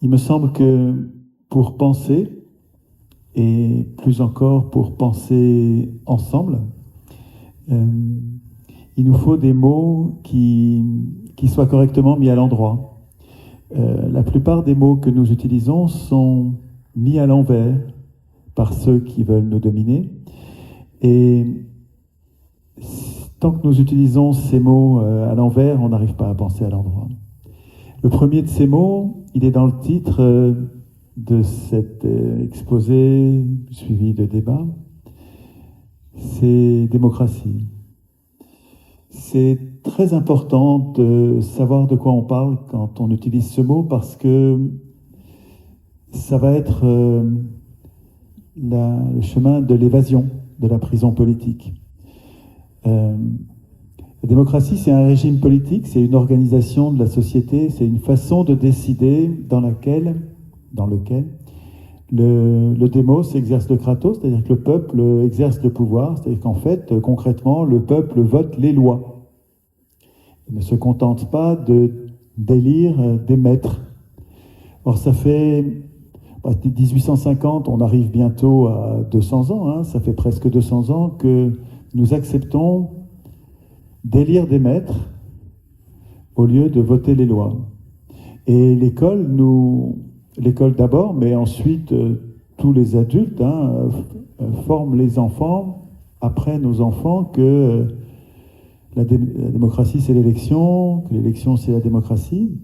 Il me semble que pour penser, et plus encore pour penser ensemble, euh, il nous faut des mots qui soient correctement mis à l'endroit. La plupart des mots que nous utilisons sont mis à l'envers par ceux qui veulent nous dominer. Et tant que nous utilisons ces mots à l'envers, on n'arrive pas à penser à l'endroit. Le premier de ces mots, il est dans le titre de cet exposé suivi de débat, c'est démocratie. C'est très important de savoir de quoi on parle quand on utilise ce mot parce que ça va être le chemin de l'évasion de la prison politique. La démocratie, c'est un régime politique, c'est une organisation de la société, c'est une façon de décider dans lequel le démos exerce le kratos, c'est-à-dire que le peuple exerce le pouvoir, c'est-à-dire qu'en fait, concrètement, le peuple vote les lois. Il ne se contente pas d'élire des maîtres. Or, ça fait 1850, on arrive bientôt à 200 ans, hein, ça fait presque 200 ans que nous acceptons d'élire des maîtres au lieu de voter les lois. Et l'école d'abord, mais ensuite tous les adultes forment les enfants, apprennent aux enfants que la démocratie c'est l'élection, que l'élection c'est la démocratie.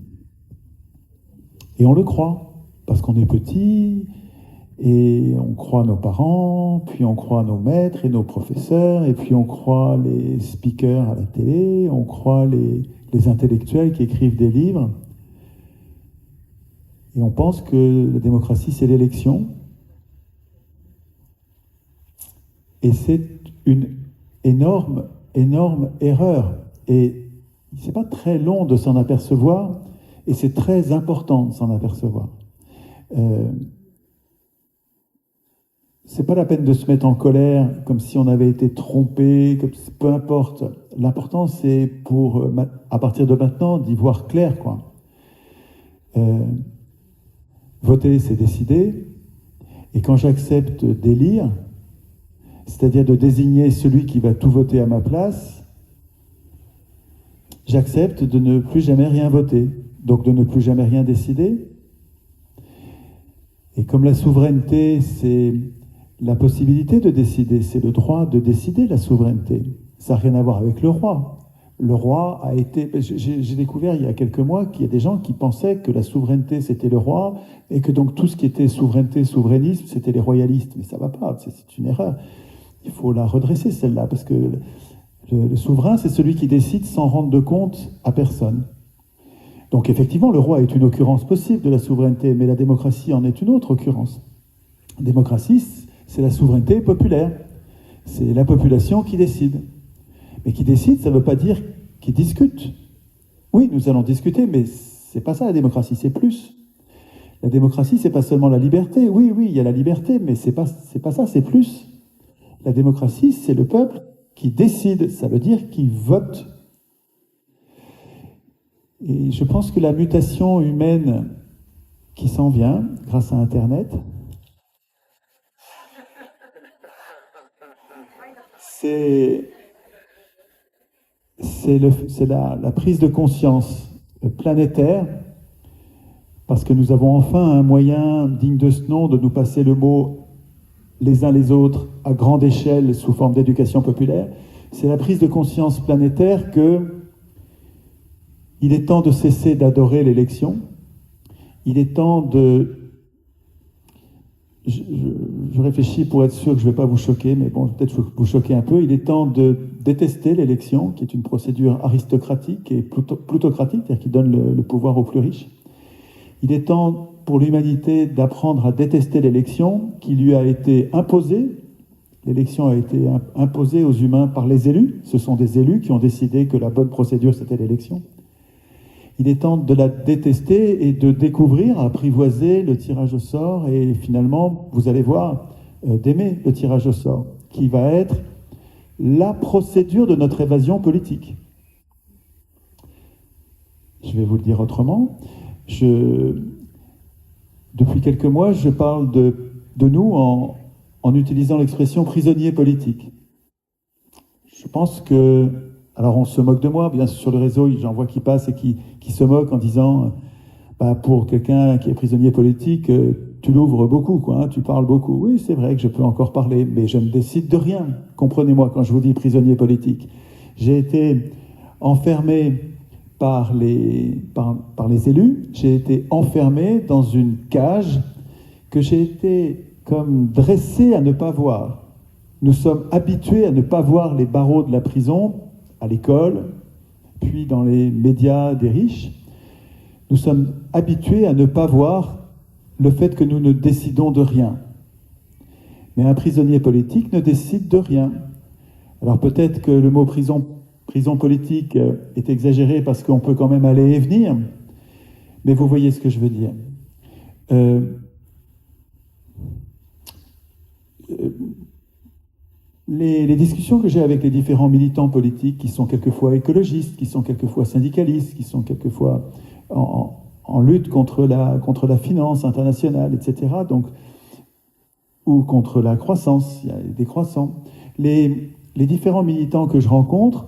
Et on le croit, parce qu'on est petit, et on croit nos parents, puis on croit nos maîtres et nos professeurs, et puis on croit les speakers à la télé, on croit les intellectuels qui écrivent des livres. Et on pense que la démocratie, c'est l'élection. Et c'est une énorme, énorme erreur. Et c'est pas très long de s'en apercevoir, et c'est très important de s'en apercevoir. C'est pas la peine de se mettre en colère comme si on avait été trompé, peu importe. L'important, c'est à partir de maintenant, d'y voir clair, quoi. Voter, c'est décider. Et quand j'accepte d'élire, c'est-à-dire de désigner celui qui va tout voter à ma place, j'accepte de ne plus jamais rien voter, donc de ne plus jamais rien décider. Et comme la souveraineté, c'est la possibilité de décider, c'est le droit de décider, la souveraineté. Ça n'a rien à voir avec le roi. Le roi a été... J'ai découvert il y a quelques mois qu'il y a des gens qui pensaient que la souveraineté, c'était le roi, et que donc tout ce qui était souveraineté, souverainisme, c'était les royalistes. Mais ça ne va pas, c'est une erreur. Il faut la redresser, celle-là, parce que le souverain, c'est celui qui décide sans rendre de compte à personne. Donc effectivement, le roi est une occurrence possible de la souveraineté, mais la démocratie en est une autre occurrence. La démocratie, c'est la souveraineté populaire. C'est la population qui décide. Mais qui décide, ça ne veut pas dire qui discute. Oui, nous allons discuter, mais c'est pas ça la démocratie, c'est plus. La démocratie, c'est pas seulement la liberté. Oui, il y a la liberté, mais c'est pas ça, c'est plus. La démocratie, c'est le peuple qui décide, ça veut dire qui vote. Et je pense que la mutation humaine qui s'en vient grâce à Internet, c'est la prise de conscience planétaire, parce que nous avons enfin un moyen digne de ce nom de nous passer le mot les uns les autres à grande échelle sous forme d'éducation populaire. C'est la prise de conscience planétaire que il est temps de cesser d'adorer l'élection. Il est temps de... Je réfléchis pour être sûr que je ne vais pas vous choquer, mais bon, peut-être vous choquer un peu. Il est temps de détester l'élection, qui est une procédure aristocratique et plutocratique, c'est-à-dire qui donne le pouvoir aux plus riches. Il est temps pour l'humanité d'apprendre à détester l'élection qui lui a été imposée. L'élection a été imposée aux humains par les élus. Ce sont des élus qui ont décidé que la bonne procédure, c'était l'élection. Il est temps de la détester et de découvrir, apprivoiser le tirage au sort et finalement, vous allez voir, d'aimer le tirage au sort, qui va être la procédure de notre évasion politique. Je vais vous le dire autrement. Depuis quelques mois, je parle de nous en utilisant l'expression prisonnier politique. Je pense que... Alors on se moque de moi, bien sûr sur le réseau, j'en vois qui passent et qui se moquent en disant pour quelqu'un qui est prisonnier politique, tu l'ouvres beaucoup, quoi, hein, tu parles beaucoup. Oui, c'est vrai que je peux encore parler, mais je ne décide de rien. Comprenez-moi quand je vous dis prisonnier politique. J'ai été enfermé par les élus, j'ai été enfermé dans une cage que j'ai été comme dressé à ne pas voir. Nous sommes habitués à ne pas voir les barreaux de la prison, à l'école, puis dans les médias des riches. Nous sommes habitués à ne pas voir le fait que nous ne décidons de rien. Mais un prisonnier politique ne décide de rien. Alors peut-être que le mot prison politique est exagéré parce qu'on peut quand même aller et venir, mais vous voyez ce que je veux dire. Les discussions que j'ai avec les différents militants politiques qui sont quelquefois écologistes, qui sont quelquefois syndicalistes, qui sont quelquefois en lutte contre la finance internationale, etc., donc, ou contre la croissance, il y a des croissants. Les différents militants que je rencontre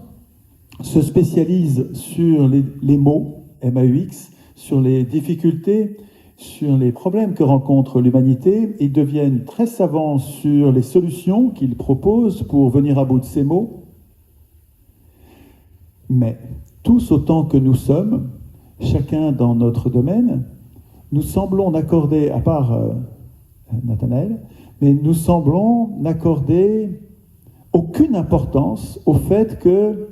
se spécialisent sur les mots, MAUX, sur les difficultés, sur les problèmes que rencontre l'humanité. Ils deviennent très savants sur les solutions qu'ils proposent pour venir à bout de ces mots. Mais tous autant que nous sommes, chacun dans notre domaine, nous semblons n'accorder, à part Nathanaël, mais nous semblons n'accorder aucune importance au fait que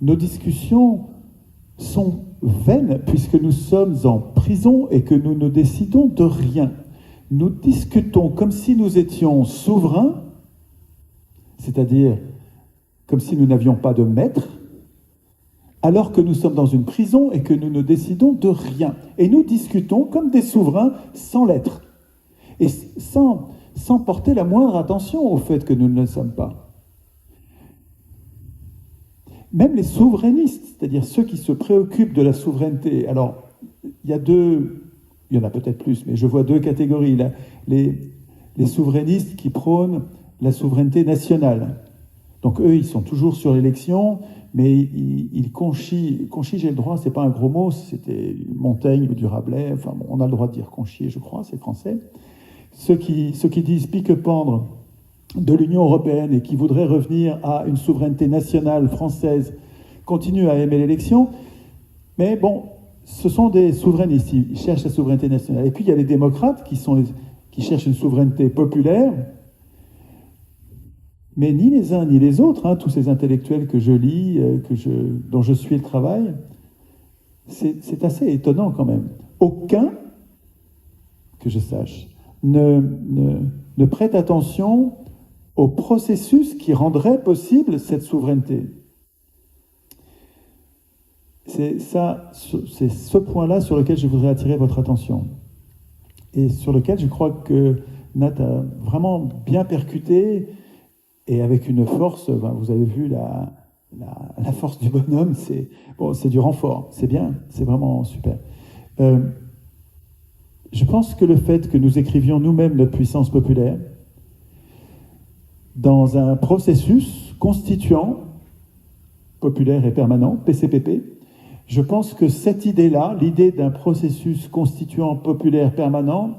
nos discussions sont vaines puisque nous sommes en prison et que nous ne décidons de rien. Nous discutons comme si nous étions souverains, c'est-à-dire comme si nous n'avions pas de maître, alors que nous sommes dans une prison et que nous ne décidons de rien. Et nous discutons comme des souverains sans l'être, et sans porter la moindre attention au fait que nous ne le sommes pas. Même les souverainistes, c'est-à-dire ceux qui se préoccupent de la souveraineté, alors il y en a peut-être plus, mais je vois deux catégories. Là. Les souverainistes qui prônent la souveraineté nationale. Donc eux, ils sont toujours sur l'élection, mais ils conchient, j'ai le droit, c'est pas un gros mot, c'était Montaigne ou du Rabelais, enfin bon, on a le droit de dire conchier, je crois, c'est français. Ceux qui disent pique-pendre de l'Union européenne et qui voudraient revenir à une souveraineté nationale française continuent à aimer l'élection, mais bon, ce sont des souverainistes, ils cherchent la souveraineté nationale. Et puis il y a les démocrates qui cherchent une souveraineté populaire, mais ni les uns ni les autres, tous ces intellectuels que je lis, dont je suis le travail, c'est assez étonnant quand même. Aucun, que je sache, ne prête attention au processus qui rendrait possible cette souveraineté. C'est ce point-là sur lequel je voudrais attirer votre attention. Et sur lequel je crois que Nat a vraiment bien percuté, et avec une force, vous avez vu la force du bonhomme, c'est du renfort, c'est bien, c'est vraiment super. Je pense que le fait que nous écrivions nous-mêmes notre puissance populaire, dans un processus constituant, populaire et permanent, PCPP, je pense que cette idée-là, l'idée d'un processus constituant populaire permanent,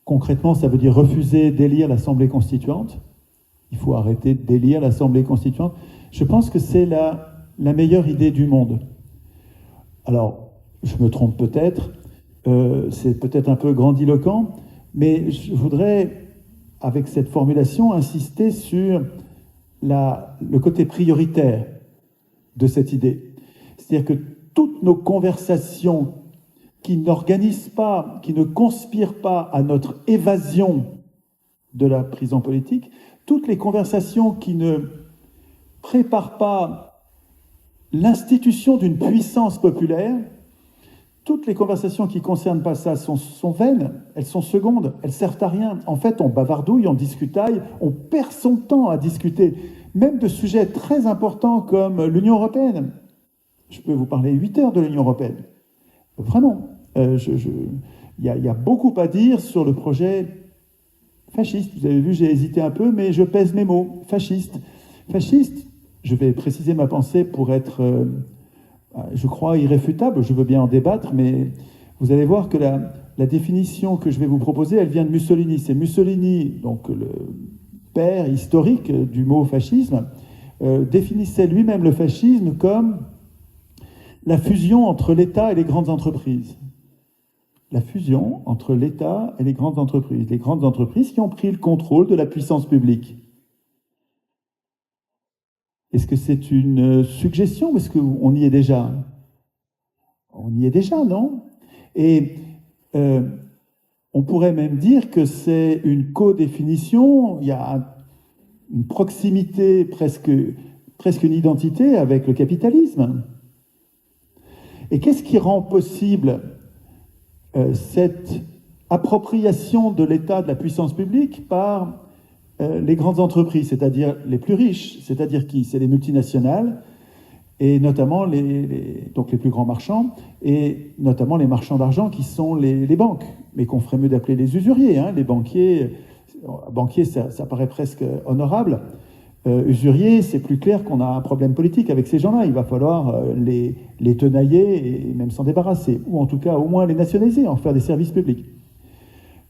concrètement, ça veut dire refuser d'élire l'Assemblée constituante. Il faut arrêter d'élire l'Assemblée constituante. Je pense que c'est la meilleure idée du monde. Alors, je me trompe peut-être, c'est peut-être un peu grandiloquent, mais je voudrais, avec cette formulation, insister sur le côté prioritaire de cette idée. C'est-à-dire que toutes nos conversations qui n'organisent pas, qui ne conspirent pas à notre évasion de la prison politique, toutes les conversations qui ne préparent pas l'institution d'une puissance populaire, toutes les conversations qui ne concernent pas ça sont vaines, elles sont secondes, elles servent à rien. En fait, on bavardouille, on discutaille, on perd son temps à discuter, même de sujets très importants comme l'Union européenne. Je peux vous parler 8 heures de l'Union européenne. Vraiment. Il y a beaucoup à dire sur le projet fasciste. Vous avez vu, j'ai hésité un peu, mais je pèse mes mots. Fasciste. Fasciste, je vais préciser ma pensée pour être, je crois, irréfutable. Je veux bien en débattre, mais vous allez voir que la définition que je vais vous proposer, elle vient de Mussolini. C'est Mussolini, donc le père historique du mot fascisme, définissait lui-même le fascisme comme la fusion entre l'État et les grandes entreprises. La fusion entre l'État et les grandes entreprises. Les grandes entreprises qui ont pris le contrôle de la puissance publique. Est-ce que c'est une suggestion ou est-ce qu'on y est déjà? On y est déjà, non? Et on pourrait même dire que c'est une codéfinition, il y a une proximité, presque une identité avec le capitalisme. Et qu'est-ce qui rend possible cette appropriation de l'État, de la puissance publique, par les grandes entreprises, c'est-à-dire les plus riches, c'est-à-dire qui? C'est les multinationales, et notamment donc les plus grands marchands, et notamment les marchands d'argent qui sont les banques, mais qu'on ferait mieux d'appeler les usuriers. Hein. Les banquiers, ça paraît presque honorable. Usuriers, c'est plus clair qu'on a un problème politique avec ces gens-là. Il va falloir les tenailler et même s'en débarrasser, ou en tout cas au moins les nationaliser, en faire des services publics.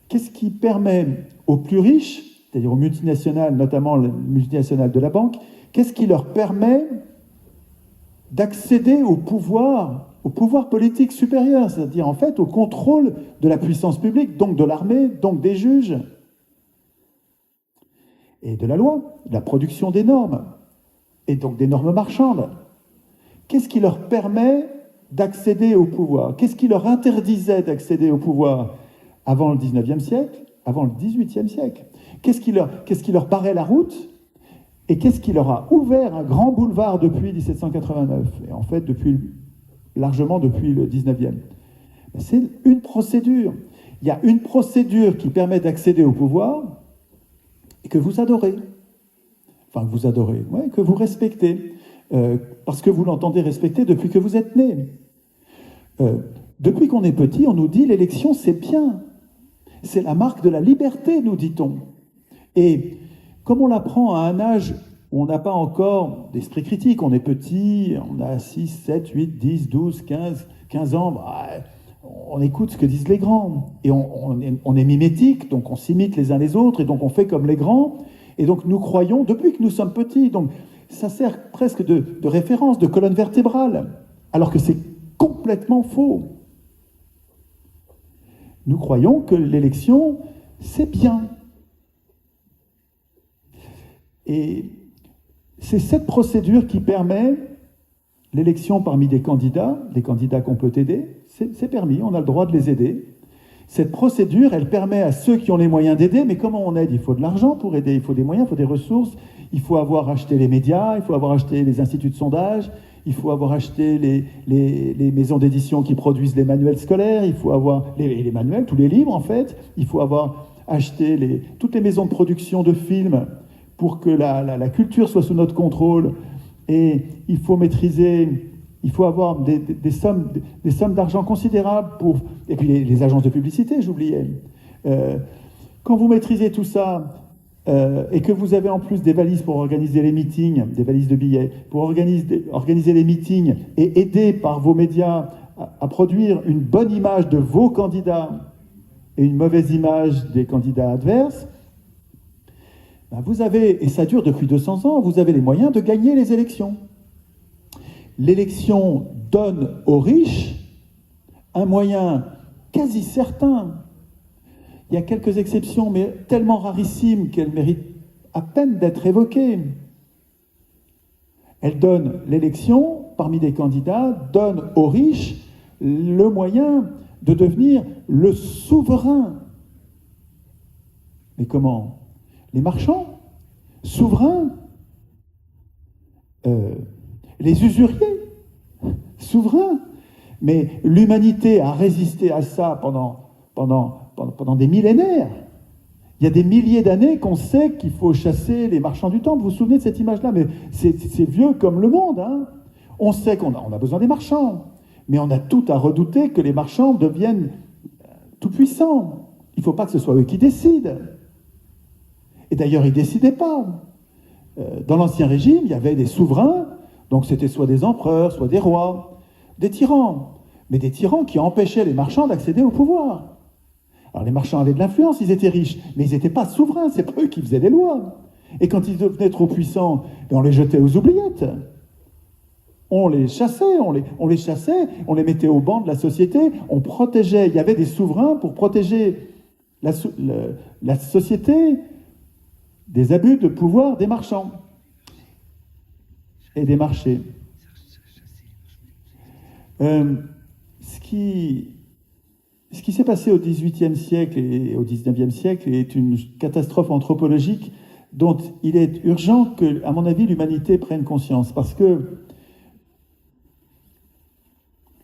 Qu'est-ce qui permet aux plus riches, c'est-à-dire aux multinationales, notamment les multinationales de la banque, qu'est-ce qui leur permet d'accéder au pouvoir politique supérieur, c'est-à-dire en fait au contrôle de la puissance publique, donc de l'armée, donc des juges, et de la loi, de la production des normes, et donc des normes marchandes. Qu'est-ce qui leur permet d'accéder au pouvoir? Qu'est-ce qui leur interdisait d'accéder au pouvoir avant le 19e siècle, avant le 18e siècle? Qu'est-ce qui leur barrait la route? Et qu'est-ce qui leur a ouvert un grand boulevard depuis 1789? Et en fait, largement depuis le 19e. C'est une procédure. Il y a une procédure qui permet d'accéder au pouvoir et que vous adorez. Enfin, que vous adorez, ouais, que vous respectez. Parce que vous l'entendez respecter depuis que vous êtes né. Depuis qu'on est petit, on nous dit l'élection, c'est bien. C'est la marque de la liberté, nous dit-on. Et comme on l'apprend à un âge où on n'a pas encore d'esprit critique, on est petit, on a 6, 7, 8, 10, 12, 15 ans, on écoute ce que disent les grands. Et on est mimétique, donc on s'imite les uns les autres, et donc on fait comme les grands. Et donc nous croyons, depuis que nous sommes petits, donc ça sert presque de référence, de colonne vertébrale, alors que c'est complètement faux. Nous croyons que l'élection, c'est bien. Et c'est cette procédure qui permet l'élection parmi des candidats qu'on peut aider, c'est permis, on a le droit de les aider. Cette procédure, elle permet à ceux qui ont les moyens d'aider, mais comment on aide? Il faut de l'argent pour aider, il faut des moyens, il faut des ressources, il faut avoir acheté les médias, il faut avoir acheté les instituts de sondage, il faut avoir acheté les maisons d'édition qui produisent les manuels scolaires, il faut avoir les manuels, tous les livres en fait, il faut avoir acheté toutes les maisons de production de films pour que la culture soit sous notre contrôle, et il faut maîtriser, il faut avoir des sommes d'argent considérables et puis les agences de publicité, j'oubliais. Quand vous maîtrisez tout ça, et que vous avez en plus des valises pour organiser les meetings, des valises de billets, pour organiser les meetings et aider par vos médias à produire une bonne image de vos candidats et une mauvaise image des candidats adverses, vous avez, et ça dure depuis 200 ans, vous avez les moyens de gagner les élections. L'élection donne aux riches un moyen quasi certain. Il y a quelques exceptions, mais tellement rarissimes qu'elles méritent à peine d'être évoquées. Elle donne l'élection, parmi des candidats, donne aux riches le moyen de devenir le souverain. Mais comment? Les marchands? Souverains? Les usuriers? Souverains? Mais l'humanité a résisté à ça pendant des millénaires. Il y a des milliers d'années qu'on sait qu'il faut chasser les marchands du temple. Vous vous souvenez de cette image-là? Mais c'est vieux comme le monde. Hein, on sait qu'on a besoin des marchands. Mais on a tout à redouter que les marchands deviennent tout-puissants. Il ne faut pas que ce soit eux qui décident. Et d'ailleurs, ils ne décidaient pas. Dans l'Ancien Régime, il y avait des souverains, donc c'était soit des empereurs, soit des rois, des tyrans. Mais des tyrans qui empêchaient les marchands d'accéder au pouvoir. Alors les marchands avaient de l'influence, ils étaient riches, mais ils n'étaient pas souverains, c'est pas eux qui faisaient les lois. Et quand ils devenaient trop puissants, on les jetait aux oubliettes. On les chassait, on les chassait, on les mettait au banc de la société, on protégeait, il y avait des souverains pour protéger la société des abus de pouvoir des marchands et des marchés. Ce qui s'est passé au XVIIIe siècle et au XIXe siècle est une catastrophe anthropologique dont il est urgent que, à mon avis, l'humanité prenne conscience. Parce que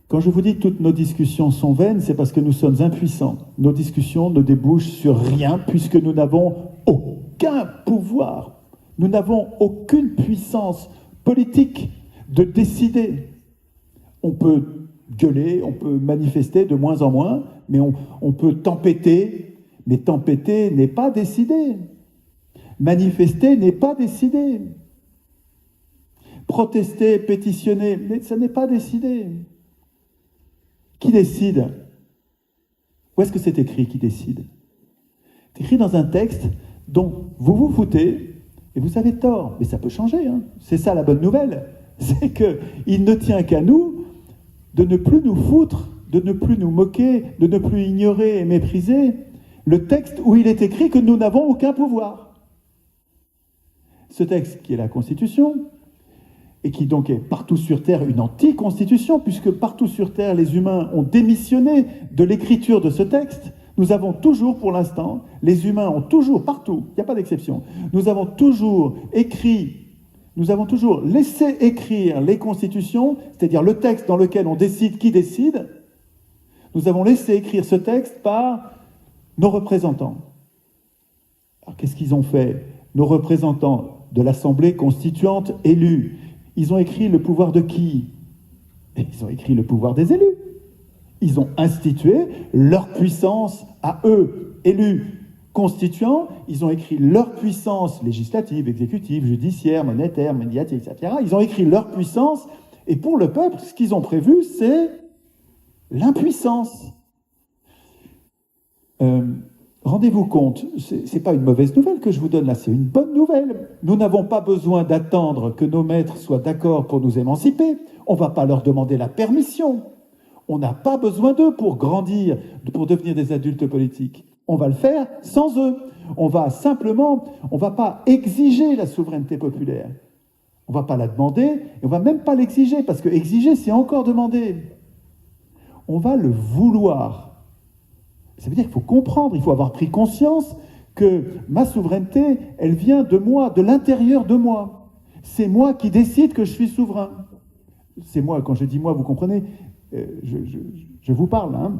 quand je vous dis que toutes nos discussions sont vaines, c'est parce que nous sommes impuissants. Nos discussions ne débouchent sur rien puisque nous n'avons aucun pouvoir. Nous n'avons aucune puissance politique de décider. On peut gueuler, on peut manifester de moins en moins, mais on peut tempêter. Mais tempêter n'est pas décider. Manifester n'est pas décider. Protester, pétitionner, ça n'est pas décider. Qui décide? Où est-ce que c'est écrit qui décide? C'est écrit dans un texte dont vous vous foutez et vous avez tort. Mais ça peut changer. Hein. C'est ça la bonne nouvelle. C'est qu'il ne tient qu'à nous de ne plus nous foutre, de ne plus nous moquer, de ne plus ignorer et mépriser le texte où il est écrit que nous n'avons aucun pouvoir. Ce texte qui est la Constitution, et qui donc est partout sur Terre une anti-constitution, puisque partout sur Terre, les humains ont démissionné de l'écriture de ce texte. Nous avons toujours, pour l'instant, les humains ont toujours, partout, il n'y a pas d'exception, nous avons toujours laissé écrire les constitutions, c'est-à-dire le texte dans lequel on décide qui décide, nous avons laissé écrire ce texte par nos représentants. Alors qu'est-ce qu'ils ont fait? Nos représentants de l'Assemblée constituante élus, ils ont écrit le pouvoir de qui? Ils ont écrit le pouvoir des élus. Ils ont institué leur puissance à eux, élus constituants. Ils ont écrit leur puissance législative, exécutive, judiciaire, monétaire, médiatique, etc. Ils ont écrit leur puissance. Et pour le peuple, ce qu'ils ont prévu, c'est l'impuissance. Rendez-vous compte, ce n'est pas une mauvaise nouvelle que je vous donne là, c'est une bonne nouvelle. Nous n'avons pas besoin d'attendre que nos maîtres soient d'accord pour nous émanciper. On ne va pas leur demander la permission. On n'a pas besoin d'eux pour grandir, pour devenir des adultes politiques. On va le faire sans eux. On va pas exiger la souveraineté populaire. On ne va pas la demander, et on ne va même pas l'exiger, parce que exiger, c'est encore demander. On va le vouloir. Ça veut dire qu'il faut comprendre, il faut avoir pris conscience que ma souveraineté, elle vient de moi, de l'intérieur de moi. C'est moi qui décide que je suis souverain. C'est moi, quand je dis moi, vous comprenez, je vous parle. Hein.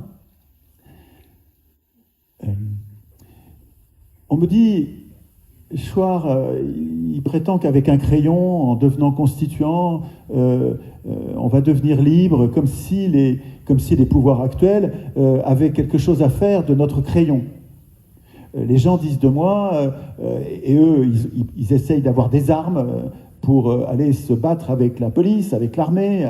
On me dit, Chouard, il prétend qu'avec un crayon, en devenant constituant, on va devenir libre, comme si les pouvoirs actuels avaient quelque chose à faire de notre crayon. Les gens disent de moi, et eux, ils essayent d'avoir des armes pour aller se battre avec la police, avec l'armée,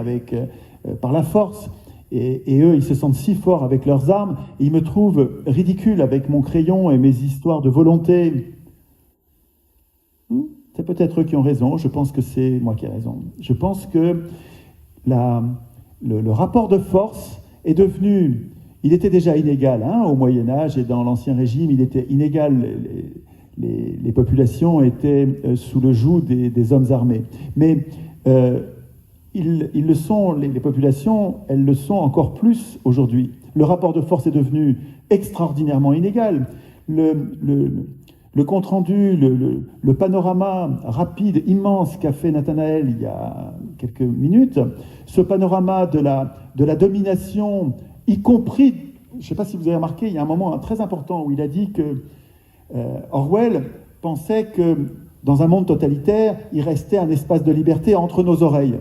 par la force. Et eux, ils se sentent si forts avec leurs armes, et ils me trouvent ridicule avec mon crayon et mes histoires de volonté. C'est peut-être eux qui ont raison, je pense que c'est moi qui ai raison. Je pense que le rapport de force est devenu... Il était déjà inégal au Moyen-Âge et dans l'Ancien Régime, il était inégal. Les populations étaient sous le joug des hommes armés. Mais ils le sont, les populations, elles le sont encore plus aujourd'hui. Le rapport de force est devenu extraordinairement inégal. Le compte-rendu, le panorama rapide, immense qu'a fait Nathanaël il y a quelques minutes, ce panorama de la domination, y compris, je ne sais pas si vous avez remarqué, il y a un moment très important où il a dit que Orwell pensait que dans un monde totalitaire, il restait un espace de liberté entre nos oreilles. Vous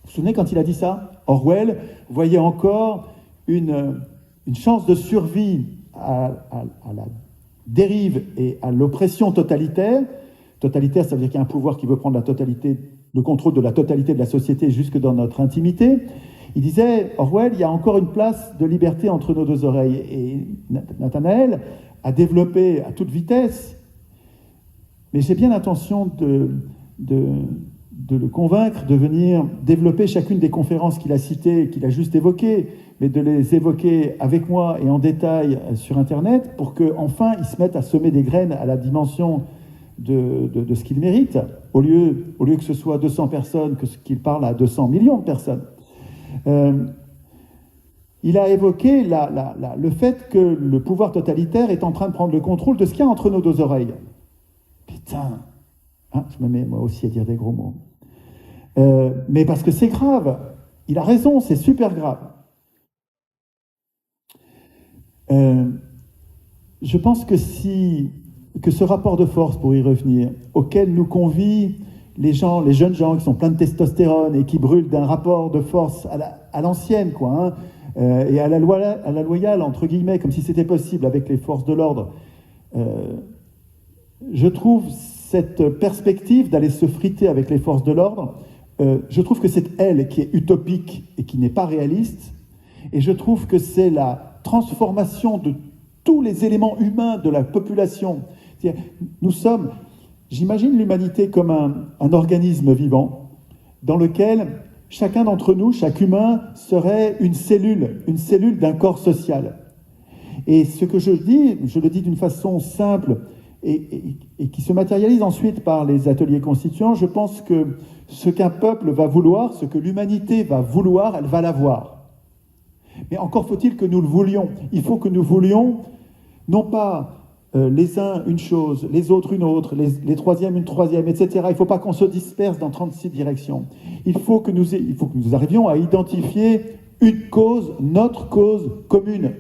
vous souvenez quand il a dit ça? Orwell voyait encore une chance de survie à la dérive et à l'oppression totalitaire. Totalitaire, ça veut dire qu'il y a un pouvoir qui veut prendre la totalité, le contrôle de la totalité de la société jusque dans notre intimité. Il disait, Orwell, il y a encore une place de liberté entre nos deux oreilles. Et Nathanaël a développé à toute vitesse, mais j'ai bien l'intention de le convaincre de venir développer chacune des conférences qu'il a citées, qu'il a juste évoquées, mais de les évoquer avec moi et en détail sur Internet pour qu'enfin il se mette à semer des graines à la dimension de ce qu'il mérite, au lieu que ce soit 200 personnes, qu'il parle à 200 millions de personnes. Il a évoqué le fait que le pouvoir totalitaire est en train de prendre le contrôle de ce qu'il y a entre nos deux oreilles. Putain, hein, je me mets moi aussi à dire des gros mots. Mais parce que c'est grave. Il a raison, c'est super grave. Je pense que ce rapport de force, pour y revenir, auquel nous convient les jeunes gens qui sont pleins de testostérone et qui brûlent d'un rapport de force à l'ancienne, quoi, hein, et à la loyale, entre guillemets, comme si c'était possible avec les forces de l'ordre. Je trouve cette perspective d'aller se friter avec les forces de l'ordre, je trouve que c'est elle qui est utopique et qui n'est pas réaliste, et je trouve que c'est la transformation de tous les éléments humains de la population. Nous sommes, j'imagine l'humanité comme un organisme vivant dans lequel chacun d'entre nous, chaque humain, serait une cellule d'un corps social. Et ce que je dis, je le dis d'une façon simple et qui se matérialise ensuite par les ateliers constituants. Je pense que ce qu'un peuple va vouloir, ce que l'humanité va vouloir, elle va l'avoir. Mais encore faut-il que nous le voulions. Il faut que nous voulions, non pas les uns une chose, les autres une autre, les troisièmes une troisième, etc. Il ne faut pas qu'on se disperse dans 36 directions. Il faut que nous arrivions à identifier une cause, notre cause commune.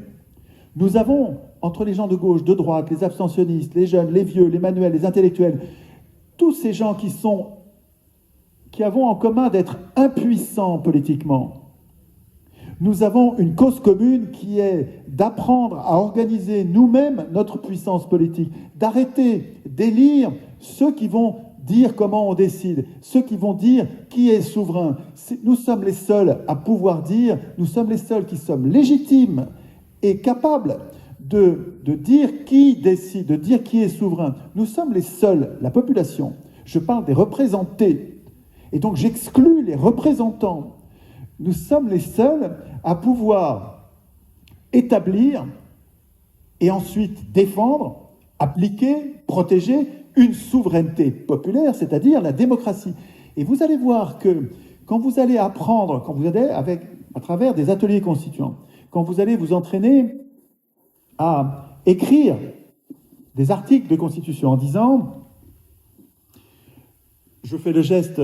Nous avons, entre les gens de gauche, de droite, les abstentionnistes, les jeunes, les vieux, les manuels, les intellectuels, tous ces gens qui avons en commun d'être impuissants politiquement. Nous avons une cause commune qui est d'apprendre à organiser nous-mêmes notre puissance politique, d'arrêter d'élire ceux qui vont dire comment on décide, ceux qui vont dire qui est souverain. Nous sommes les seuls à pouvoir dire, nous sommes les seuls qui sommes légitimes et capables de dire qui décide, de dire qui est souverain. Nous sommes les seuls, la population. Je parle des représentés. Et donc j'exclus les représentants. Nous sommes les seuls à pouvoir établir et ensuite défendre, appliquer, protéger une souveraineté populaire, c'est-à-dire la démocratie. Et vous allez voir que quand vous allez apprendre, quand vous allez à travers des ateliers constituants, quand vous allez vous entraîner à écrire des articles de constitution en disant... Je fais le geste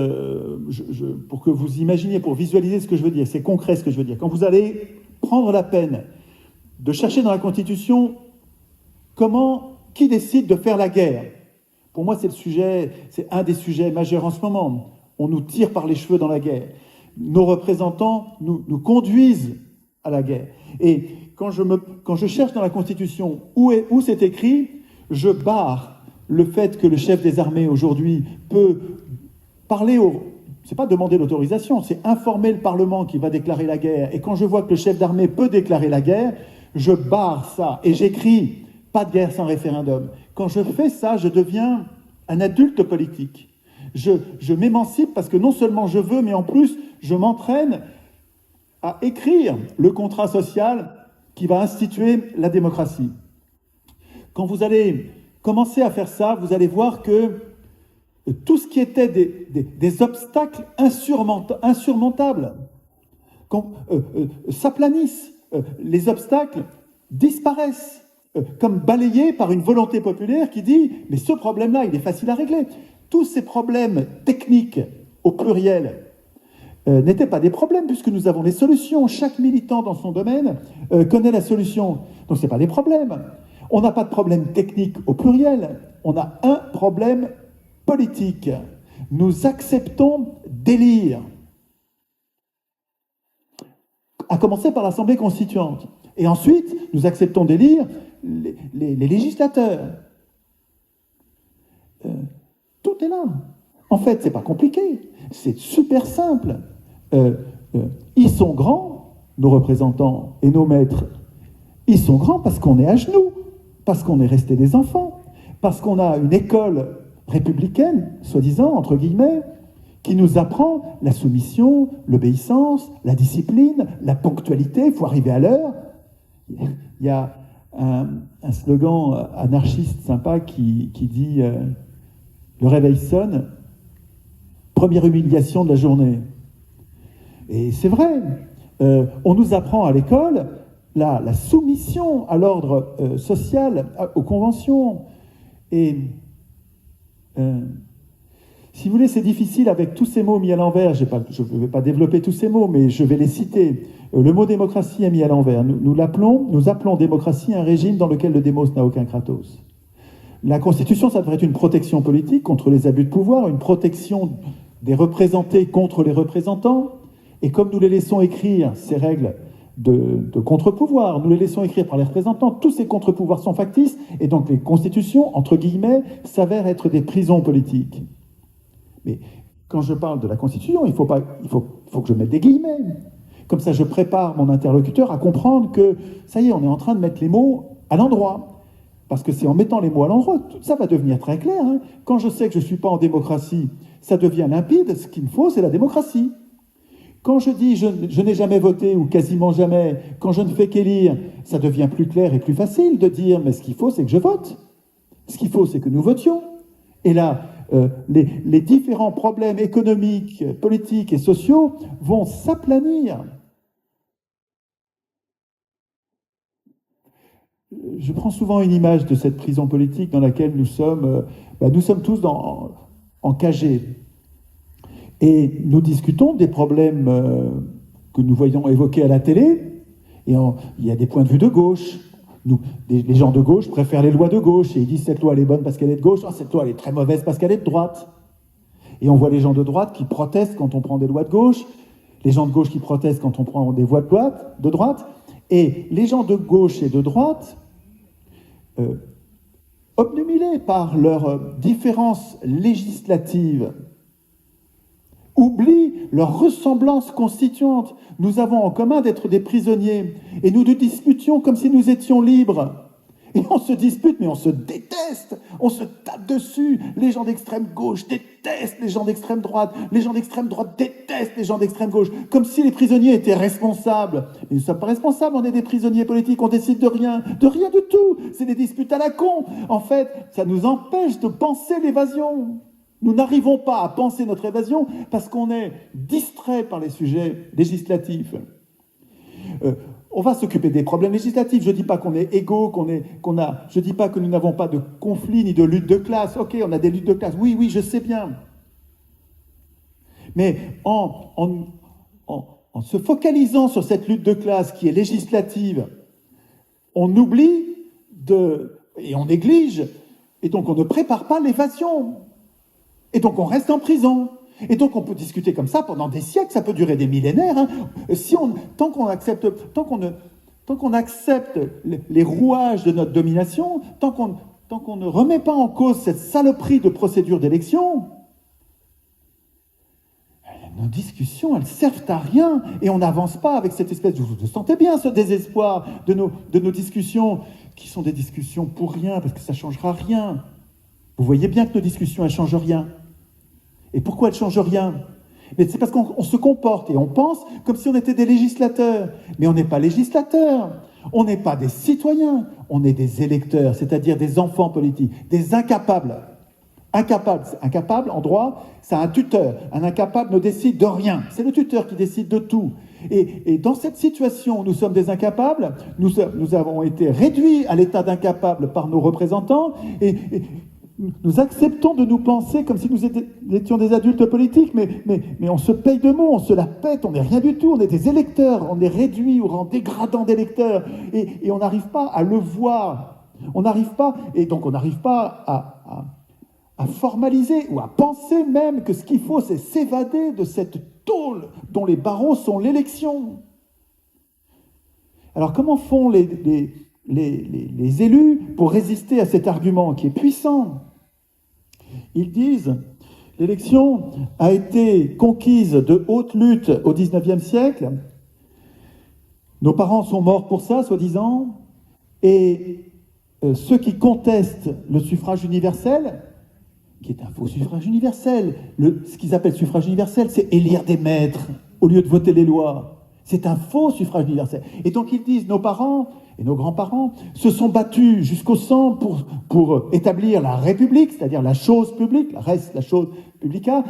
pour que vous imaginiez, pour visualiser ce que je veux dire. C'est concret ce que je veux dire. Quand vous allez prendre la peine de chercher dans la Constitution qui décide de faire la guerre. Pour moi, c'est un des sujets majeurs en ce moment. On nous tire par les cheveux dans la guerre. Nos représentants nous conduisent à la guerre. Et quand je cherche dans la Constitution où c'est écrit, je barre le fait que le chef des armées aujourd'hui peut parler c'est pas demander l'autorisation, c'est informer le Parlement qui va déclarer la guerre. Et quand je vois que le chef d'armée peut déclarer la guerre, je barre ça et j'écris « pas de guerre sans référendum ». Quand je fais ça, je deviens un adulte politique. Je m'émancipe parce que non seulement je veux, mais en plus, je m'entraîne à écrire le contrat social qui va instituer la démocratie. Quand vous allez commencer à faire ça, vous allez voir que tout ce qui était des obstacles insurmontables s'aplanissent, les obstacles disparaissent, comme balayés par une volonté populaire qui dit « mais ce problème-là, il est facile à régler ». Tous ces problèmes techniques, au pluriel, n'étaient pas des problèmes, puisque nous avons les solutions. Chaque militant dans son domaine connaît la solution. Donc ce n'est pas des problèmes. On n'a pas de problème technique au pluriel, on a un problème politique. Nous acceptons d'élire. à commencer par l'Assemblée constituante. Et ensuite, nous acceptons d'élire les législateurs. Tout est là. En fait, c'est pas compliqué. C'est super simple. Ils sont grands, nos représentants et nos maîtres. Ils sont grands parce qu'on est à genoux, parce qu'on est resté des enfants, parce qu'on a une école républicaine, soi-disant, entre guillemets, qui nous apprend la soumission, l'obéissance, la discipline, la ponctualité, il faut arriver à l'heure. Il y a un slogan anarchiste sympa qui dit le réveil sonne, première humiliation de la journée. Et c'est vrai, on nous apprend à l'école la soumission à l'ordre social, aux conventions. Et si vous voulez, c'est difficile avec tous ces mots mis à l'envers. Je ne vais pas développer tous ces mots, mais je vais les citer. Le mot démocratie est mis à l'envers. Nous appelons démocratie un régime dans lequel le démos n'a aucun kratos. La Constitution, ça devrait être une protection politique contre les abus de pouvoir, une protection des représentés contre les représentants. Et comme nous les laissons écrire ces règles de contre-pouvoir, nous les laissons écrire par les représentants, tous ces contre-pouvoirs sont factices, et donc les constitutions, entre guillemets, s'avèrent être des prisons politiques. Mais quand je parle de la Constitution, il faut que je mette des guillemets. Comme ça, je prépare mon interlocuteur à comprendre que, ça y est, on est en train de mettre les mots à l'endroit. Parce que c'est en mettant les mots à l'endroit, tout ça va devenir très clair. Hein. Quand je sais que je ne suis pas en démocratie, ça devient limpide. Ce qu'il me faut, c'est la démocratie. Quand je dis je n'ai jamais voté ou quasiment jamais, quand je ne fais qu'élire, ça devient plus clair et plus facile de dire mais ce qu'il faut, c'est que je vote. Ce qu'il faut, c'est que nous votions. Et là, les différents problèmes économiques, politiques et sociaux vont s'aplanir. Je prends souvent une image de cette prison politique dans laquelle nous sommes tous en cagé. Et nous discutons des problèmes que nous voyons évoqués à la télé. Et il y a des points de vue de gauche. Les gens de gauche préfèrent les lois de gauche. Et ils disent cette loi elle est bonne parce qu'elle est de gauche. Ah, cette loi elle est très mauvaise parce qu'elle est de droite. Et on voit les gens de droite qui protestent quand on prend des lois de gauche. Les gens de gauche qui protestent quand on prend des voies de droite. Et les gens de gauche et de droite, obnubilés par leurs différences législatives, oublient leur ressemblance constituante. Nous avons en commun d'être des prisonniers et nous nous disputions comme si nous étions libres. Et on se dispute, mais on se déteste, on se tape dessus. Les gens d'extrême gauche détestent les gens d'extrême droite, les gens d'extrême droite détestent les gens d'extrême gauche, comme si les prisonniers étaient responsables. Mais nous ne sommes pas responsables, on est des prisonniers politiques, on décide de rien du tout. C'est des disputes à la con. En fait, ça nous empêche de penser l'évasion. Nous n'arrivons pas à penser notre évasion parce qu'on est distrait par les sujets législatifs. On va s'occuper des problèmes législatifs. Je ne dis pas qu'on est égaux, je ne dis pas que nous n'avons pas de conflit ni de lutte de classe. Ok, on a des luttes de classe. Oui, je sais bien. Mais en se focalisant sur cette lutte de classe qui est législative, on oublie et on néglige, et donc on ne prépare pas l'évasion. Et donc on reste en prison. Et donc on peut discuter comme ça pendant des siècles, ça peut durer des millénaires. Hein. Tant qu'on accepte les rouages de notre domination, tant qu'on ne remet pas en cause cette saloperie de procédure d'élection, nos discussions, elles servent à rien. Et on n'avance pas avec cette espèce, vous sentez bien ce désespoir de nos discussions, qui sont des discussions pour rien, parce que ça ne changera rien. Vous voyez bien que nos discussions, elles ne changent rien. Et pourquoi elles ne changent rien? Mais c'est parce qu'on se comporte et on pense comme si on était des législateurs. Mais on n'est pas législateurs. On n'est pas des citoyens. On est des électeurs, c'est-à-dire des enfants politiques, des incapables. Incapable, en droit, c'est un tuteur. Un incapable ne décide de rien. C'est le tuteur qui décide de tout. Et dans cette situation où nous sommes des incapables, nous avons été réduits à l'état d'incapables par nos représentants et nous acceptons de nous penser comme si nous étions des adultes politiques, mais on se paye de mots, on se la pète, on n'est rien du tout, on est des électeurs, on est réduits au rang dégradant d'électeurs, et on n'arrive pas à le voir, on n'arrive pas à formaliser ou à penser même que ce qu'il faut, c'est s'évader de cette tôle dont les barreaux sont l'élection. Alors comment font les élus pour résister à cet argument qui est puissant? Ils disent: l'élection a été conquise de haute lutte au XIXe siècle. Nos parents sont morts pour ça, soi-disant. Et ceux qui contestent le suffrage universel, qui est un faux suffrage universel, ce qu'ils appellent suffrage universel, c'est élire des maîtres au lieu de voter les lois. C'est un faux suffrage universel. Et donc ils disent: nos parents et nos grands-parents se sont battus jusqu'au sang pour établir la République, c'est-à-dire la chose publique, la chose publica,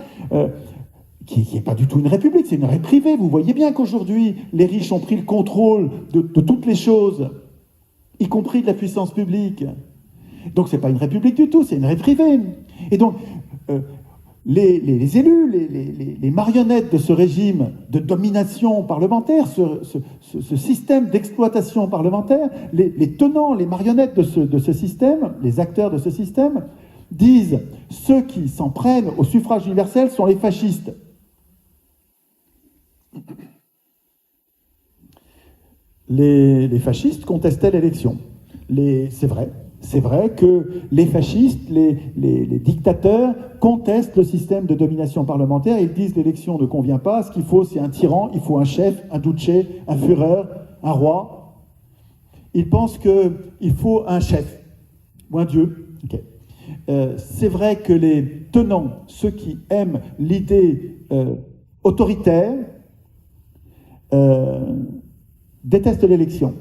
qui n'est pas du tout une république, c'est une république privée. Vous voyez bien qu'aujourd'hui, les riches ont pris le contrôle de toutes les choses, y compris de la puissance publique. Donc c'est pas une république du tout, c'est une république privée. Et donc, les élus, les marionnettes de ce régime de domination parlementaire, ce système d'exploitation parlementaire, les tenants, les marionnettes de ce système, les acteurs de ce système, disent: ceux qui s'en prennent au suffrage universel sont les fascistes. Les fascistes contestaient l'élection. C'est vrai. C'est vrai que les fascistes, les dictateurs contestent le système de domination parlementaire. Ils disent: l'élection ne convient pas, ce qu'il faut c'est un tyran, il faut un chef, un duce, un Führer, un roi. Ils pensent qu'il faut un chef, ou un dieu. Okay. C'est vrai que les tenants, ceux qui aiment l'idée autoritaire, détestent l'élection.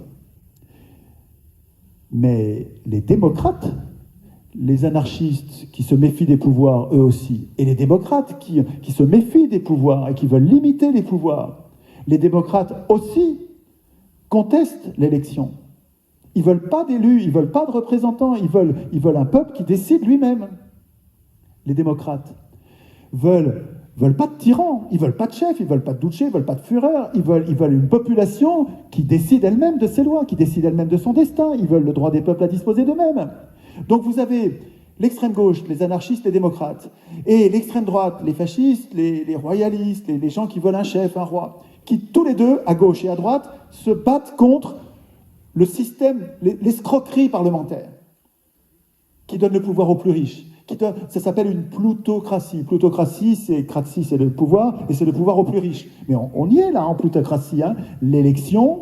Mais les démocrates, les anarchistes qui se méfient des pouvoirs eux aussi, et les démocrates qui se méfient des pouvoirs et qui veulent limiter les pouvoirs, les démocrates aussi contestent l'élection. Ils ne veulent pas d'élus, ils ne veulent pas de représentants, ils veulent un peuple qui décide lui-même. Les démocrates veulent pas de tyrans, ils veulent pas de chef, ils veulent pas de duce, ils veulent pas de Führer, ils veulent une population qui décide elle-même de ses lois, qui décide elle-même de son destin, ils veulent le droit des peuples à disposer d'eux-mêmes. Donc vous avez l'extrême gauche, les anarchistes, les démocrates, et l'extrême droite, les fascistes, les royalistes, les gens qui veulent un chef, un roi, qui tous les deux, à gauche et à droite, se battent contre le système, l'escroquerie parlementaire, qui donne le pouvoir aux plus riches. Ça s'appelle une plutocratie. Plutocratie, c'est le pouvoir, et c'est le pouvoir aux plus riches. Mais on y est là, en plutocratie. Hein. L'élection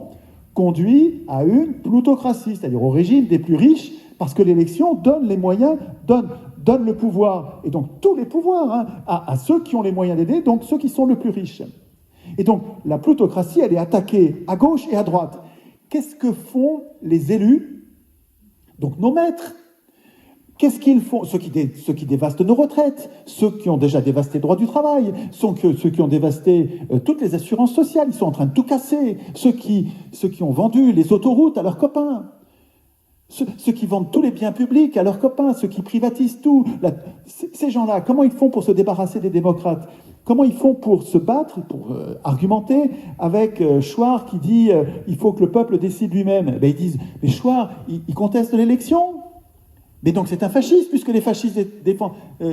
conduit à une plutocratie, c'est-à-dire au régime des plus riches, parce que l'élection donne les moyens, donne le pouvoir, et donc tous les pouvoirs, à ceux qui ont les moyens d'aider, donc ceux qui sont le plus riches. Et donc la plutocratie, elle est attaquée à gauche et à droite. Qu'est-ce que font les élus, donc nos maîtres? Qu'est-ce qu'ils font? Ceux qui dévastent nos retraites, ceux qui ont déjà dévasté le droit du travail, ceux qui ont dévasté toutes les assurances sociales, ils sont en train de tout casser, ceux qui ont vendu les autoroutes à leurs copains, ceux qui vendent tous les biens publics à leurs copains, ceux qui privatisent tout. Ces gens-là, comment ils font pour se débarrasser des démocrates? Comment ils font pour se battre, pour argumenter avec Chouard qui dit il faut que le peuple décide lui-même? Ils disent: mais Chouard, il conteste l'élection. Mais donc c'est un fasciste, puisque les fascistes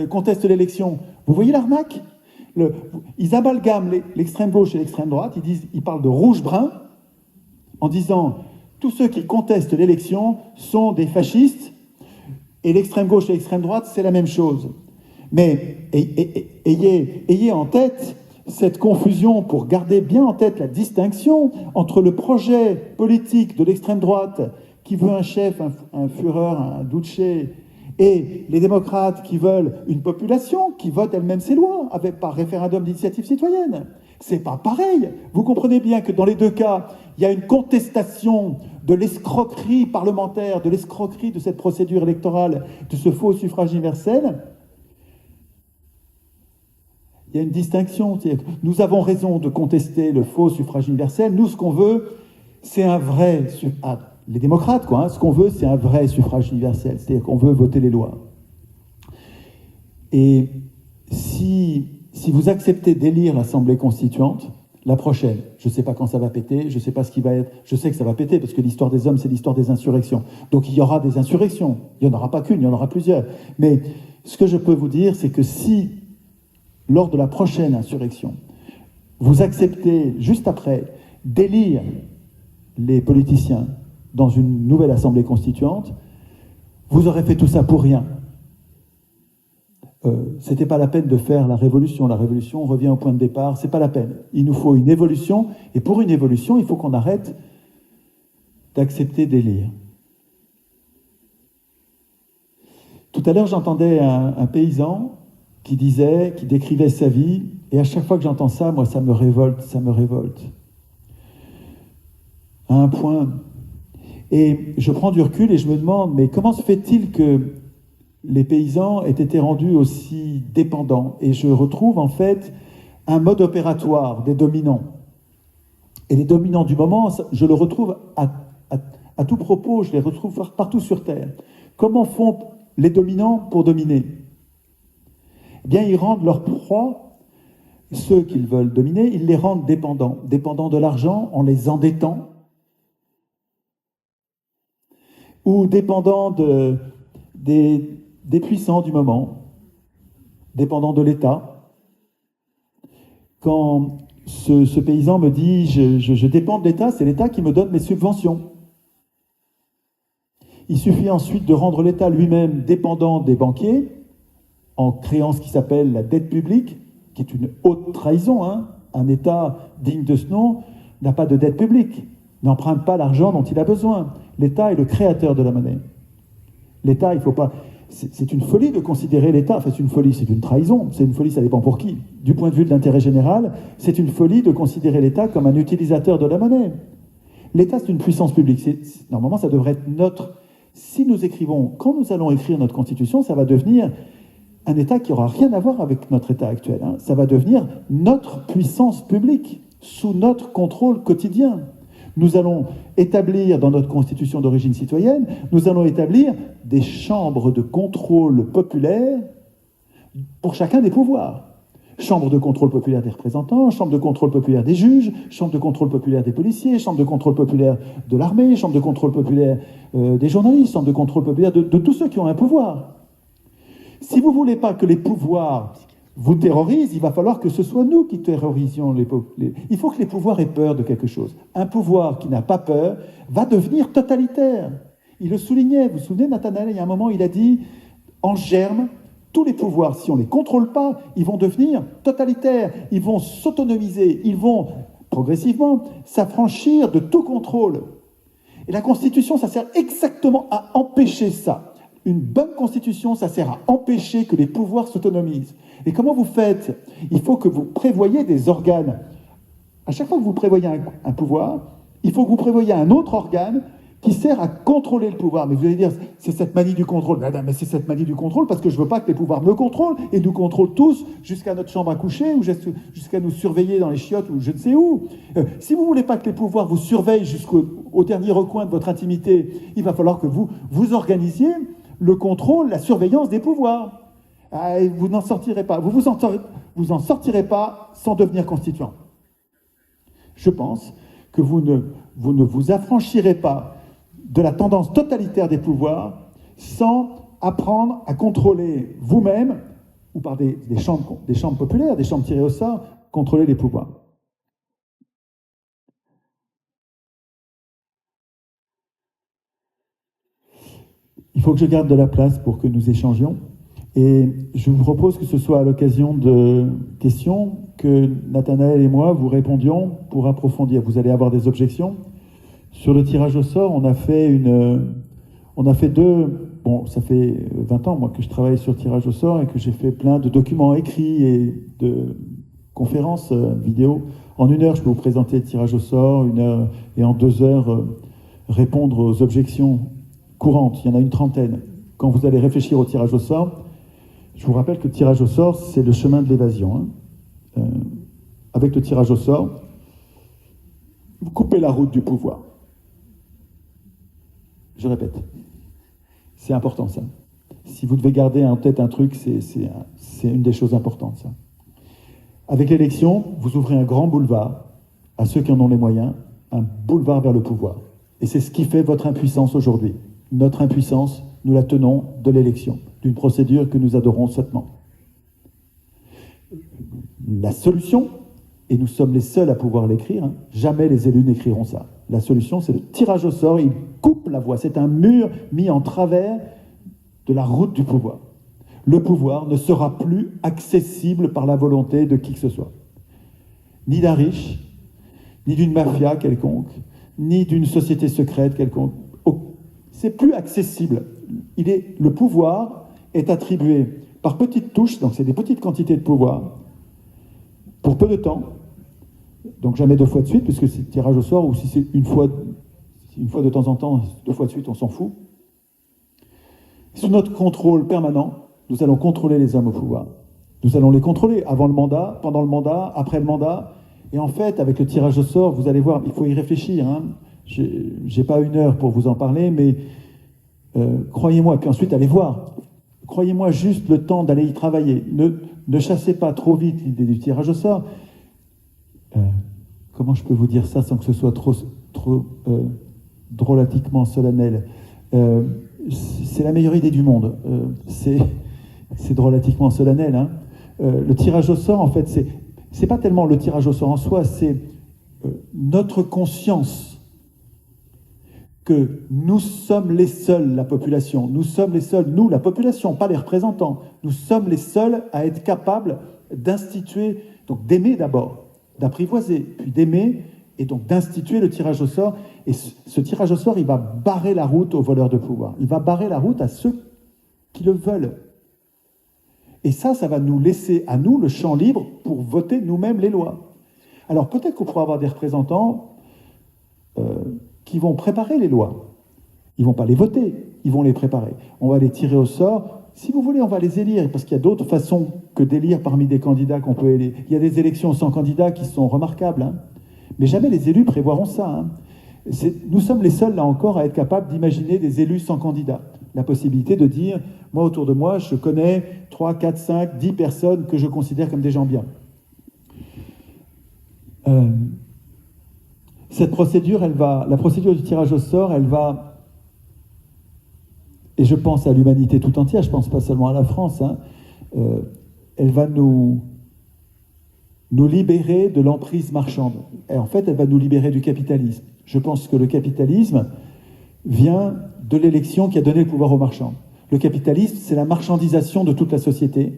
contestent l'élection. Vous voyez l'arnaque? Ils amalgament l'extrême gauche et l'extrême droite, ils parlent de rouge-brun, en disant: tous ceux qui contestent l'élection sont des fascistes, et l'extrême gauche et l'extrême droite, c'est la même chose. Mais ayez en tête cette confusion, pour garder bien en tête la distinction entre le projet politique de l'extrême droite, qui veut un chef, un Führer, un duce, et les démocrates qui veulent une population qui vote elle-même ses lois par référendum d'initiative citoyenne. C'est pas pareil. Vous comprenez bien que dans les deux cas, il y a une contestation de l'escroquerie parlementaire, de l'escroquerie de cette procédure électorale, de ce faux suffrage universel. Il y a une distinction. Nous avons raison de contester le faux suffrage universel. Nous, ce qu'on veut, c'est un vrai... les démocrates, ce qu'on veut, c'est un vrai suffrage universel. C'est-à-dire qu'on veut voter les lois. Et si vous acceptez d'élire l'Assemblée constituante, la prochaine, je ne sais pas quand ça va péter, je ne sais pas ce qui va être... Je sais que ça va péter, parce que l'histoire des hommes, c'est l'histoire des insurrections. Donc il y aura des insurrections. Il n'y en aura pas qu'une, il y en aura plusieurs. Mais ce que je peux vous dire, c'est que si, lors de la prochaine insurrection, vous acceptez, juste après, d'élire les politiciens dans une nouvelle assemblée constituante, vous aurez fait tout ça pour rien. C'était pas la peine de faire la révolution. La révolution, on revient au point de départ, c'est pas la peine. Il nous faut une évolution, et pour une évolution, il faut qu'on arrête d'accepter d'élire. Tout à l'heure, j'entendais un paysan qui décrivait sa vie, et à chaque fois que j'entends ça, moi, ça me révolte. À un point. Et je prends du recul et je me demande, mais comment se fait-il que les paysans aient été rendus aussi dépendants? Et je retrouve en fait un mode opératoire des dominants. Et les dominants du moment, je le retrouve à tout propos, je les retrouve partout sur Terre. Comment font les dominants pour dominer? Eh bien, ils rendent leurs proies, ceux qu'ils veulent dominer, ils les rendent dépendants de l'argent en les endettant, ou dépendants des puissants du moment, dépendants de l'État. Quand ce paysan me dit « je dépends de l'État, c'est l'État qui me donne mes subventions ». Il suffit ensuite de rendre l'État lui-même dépendant des banquiers en créant ce qui s'appelle la dette publique, qui est une haute trahison. Un État digne de ce nom n'a pas de dette publique, n'emprunte pas l'argent dont il a besoin. L'État est le créateur de la monnaie. L'État, il ne faut pas... C'est une folie de considérer l'État, enfin c'est une folie, c'est une trahison, c'est une folie, ça dépend pour qui. Du point de vue de l'intérêt général, c'est une folie de considérer l'État comme un utilisateur de la monnaie. L'État, c'est une puissance publique. Normalement, ça devrait être notre... Si nous écrivons, quand nous allons écrire notre Constitution, ça va devenir un État qui n'aura rien à voir avec notre État actuel. Ça va devenir notre puissance publique, sous notre contrôle quotidien. Nous allons établir dans notre Constitution d'origine citoyenne, nous allons établir des chambres de contrôle populaire pour chacun des pouvoirs. Chambre de contrôle populaire des représentants, chambre de contrôle populaire des juges, chambre de contrôle populaire des policiers, chambre de contrôle populaire de l'armée, chambre de contrôle populaire des journalistes, chambre de contrôle populaire de tous ceux qui ont un pouvoir. Si vous ne voulez pas que les pouvoirs vous terrorisent, il va falloir que ce soit nous qui terrorisions les... Il faut que les pouvoirs aient peur de quelque chose. Un pouvoir qui n'a pas peur va devenir totalitaire. Il le soulignait, vous vous souvenez, Nathanaël, il y a un moment, il a dit, en germe, tous les pouvoirs, si on ne les contrôle pas, ils vont devenir totalitaires, ils vont s'autonomiser, ils vont progressivement s'affranchir de tout contrôle. Et la Constitution, ça sert exactement à empêcher ça. Une bonne Constitution, ça sert à empêcher que les pouvoirs s'autonomisent. Et comment vous faites? Il faut que vous prévoyiez des organes. À chaque fois que vous prévoyez un pouvoir, il faut que vous prévoyiez un autre organe qui sert à contrôler le pouvoir. Mais vous allez dire, c'est cette manie du contrôle. Mais c'est cette manie du contrôle parce que je ne veux pas que les pouvoirs me contrôlent et nous contrôlent tous jusqu'à notre chambre à coucher ou jusqu'à nous surveiller dans les chiottes ou je ne sais où. Si vous ne voulez pas que les pouvoirs vous surveillent jusqu'au dernier recoin de votre intimité, il va falloir que vous organisiez le contrôle, la surveillance des pouvoirs. Vous n'en sortirez pas. Vous en sortirez pas sans devenir constituant. Je pense que vous ne vous affranchirez pas de la tendance totalitaire des pouvoirs sans apprendre à contrôler vous-même, ou par des chambres populaires, des chambres tirées au sort, contrôler les pouvoirs. Il faut que je garde de la place pour que nous échangions. Et je vous propose que ce soit à l'occasion de questions que Nathanaël et moi vous répondions pour approfondir. Vous allez avoir des objections. Sur le tirage au sort, on a fait deux... Bon, ça fait 20 ans, moi, que je travaille sur le tirage au sort et que j'ai fait plein de documents écrits et de conférences vidéo. En 1 heure, je peux vous présenter le tirage au sort, 1 heure, et en 2 heures, répondre aux objections courantes. Il y en a une 30aine. Quand vous allez réfléchir au tirage au sort, je vous rappelle que le tirage au sort, c'est le chemin de l'évasion. Avec le tirage au sort, vous coupez la route du pouvoir. Je répète, c'est important ça. Si vous devez garder en tête un truc, c'est une des choses importantes ça. Avec l'élection, vous ouvrez un grand boulevard à ceux qui en ont les moyens, un boulevard vers le pouvoir. Et c'est ce qui fait votre impuissance aujourd'hui. Notre impuissance, nous la tenons de l'élection, d'une procédure que nous adorons sottement. La solution, et nous sommes les seuls à pouvoir l'écrire, hein, jamais les élus n'écriront ça. La solution, c'est le tirage au sort, il coupe la voie. C'est un mur mis en travers de la route du pouvoir. Le pouvoir ne sera plus accessible par la volonté de qui que ce soit. Ni d'un riche, ni d'une mafia quelconque, ni d'une société secrète quelconque. C'est plus accessible. Le pouvoir est attribué par petites touches, donc c'est des petites quantités de pouvoir, pour peu de temps, donc jamais 2 fois de suite, puisque c'est tirage au sort, ou si c'est une fois de temps en temps, 2 fois de suite, on s'en fout. Sous notre contrôle permanent, nous allons contrôler les hommes au pouvoir. Nous allons les contrôler avant le mandat, pendant le mandat, après le mandat. Et en fait, avec le tirage au sort, vous allez voir, il faut y réfléchir. Hein. J'ai pas 1 heure pour vous en parler, mais croyez-moi, puis ensuite allez voir. Croyez-moi juste le temps d'aller y travailler. Ne chassez pas trop vite l'idée du tirage au sort. Comment je peux vous dire ça sans que ce soit trop drôlatiquement solennel? C'est la meilleure idée du monde. C'est drôlatiquement solennel. Hein. Le tirage au sort, en fait, c'est pas tellement le tirage au sort en soi, c'est notre conscience que nous sommes les seuls, la population, nous sommes les seuls, nous, la population, pas les représentants, nous sommes les seuls à être capables d'instituer, donc d'aimer d'abord, d'apprivoiser, puis d'aimer, et donc d'instituer le tirage au sort. Et ce tirage au sort, il va barrer la route aux voleurs de pouvoir. Il va barrer la route à ceux qui le veulent. Et ça va nous laisser à nous le champ libre pour voter nous-mêmes les lois. Alors peut-être qu'on pourra avoir des représentants qui vont préparer les lois. Ils ne vont pas les voter, ils vont les préparer. On va les tirer au sort. Si vous voulez, on va les élire, parce qu'il y a d'autres façons que d'élire parmi des candidats qu'on peut élire. Il y a des élections sans candidats qui sont remarquables, hein. Mais jamais les élus prévoiront ça. Hein. Nous sommes les seuls, là encore, à être capables d'imaginer des élus sans candidats. La possibilité de dire, moi, autour de moi, je connais 3, 4, 5, 10 personnes que je considère comme des gens bien. Cette procédure, la procédure du tirage au sort, elle va, et je pense à l'humanité tout entière, je ne pense pas seulement à la France, hein, elle va nous libérer de l'emprise marchande. Et en fait, elle va nous libérer du capitalisme. Je pense que le capitalisme vient de l'élection qui a donné le pouvoir aux marchands. Le capitalisme, c'est la marchandisation de toute la société.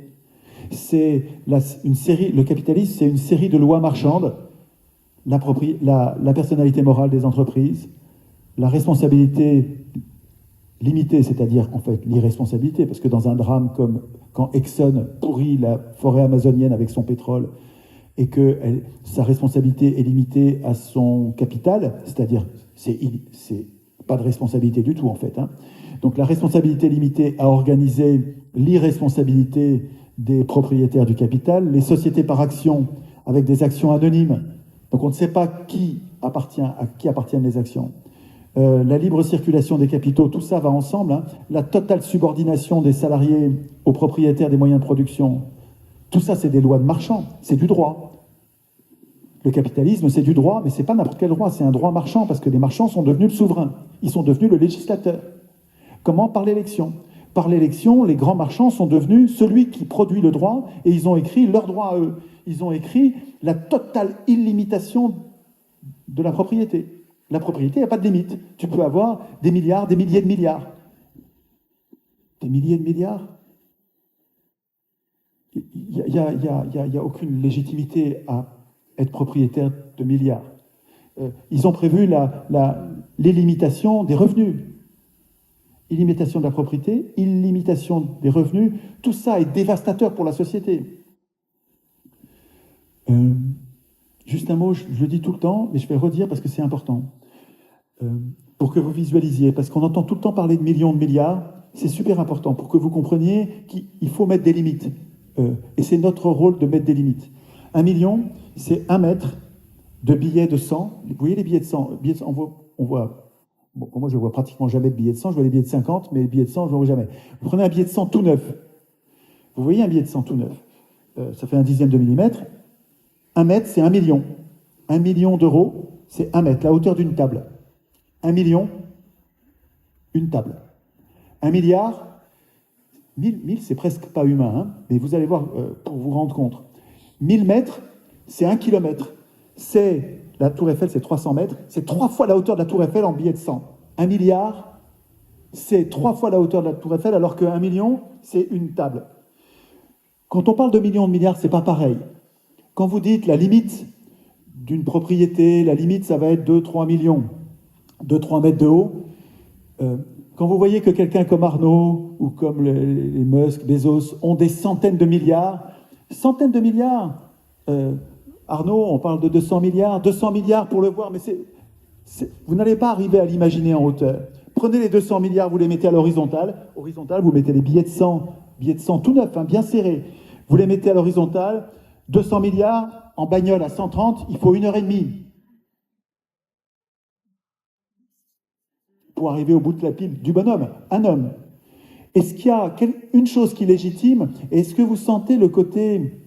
Le capitalisme, c'est une série de lois marchandes, la personnalité morale des entreprises, la responsabilité limitée, c'est-à-dire en fait l'irresponsabilité, parce que dans un drame comme quand Exxon pourrit la forêt amazonienne avec son pétrole, et que sa responsabilité est limitée à son capital, c'est-à-dire c'est pas de responsabilité du tout en fait. Hein. Donc la responsabilité limitée à organiser l'irresponsabilité des propriétaires du capital, les sociétés par action avec des actions anonymes, donc on ne sait pas à qui appartiennent les actions. La libre circulation des capitaux, tout ça va ensemble. Hein. La totale subordination des salariés aux propriétaires des moyens de production, tout ça, c'est des lois de marchand, c'est du droit. Le capitalisme, c'est du droit, mais c'est pas n'importe quel droit, c'est un droit marchand, parce que les marchands sont devenus le souverain, ils sont devenus le législateur. Comment? Par l'élection. Par l'élection, les grands marchands sont devenus celui qui produit le droit, et ils ont écrit leur droit à eux. Ils ont écrit la totale illimitation de la propriété. La propriété, il n'y a pas de limite. Tu peux avoir des milliards, des milliers de milliards. Des milliers de milliards? Il n'y a aucune légitimité à être propriétaire de milliards. Ils ont prévu l'illimitation des revenus. Illimitation de la propriété, illimitation des revenus. Tout ça est dévastateur pour la société. Juste un mot, je le dis tout le temps, mais je vais le redire parce que c'est important. Pour que vous visualisiez, parce qu'on entend tout le temps parler de millions, de milliards, c'est super important pour que vous compreniez qu'il faut mettre des limites. Et c'est notre rôle de mettre des limites. 1 million, c'est 1 mètre de billets de 100. Vous voyez les billets de 100, on voit bon, moi, je ne vois pratiquement jamais de billets de 100, je vois les billets de 50, mais les billets de 100, je ne vois jamais. Vous prenez un billet de 100 tout neuf. Vous voyez un billet de 100 tout neuf. Ça fait 1/10 de millimètre. 1 mètre, c'est 1 million. 1 million d'euros, c'est 1 mètre, la hauteur d'une table. 1 million, une table. 1 milliard, 1000 c'est presque pas humain, hein, mais vous allez voir pour vous rendre compte. 1000 mètres, c'est 1 kilomètre. La Tour Eiffel, c'est 300 mètres. C'est 3 fois la hauteur de la Tour Eiffel en billets de 100. 1 milliard, c'est 3 fois la hauteur de la Tour Eiffel, alors que 1 million, c'est une table. Quand on parle de millions, de milliards, c'est pas pareil. Quand vous dites la limite d'une propriété, la limite, ça va être 2-3 millions, 2-3 mètres de haut. Quand vous voyez que quelqu'un comme Arnaud ou comme les Musk, Bezos ont des centaines de milliards, Arnaud, on parle de 200 milliards pour le voir, mais vous n'allez pas arriver à l'imaginer en hauteur. Prenez les 200 milliards, vous les mettez à l'horizontale. Horizontale, vous mettez les billets de 100 tout neufs, hein, bien serrés. Vous les mettez à l'horizontale. 200 milliards, en bagnole à 130, il faut 1h30 pour arriver au bout de la pile du bonhomme, un homme. Est-ce qu'il y a une chose qui est légitime? Est-ce que vous sentez le côté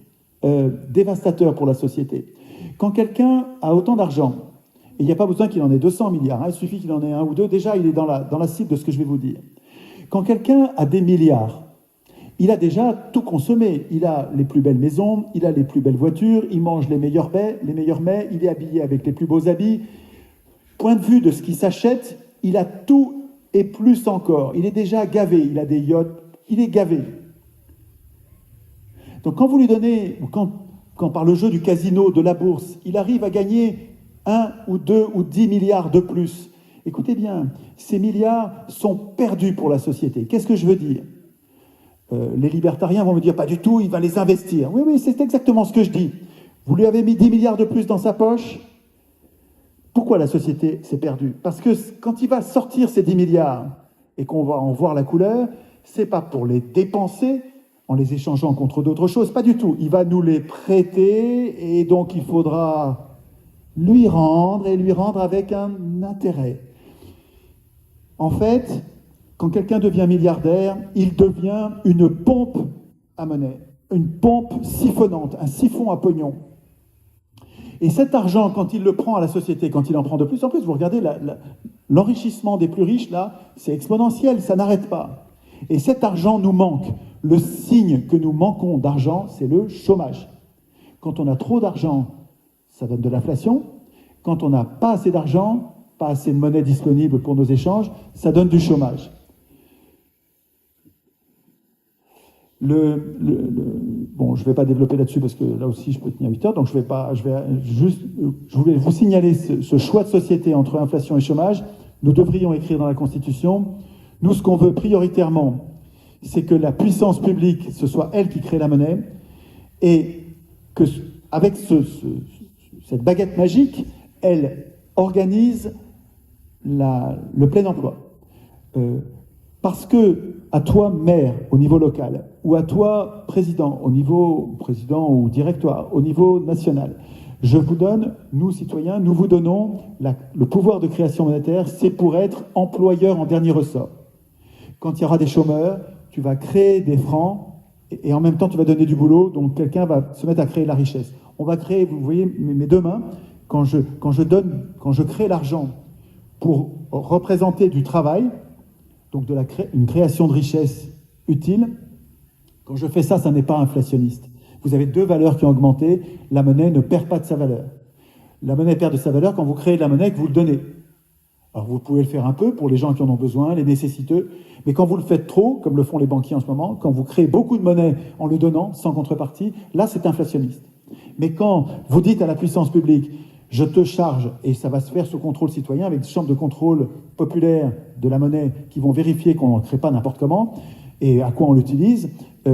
dévastateur pour la société? Quand quelqu'un a autant d'argent, et il n'y a pas besoin qu'il en ait 200 milliards, hein, il suffit qu'il en ait un ou deux, déjà il est dans la cible de ce que je vais vous dire. Quand quelqu'un a des milliards, il a déjà tout consommé. Il a les plus belles maisons, il a les plus belles voitures, il mange les meilleurs mets, il est habillé avec les plus beaux habits. Point de vue de ce qui s'achète, il a tout et plus encore. Il est déjà gavé, il a des yachts, il est gavé. Donc quand vous lui donnez, quand par le jeu du casino, de la bourse, il arrive à gagner 1 ou 2 ou 10 milliards de plus, écoutez bien, ces milliards sont perdus pour la société. Qu'est-ce que je veux dire ? Les libertariens vont me dire, pas du tout, il va les investir. Oui, c'est exactement ce que je dis. Vous lui avez mis 10 milliards de plus dans sa poche. Pourquoi la société s'est perdue? Parce que quand il va sortir ces 10 milliards et qu'on va en voir la couleur, c'est pas pour les dépenser en les échangeant contre d'autres choses, pas du tout. Il va nous les prêter et donc il faudra lui rendre avec un intérêt. En fait, quand quelqu'un devient milliardaire, il devient une pompe à monnaie, une pompe siphonnante, un siphon à pognon. Et cet argent, quand il le prend à la société, quand il en prend de plus en plus, vous regardez l'enrichissement des plus riches, là, c'est exponentiel, ça n'arrête pas. Et cet argent nous manque. Le signe que nous manquons d'argent, c'est le chômage. Quand on a trop d'argent, ça donne de l'inflation. Quand on n'a pas assez d'argent, pas assez de monnaie disponible pour nos échanges, ça donne du chômage. Bon, je ne vais pas développer là-dessus parce que là aussi je peux tenir 8 heures, donc je voulais vous signaler ce choix de société entre inflation et chômage. Nous devrions écrire dans la Constitution, nous ce qu'on veut prioritairement, c'est que la puissance publique, ce soit elle qui crée la monnaie, et qu'avec cette baguette magique, elle organise le plein emploi. Parce que à toi, maire, au niveau local, ou à toi, président, ou directoire, au niveau national, je vous donne, nous, citoyens, nous vous donnons le pouvoir de création monétaire, c'est pour être employeur en dernier ressort. Quand il y aura des chômeurs, tu vas créer des francs, et en même temps, tu vas donner du boulot, donc quelqu'un va se mettre à créer la richesse. On va créer, vous voyez, mes deux mains, quand je crée l'argent pour représenter du travail, donc une création de richesse utile, quand je fais ça, ça n'est pas inflationniste. Vous avez deux valeurs qui ont augmenté, la monnaie ne perd pas de sa valeur. La monnaie perd de sa valeur quand vous créez de la monnaie et que vous le donnez. Alors vous pouvez le faire un peu pour les gens qui en ont besoin, les nécessiteux, mais quand vous le faites trop, comme le font les banquiers en ce moment, quand vous créez beaucoup de monnaie en le donnant, sans contrepartie, là c'est inflationniste. Mais quand vous dites à la puissance publique, je te charge, et ça va se faire sous contrôle citoyen, avec des chambres de contrôle populaires de la monnaie qui vont vérifier qu'on ne crée pas n'importe comment, et à quoi on l'utilise,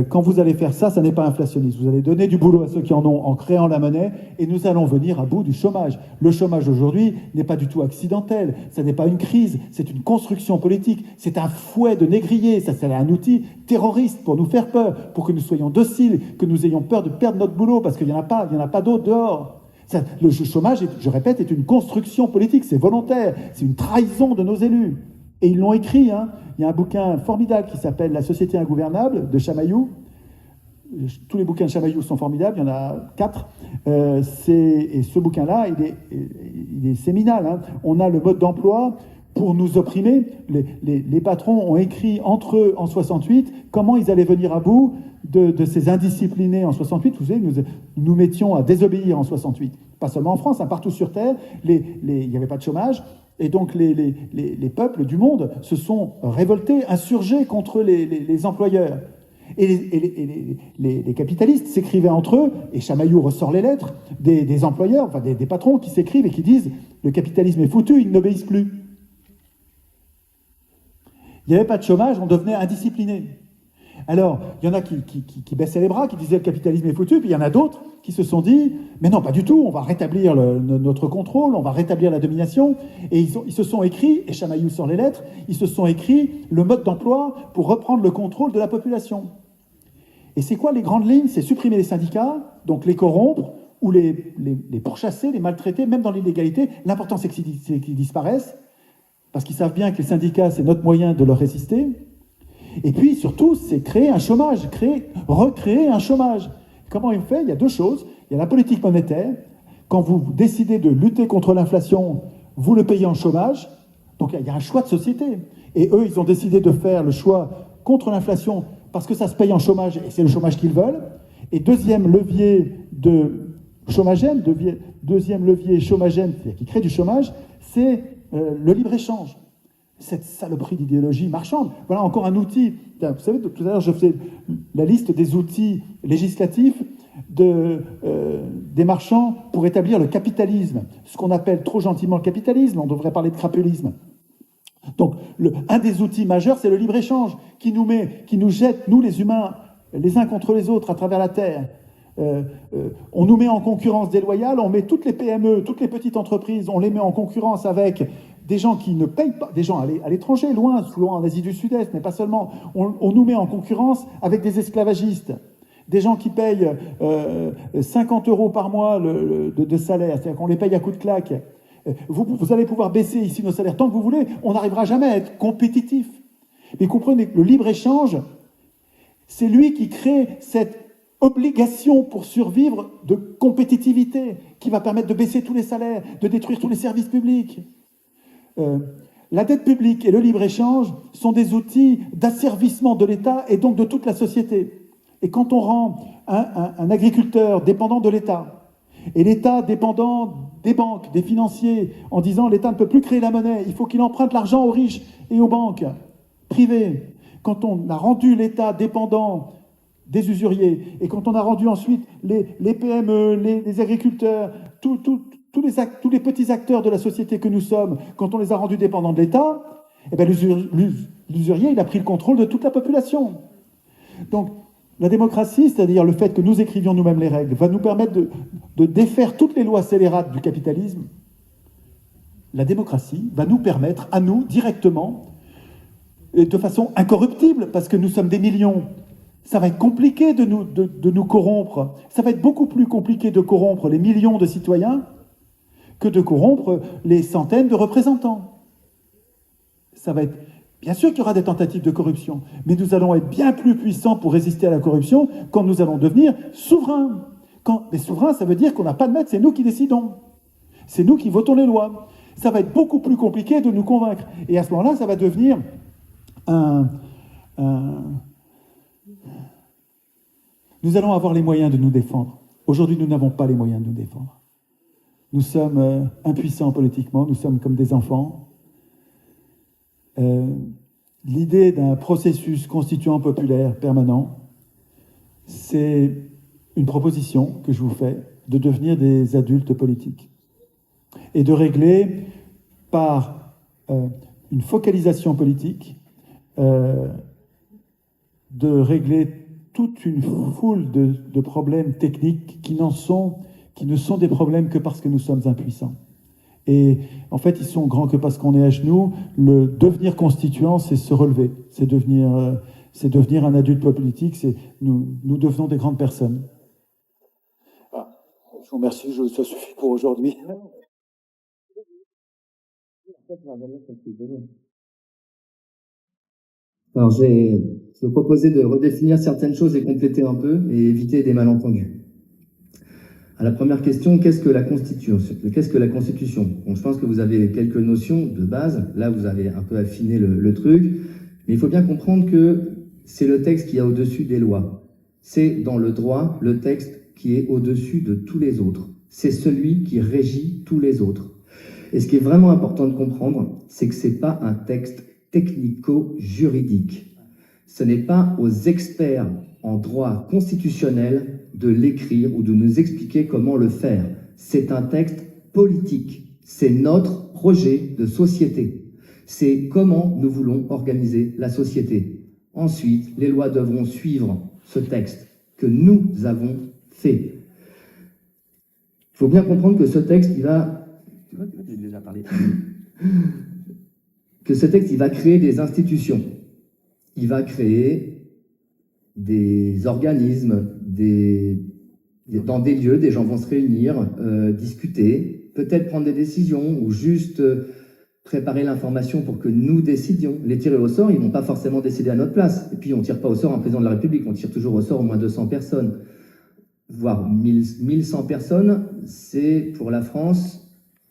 quand vous allez faire ça, ça n'est pas inflationniste. Vous allez donner du boulot à ceux qui en ont en créant la monnaie, et nous allons venir à bout du chômage. Le chômage aujourd'hui n'est pas du tout accidentel, ça n'est pas une crise, c'est une construction politique, c'est un fouet de négrier, ça c'est un outil terroriste pour nous faire peur, pour que nous soyons dociles, que nous ayons peur de perdre notre boulot, parce qu'il n'y en a pas d'autres dehors. Le chômage, je répète, est une construction politique, c'est volontaire, c'est une trahison de nos élus. Et ils l'ont écrit, hein. Il y a un bouquin formidable qui s'appelle « La société ingouvernable » de Chamaillou. Tous les bouquins de Chamaillou sont formidables, il y en a 4. Et ce bouquin-là, il est séminal. Hein. On a le mode d'emploi pour nous opprimer. Les patrons ont écrit entre eux en 68 comment ils allaient venir à bout de ces indisciplinés en 68, vous savez, nous mettions à désobéir en 68. Pas seulement en France, hein, partout sur Terre, il n'y avait pas de chômage. Et donc les peuples du monde se sont révoltés, insurgés contre les employeurs. Et les capitalistes s'écrivaient entre eux, et Chamaillou ressort les lettres, des employeurs, enfin des patrons qui s'écrivent et qui disent « le capitalisme est foutu, ils n'obéissent plus ». Il n'y avait pas de chômage, on devenait indiscipliné. Alors, il y en a qui baissaient les bras, qui disaient « le capitalisme est foutu », puis il y en a d'autres qui se sont dit « mais non, pas du tout, on va rétablir notre contrôle, on va rétablir la domination ». Et ils se sont écrits, et Chamaillou sort les lettres, ils se sont écrits le mode d'emploi pour reprendre le contrôle de la population. Et c'est quoi les grandes lignes? C'est supprimer les syndicats, donc les corrompre, ou les pourchasser, les maltraiter, même dans l'illégalité. L'important, c'est qu'ils disparaissent, parce qu'ils savent bien que les syndicats, c'est notre moyen de leur résister. Et puis, surtout, c'est créer un chômage, recréer un chômage. Comment il fait? Il y a deux choses. Il y a la politique monétaire. Quand vous décidez de lutter contre l'inflation, vous le payez en chômage. Donc, il y a un choix de société. Et eux, ils ont décidé de faire le choix contre l'inflation parce que ça se paye en chômage, et c'est le chômage qu'ils veulent. Et deuxième levier chômagène, qui crée du chômage, c'est le libre-échange. Cette saloperie d'idéologie marchande. Voilà encore un outil. Vous savez, tout à l'heure, je faisais la liste des outils législatifs des marchands pour établir le capitalisme. Ce qu'on appelle trop gentiment le capitalisme, on devrait parler de crapulisme. Donc, un des outils majeurs, c'est le libre-échange, qui nous jette, nous les humains, les uns contre les autres à travers la Terre. On nous met en concurrence déloyale, on met toutes les PME, toutes les petites entreprises, on les met en concurrence avec des gens qui ne payent pas, des gens à l'étranger, loin, souvent en Asie du Sud-Est, mais pas seulement. On nous met en concurrence avec des esclavagistes, des gens qui payent 50 € par mois de salaire, c'est-à-dire qu'on les paye à coups de claque. Vous allez pouvoir baisser ici nos salaires tant que vous voulez, on n'arrivera jamais à être compétitif. Mais comprenez que le libre-échange, c'est lui qui crée cette obligation pour survivre de compétitivité, qui va permettre de baisser tous les salaires, de détruire tous les services publics. La dette publique et le libre-échange sont des outils d'asservissement de l'État et donc de toute la société. Et quand on rend un agriculteur dépendant de l'État, et l'État dépendant des banques, des financiers, en disant l'État ne peut plus créer la monnaie, il faut qu'il emprunte l'argent aux riches et aux banques privées. Quand on a rendu l'État dépendant des usuriers, et quand on a rendu ensuite les PME, les agriculteurs, tous les petits acteurs de la société que nous sommes, quand on les a rendus dépendants de l'État, eh bien l'usurier, il a pris le contrôle de toute la population. Donc, la démocratie, c'est-à-dire le fait que nous écrivions nous-mêmes les règles, va nous permettre de défaire toutes les lois scélérates du capitalisme. La démocratie va nous permettre, à nous, directement, et de façon incorruptible, parce que nous sommes des millions, ça va être compliqué de nous corrompre. Ça va être beaucoup plus compliqué de corrompre les millions de citoyens que de corrompre les centaines de représentants. Ça va être... Bien sûr qu'il y aura des tentatives de corruption, mais nous allons être bien plus puissants pour résister à la corruption quand nous allons devenir souverains. Mais souverains, ça veut dire qu'on n'a pas de maître, c'est nous qui décidons. C'est nous qui votons les lois. Ça va être beaucoup plus compliqué de nous convaincre. Et à ce moment-là, ça va devenir Nous allons avoir les moyens de nous défendre. Aujourd'hui, nous n'avons pas les moyens de nous défendre. Nous sommes impuissants politiquement, nous sommes comme des enfants. L'idée d'un processus constituant populaire permanent, c'est une proposition que je vous fais de devenir des adultes politiques et de régler par une focalisation politique, de régler toute une foule de problèmes techniques qui ne sont des problèmes que parce que nous sommes impuissants. Et en fait, ils sont grands que parce qu'on est à genoux. Le devenir constituant, c'est se relever, c'est devenir un adulte politique, nous devenons des grandes personnes. Ah, je vous remercie, ça suffit pour aujourd'hui. Alors, je vais vous proposer de redéfinir certaines choses et compléter un peu et éviter des malentendus. À la première question, qu'est-ce que la Constitution? Bon, je pense que vous avez quelques notions de base. Là, vous avez un peu affiné le truc. Mais il faut bien comprendre que c'est le texte qui est au-dessus des lois. C'est dans le droit le texte qui est au-dessus de tous les autres. C'est celui qui régit tous les autres. Et ce qui est vraiment important de comprendre, c'est que ce n'est pas un texte technico-juridique. Ce n'est pas aux experts en droit constitutionnel de l'écrire ou de nous expliquer comment le faire. C'est un texte politique. C'est notre projet de société. C'est comment nous voulons organiser la société. Ensuite, les lois devront suivre ce texte que nous avons fait. Il faut bien comprendre que ce texte, il va... Tu vois, j'ai déjà parlé. Que ce texte, il va créer des institutions. Il va créer des organismes, dans des lieux, des gens vont se réunir, discuter, peut-être prendre des décisions ou juste préparer l'information pour que nous décidions. Les tirer au sort, ils ne vont pas forcément décider à notre place. Et puis on ne tire pas au sort un président de la République, on tire toujours au sort au moins 200 personnes. Voire 1100 personnes, c'est pour la France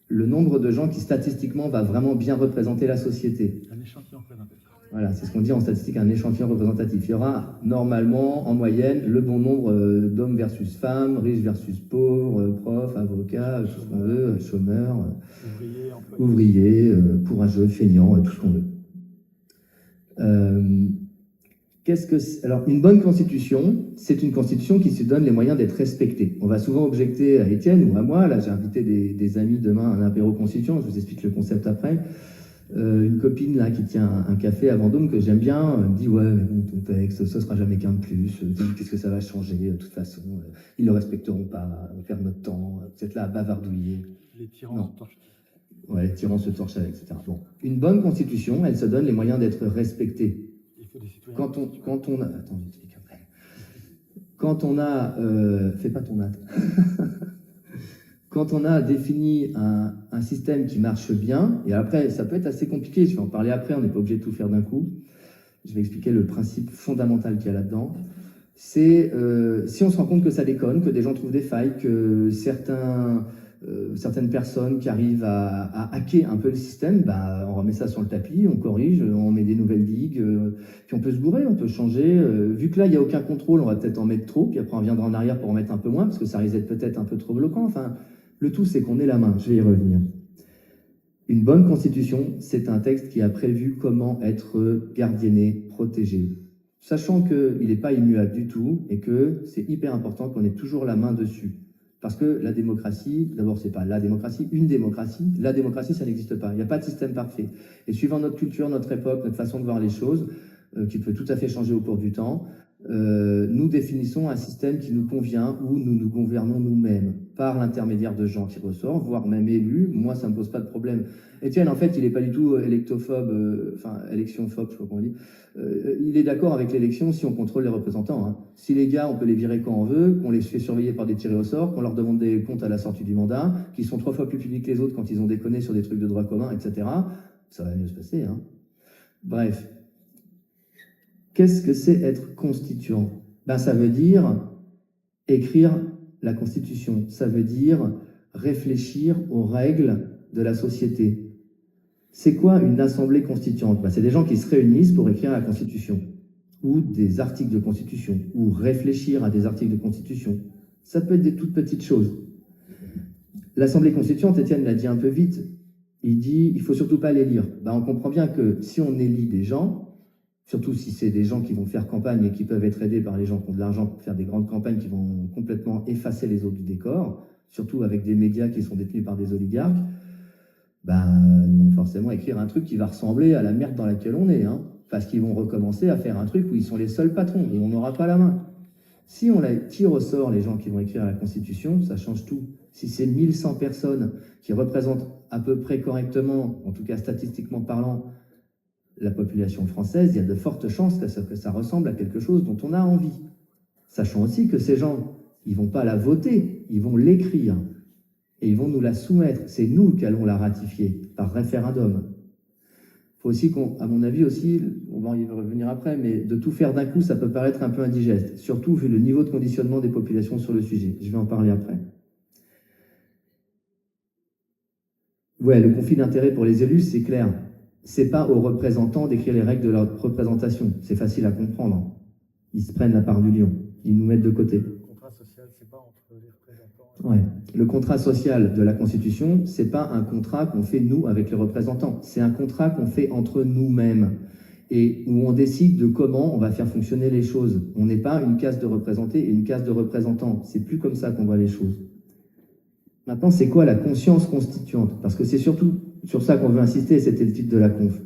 le nombre de gens qui statistiquement va vraiment bien représenter la société. Un échantillon représentatif. Voilà, c'est ce qu'on dit en statistique, un échantillon représentatif. Il y aura normalement, en moyenne, le bon nombre d'hommes versus femmes, riches versus pauvres, profs, avocats, tout ce qu'on veut, chômeurs, ouvriers, courageux, feignants, tout ce qu'on veut. Alors, une bonne constitution, c'est une constitution qui se donne les moyens d'être respectée. On va souvent objecter à Étienne ou à moi, là j'ai invité des amis demain à un apéro constituant, je vous explique le concept après. Une copine là qui tient un café à Vendôme que j'aime bien me dit ouais mais bon, ton texte ce sera jamais qu'un de plus, qu'est-ce que ça va changer de toute façon, ils le respecteront pas, on va perdre notre temps, vous êtes là à bavardouiller. Les tyrans se torchent. Ouais, les tyrans se torchent avec, etc. Bon. Une bonne constitution, elle se donne les moyens d'être respectée. Il faut des citoyens. Quand on a attends j'explique après. Quand on a fais pas ton hâte. Quand on a défini un système qui marche bien, et après, ça peut être assez compliqué, je vais en parler après, on n'est pas obligé de tout faire d'un coup. Je vais expliquer le principe fondamental qu'il y a là-dedans. C'est si on se rend compte que ça déconne, que des gens trouvent des failles, que certaines personnes qui arrivent à hacker un peu le système, bah, on remet ça sur le tapis, on corrige, on met des nouvelles digues, puis on peut se bourrer, on peut changer. Vu que là, il n'y a aucun contrôle, on va peut-être en mettre trop, puis après on reviendra en arrière pour en mettre un peu moins, parce que ça risque d'être peut-être un peu trop bloquant. Enfin, le tout, c'est qu'on ait la main. Je vais y revenir. Une bonne constitution, c'est un texte qui a prévu comment être gardienné, protégé, sachant qu'il n'est pas immuable du tout et que c'est hyper important qu'on ait toujours la main dessus. Parce que la démocratie, d'abord, c'est pas la démocratie, une démocratie. La démocratie, ça n'existe pas. Il n'y a pas de système parfait. Et suivant notre culture, notre époque, notre façon de voir les choses, qui peut tout à fait changer au cours du temps, nous définissons un système qui nous convient où nous nous gouvernons nous-mêmes par l'intermédiaire de gens qui ressortent, voire même élus. Moi, ça ne me pose pas de problème. Étienne, en fait, il n'est pas du tout électophobe, électionphobe, je sais pas comment on dit. Il est d'accord avec l'élection si on contrôle les représentants. Hein. Si les gars, on peut les virer quand on veut, qu'on les fait surveiller par des tirés au sort, qu'on leur demande des comptes à la sortie du mandat, qu'ils sont 3 fois plus publics que les autres quand ils ont déconné sur des trucs de droit commun, etc., ça va mieux se passer. Hein. Bref. Qu'est-ce que c'est être constituant? Ben, ça veut dire écrire la Constitution. Ça veut dire réfléchir aux règles de la société. C'est quoi une assemblée constituante? Ben, c'est des gens qui se réunissent pour écrire la Constitution, ou des articles de Constitution, ou réfléchir à des articles de Constitution. Ça peut être des toutes petites choses. L'assemblée constituante, Étienne l'a dit un peu vite, il dit il faut surtout pas les lire. Ben, on comprend bien que si on élit des gens, surtout si c'est des gens qui vont faire campagne et qui peuvent être aidés par les gens qui ont de l'argent pour faire des grandes campagnes qui vont complètement effacer les autres du décor, surtout avec des médias qui sont détenus par des oligarques, ben, ils vont forcément écrire un truc qui va ressembler à la merde dans laquelle on est, hein, parce qu'ils vont recommencer à faire un truc où ils sont les seuls patrons et on n'aura pas la main. Si on tire au sort les gens qui vont écrire la Constitution, ça change tout. Si c'est 1100 personnes qui représentent à peu près correctement, en tout cas statistiquement parlant, la population française, il y a de fortes chances que ça ressemble à quelque chose dont on a envie. Sachant aussi que ces gens, ils ne vont pas la voter, ils vont l'écrire et ils vont nous la soumettre. C'est nous qui allons la ratifier par référendum. Il faut aussi à mon avis aussi, on va y revenir après, mais de tout faire d'un coup, ça peut paraître un peu indigeste, surtout vu le niveau de conditionnement des populations sur le sujet. Je vais en parler après. Ouais, le conflit d'intérêts pour les élus, c'est clair. C'est pas aux représentants d'écrire les règles de leur représentation. C'est facile à comprendre. Ils se prennent la part du lion. Ils nous mettent de côté. Le contrat social, c'est pas entre les représentants. Ouais. Le contrat social de la Constitution, c'est pas un contrat qu'on fait nous avec les représentants. C'est un contrat qu'on fait entre nous-mêmes et où on décide de comment on va faire fonctionner les choses. On n'est pas une case de représentés et une case de représentants. C'est plus comme ça qu'on voit les choses. Maintenant, c'est quoi la conscience constituante? Parce que c'est surtout sur ça qu'on veut insister, c'était le titre de la conf.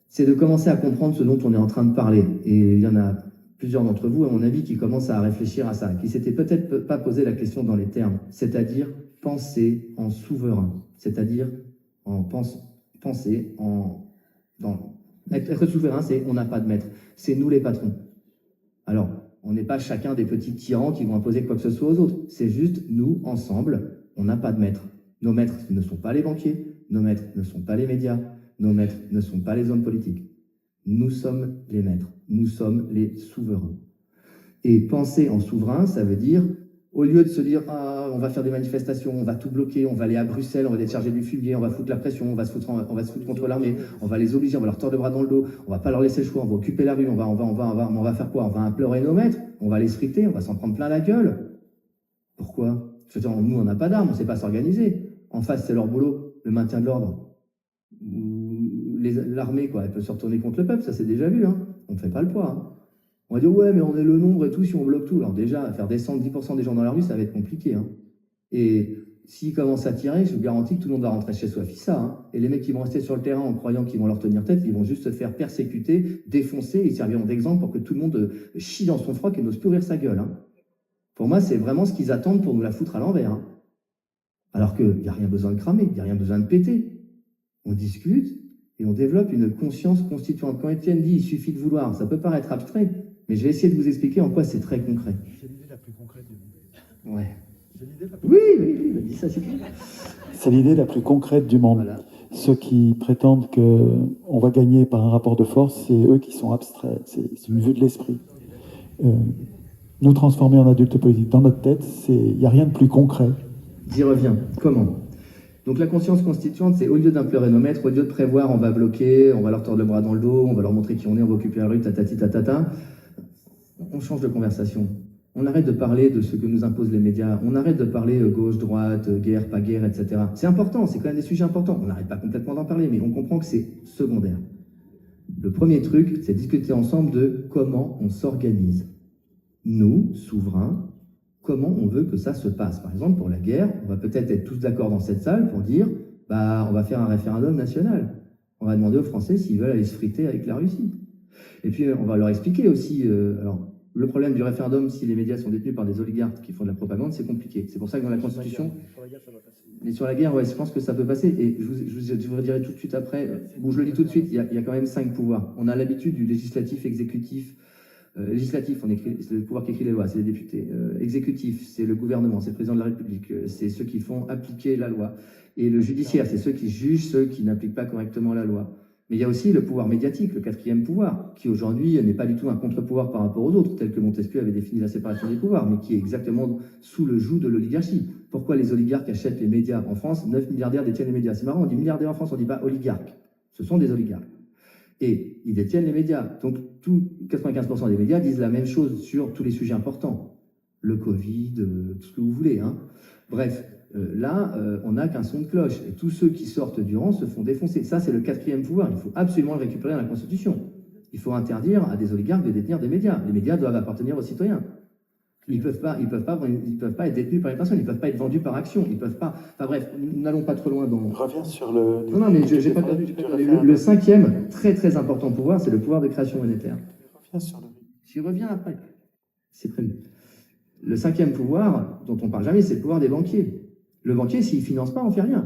C'est de commencer à comprendre ce dont on est en train de parler. Et il y en a plusieurs d'entre vous, à mon avis, qui commencent à réfléchir à ça, qui s'étaient peut-être pas posé la question dans les termes, c'est-à-dire penser en souverain, c'est-à-dire en penser en... Être souverain, c'est on n'a pas de maître, c'est nous les patrons. Alors, on n'est pas chacun des petits tyrans qui vont imposer quoi que ce soit aux autres, c'est juste nous, ensemble, on n'a pas de maître. Nos maîtres ne sont pas les banquiers, nos maîtres ne sont pas les médias, nos maîtres ne sont pas les hommes politiques. Nous sommes les maîtres, nous sommes les souverains. Et penser en souverain, ça veut dire, au lieu de se dire, ah, on va faire des manifestations, on va tout bloquer, on va aller à Bruxelles, on va décharger du fumier, on va foutre la pression, on va se foutre contre l'armée, on va les obliger, on va leur tordre le bras dans le dos, on va pas leur laisser le choix, on va occuper la rue, on va faire quoi? On va implorer nos maîtres, on va les friter, on va s'en prendre plein la gueule. Pourquoi? Je veux dire, nous, on n'a pas d'armes, on sait pas s'organiser. En face, c'est leur boulot, le maintien de l'ordre. L'armée, quoi, elle peut se retourner contre le peuple, ça c'est déjà vu, hein. On ne fait pas le poids. Hein. On va dire, ouais, mais on est le nombre et tout, si on bloque tout. Alors déjà, faire descendre 10% des gens dans la rue, ça va être compliqué. Hein. Et s'ils commencent à tirer, je vous garantis que tout le monde va rentrer chez soi, fissa. Hein. Et les mecs qui vont rester sur le terrain en croyant qu'ils vont leur tenir tête, ils vont juste se faire persécuter, défoncer, et ils serviront d'exemple pour que tout le monde chie dans son froc et n'ose plus ouvrir sa gueule. Hein. Pour moi, c'est vraiment ce qu'ils attendent pour nous la foutre à l'envers. Hein. Alors qu'il n'y a rien besoin de cramer, il n'y a rien besoin de péter. On discute, et on développe une conscience constituante. Quand Étienne dit « il suffit de vouloir », ça peut paraître abstrait, mais je vais essayer de vous expliquer en quoi c'est très concret. C'est l'idée la plus concrète du monde. Ouais. C'est l'idée la plus... Oui, dis ça, c'est tout. C'est l'idée la plus concrète du monde. Voilà. Ceux qui prétendent qu'on va gagner par un rapport de force, c'est eux qui sont abstraits. C'est une vue de l'esprit. Nous transformer en adultes politiques dans notre tête, il n'y a rien de plus concret. J'y reviens. Comment ? Donc la conscience constituante, c'est au lieu d'implorer nos maîtres, au lieu de prévoir on va bloquer, on va leur tordre le bras dans le dos, on va leur montrer qui on est, on va occuper la rue, tatati tatata, on change de conversation. On arrête de parler de ce que nous imposent les médias, on arrête de parler gauche, droite, guerre, pas guerre, etc. C'est important, c'est quand même des sujets importants. On n'arrête pas complètement d'en parler, mais on comprend que c'est secondaire. Le premier truc, c'est discuter ensemble de comment on s'organise. Nous, souverains, comment on veut que ça se passe. Par exemple, pour la guerre, on va peut-être être tous d'accord dans cette salle pour dire bah, on va faire un référendum national. On va demander aux Français s'ils veulent aller se friter avec la Russie. Et puis, on va leur expliquer aussi... alors, le problème du référendum, si les médias sont détenus par des oligarques qui font de la propagande, c'est compliqué. C'est pour ça que dans la Constitution... Sur la guerre, ça va passer. Mais sur la guerre, ouais, je pense que ça peut passer. Et je vous dirai tout de suite après... Bon, je le dis tout de suite, il y a quand même 5 pouvoirs. On a l'habitude du législatif, exécutif... législatif, c'est le pouvoir qui écrit les lois, c'est les députés. Exécutif, c'est le gouvernement, c'est le président de la République, c'est ceux qui font appliquer la loi. Et le judiciaire, c'est ceux qui jugent ceux qui n'appliquent pas correctement la loi. Mais il y a aussi le pouvoir médiatique, le 4e pouvoir, qui aujourd'hui n'est pas du tout un contre-pouvoir par rapport aux autres, tel que Montesquieu avait défini la séparation des pouvoirs, mais qui est exactement sous le joug de l'oligarchie. Pourquoi les oligarques achètent les médias en France? 9 milliardaires détiennent les médias. C'est marrant, on dit milliardaires en France, on ne dit pas oligarques. Ce sont des oligarques. Et ils détiennent les médias. Donc, 95% des médias disent la même chose sur tous les sujets importants. Le Covid, tout ce que vous voulez. Hein. Bref, là, on n'a qu'un son de cloche. Et tous ceux qui sortent du rang se font défoncer. Ça, c'est le 4e pouvoir. Il faut absolument le récupérer dans la Constitution. Il faut interdire à des oligarques de détenir des médias. Les médias doivent appartenir aux citoyens. Ils peuvent pas être détenus par une personne, ils ne peuvent pas être vendus par action, ils peuvent pas... Enfin bref, n'allons pas trop loin dans... Reviens sur le... Non, mais j'ai pas perdu. Le 5e, très très important pouvoir, c'est le pouvoir de création monétaire. Reviens sur le... J'y reviens après. C'est prévu. Le 5e pouvoir, dont on ne parle jamais, c'est le pouvoir des banquiers. Le banquier, s'il ne finance pas, on ne fait rien.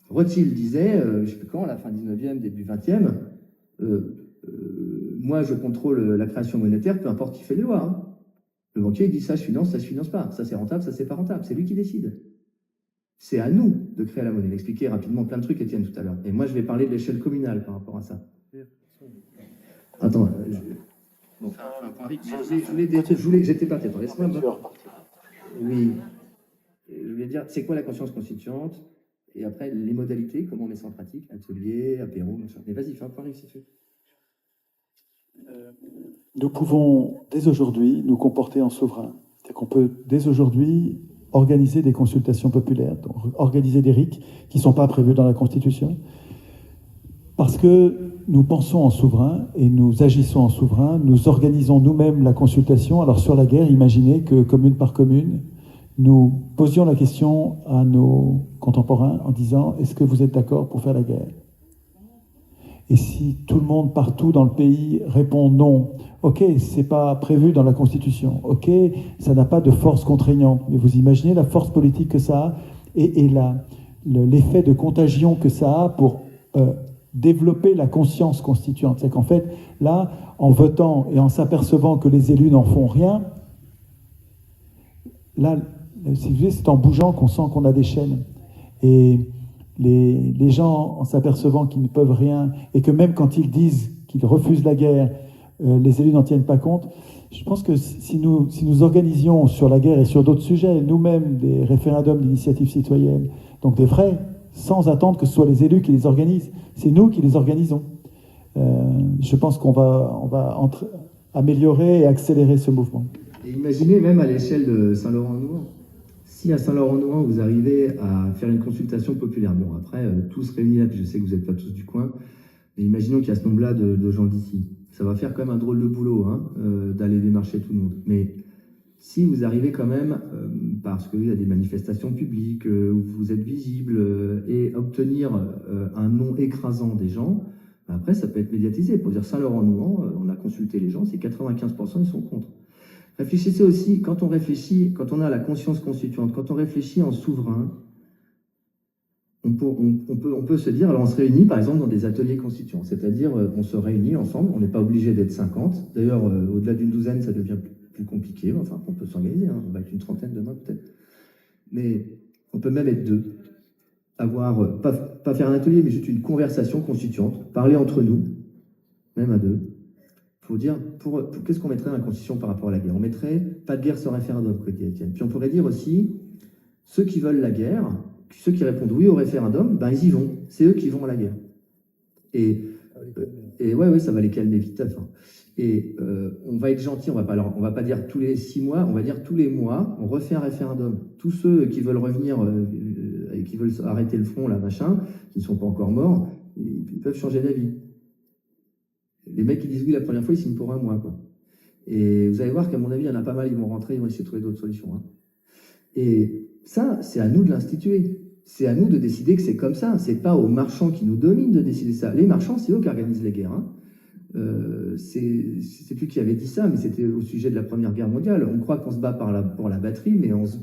Rothschild disait, je ne sais plus quand, à la fin 19e, début 20e, moi je contrôle la création monétaire, peu importe qui fait les lois. Hein. Le banquier il dit ça se finance pas, ça c'est rentable, ça c'est pas rentable, c'est lui qui décide. C'est à nous de créer la monnaie. Il expliquait rapidement plein de trucs, Étienne, tout à l'heure. Et moi je vais parler de l'échelle communale par rapport à ça. Attends, j'étais parti, attends, laisse-moi. Oui, je voulais dire, c'est quoi la conscience constituante? Et après, les modalités, comment on met ça en pratique, atelier, apéro, machin. Mais vas-y, fais un point, si tu veux. nous pouvons dès aujourd'hui nous comporter en souverain. C'est-à-dire qu'on peut dès aujourd'hui organiser des consultations populaires, donc organiser des RIC qui ne sont pas prévus dans la Constitution, parce que nous pensons en souverain et nous agissons en souverain, nous organisons nous-mêmes la consultation. Alors sur la guerre, imaginez que commune par commune, nous posions la question à nos contemporains en disant « Est-ce que vous êtes d'accord pour faire la guerre ?» Et si tout le monde partout dans le pays répond non, ok, c'est pas prévu dans la Constitution, ok, ça n'a pas de force contraignante, mais vous imaginez la force politique que ça a et l'effet de contagion que ça a pour développer la conscience constituante. C'est qu'en fait, là, en votant et en s'apercevant que les élus n'en font rien, là, si vous voulez, c'est en bougeant qu'on sent qu'on a des chaînes. Et les gens, en s'apercevant qu'ils ne peuvent rien, et que même quand ils disent qu'ils refusent la guerre, les élus n'en tiennent pas compte, je pense que si nous organisions sur la guerre et sur d'autres sujets, nous-mêmes, des référendums d'initiative citoyenne, donc des vrais, sans attendre que ce soit les élus qui les organisent, c'est nous qui les organisons. Je pense qu'on va améliorer et accélérer ce mouvement. Et imaginez même à l'échelle de Saint-Laurent-en-Nouan. Si à Saint-Laurent-en-Nouan, vous arrivez à faire une consultation populaire, bon après, tous réunis là, puis je sais que vous n'êtes pas tous du coin, mais imaginons qu'il y a ce nombre-là de gens d'ici. Ça va faire quand même un drôle de boulot hein, d'aller démarcher tout le monde. Mais si vous arrivez quand même, parce qu'il y a des manifestations publiques, où vous êtes visible, et obtenir un nom écrasant des gens, après ça peut être médiatisé. Pour dire Saint-Laurent-en-Nouan, on a consulté les gens, c'est 95% ils sont contre. Réfléchissez aussi, quand on réfléchit, quand on a la conscience constituante, quand on réfléchit en souverain, on peut se dire, alors on se réunit par exemple dans des ateliers constituants, c'est-à-dire on se réunit ensemble, on n'est pas obligé d'être 50, d'ailleurs au-delà d'une douzaine ça devient plus compliqué, enfin on peut s'organiser, hein. On va être une trentaine demain peut-être, mais on peut même être deux, avoir, pas faire un atelier mais juste une conversation constituante, parler entre nous, même à deux, pour dire, qu'est-ce qu'on mettrait dans la Constitution par rapport à la guerre? On mettrait pas de guerre sans référendum, côté Étienne. Puis on pourrait dire aussi, ceux qui veulent la guerre, ceux qui répondent oui au référendum, ben ils y vont. C'est eux qui vont à la guerre. Et ouais, ça va les calmer vite. Enfin. Et on va être gentil, on va pas dire tous les 6 mois, on va dire tous les mois, on refait un référendum. Tous ceux qui veulent revenir et qui veulent arrêter le front, là, machin, qui ne sont pas encore morts, ils peuvent changer d'avis. Les mecs qui disent oui la première fois, ils signent pour 1 mois, quoi. Et vous allez voir qu'à mon avis, il y en a pas mal, ils vont rentrer, ils vont essayer de trouver d'autres solutions. Hein. Et ça, c'est à nous de l'instituer. C'est à nous de décider que c'est comme ça. C'est pas aux marchands qui nous dominent de décider ça. Les marchands, c'est eux qui organisent les guerres. Hein. Je sais plus qui avait dit ça, mais c'était au sujet de la Première Guerre mondiale. On croit qu'on se bat pour la batterie, mais on se...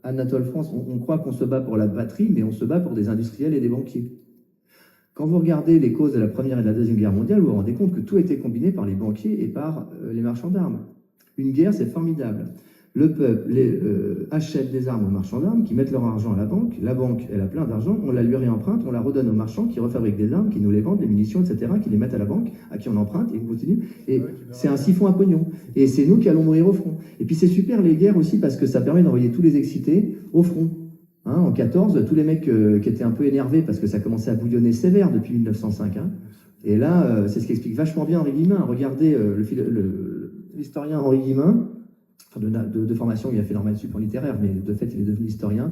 Anatole France, on croit qu'on se bat pour la batterie, mais on se bat pour des industriels et des banquiers. Quand vous regardez les causes de la Première et de la Deuxième Guerre mondiale, vous vous rendez compte que tout était combiné par les banquiers et par les marchands d'armes. Une guerre, c'est formidable. Le peuple achète des armes aux marchands d'armes qui mettent leur argent à la banque, elle a plein d'argent, on la lui réemprunte, on la redonne aux marchands qui refabriquent des armes, qui nous les vendent, les munitions, etc., qui les mettent à la banque, à qui on emprunte, et on continue. Et c'est un siphon à pognon. Et c'est nous qui allons mourir au front. Et puis c'est super les guerres aussi parce que ça permet d'envoyer tous les excités au front. Hein, en 14, tous les mecs qui étaient un peu énervés parce que ça commençait à bouillonner sévère depuis 1905. Hein. Et là, c'est ce qui explique vachement bien Henri Guillemin. Regardez l'historien Henri Guillemin, de formation, il a fait normal sup en littéraire, mais de fait, il est devenu historien.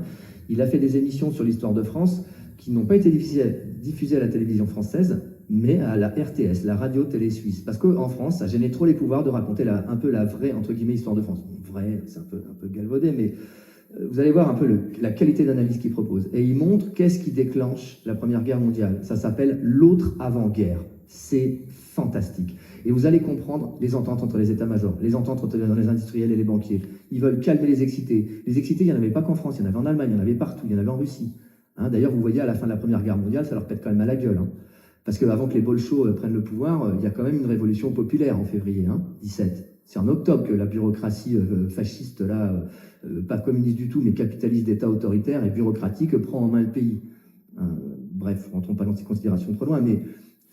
Il a fait des émissions sur l'histoire de France qui n'ont pas été diffusées à la télévision française, mais à la RTS, la radio-télé suisse. Parce qu'en France, ça gênait trop les pouvoirs de raconter un peu la vraie, entre guillemets, histoire de France. Vrai, c'est un peu galvaudé, mais vous allez voir un peu la qualité d'analyse qu'il propose. Et il montre qu'est-ce qui déclenche la Première Guerre mondiale. Ça s'appelle l'autre avant-guerre. C'est fantastique. Et vous allez comprendre les ententes entre les états-majors, les ententes entre les industriels et les banquiers. Ils veulent calmer les excités. Les excités, il n'y en avait pas qu'en France, il y en avait en Allemagne, il y en avait partout, il y en avait en Russie. Hein, d'ailleurs, vous voyez, à la fin de la Première Guerre mondiale, ça leur pète quand même à la gueule. Hein. Parce qu'avant que les bolchos prennent le pouvoir, il y a quand même une révolution populaire en février 17. C'est en octobre que la bureaucratie fasciste, là, pas communiste du tout, mais capitaliste d'État autoritaire et bureaucratique, prend en main le pays. Bref, rentrons pas dans ces considérations trop loin, mais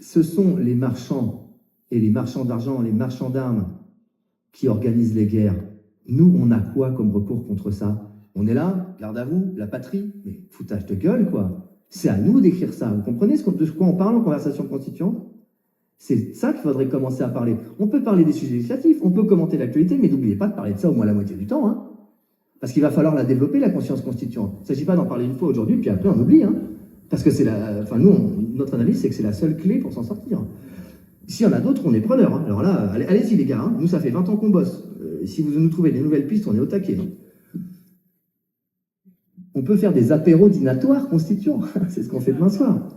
ce sont les marchands et les marchands d'argent, les marchands d'armes qui organisent les guerres. Nous, on a quoi comme recours contre ça? On est là, garde à vous, la patrie, mais foutage de gueule, quoi. C'est à nous d'écrire ça. Vous comprenez de quoi on parle en conversation constituante? C'est ça qu'il faudrait commencer à parler. On peut parler des sujets législatifs, on peut commenter l'actualité, mais n'oubliez pas de parler de ça au moins la moitié du temps. Hein. Parce qu'il va falloir la développer, la conscience constituante. Il ne s'agit pas d'en parler une fois aujourd'hui, puis après on oublie. Hein. Parce que c'est notre analyse, c'est que c'est la seule clé pour s'en sortir. S'il y en a d'autres, on est preneurs. Hein. Alors là, allez-y les gars, hein. Nous ça fait 20 ans qu'on bosse. Si vous nous trouvez des nouvelles pistes, on est au taquet. Hein. On peut faire des apéros dînatoires constituants. C'est ce qu'on fait demain soir.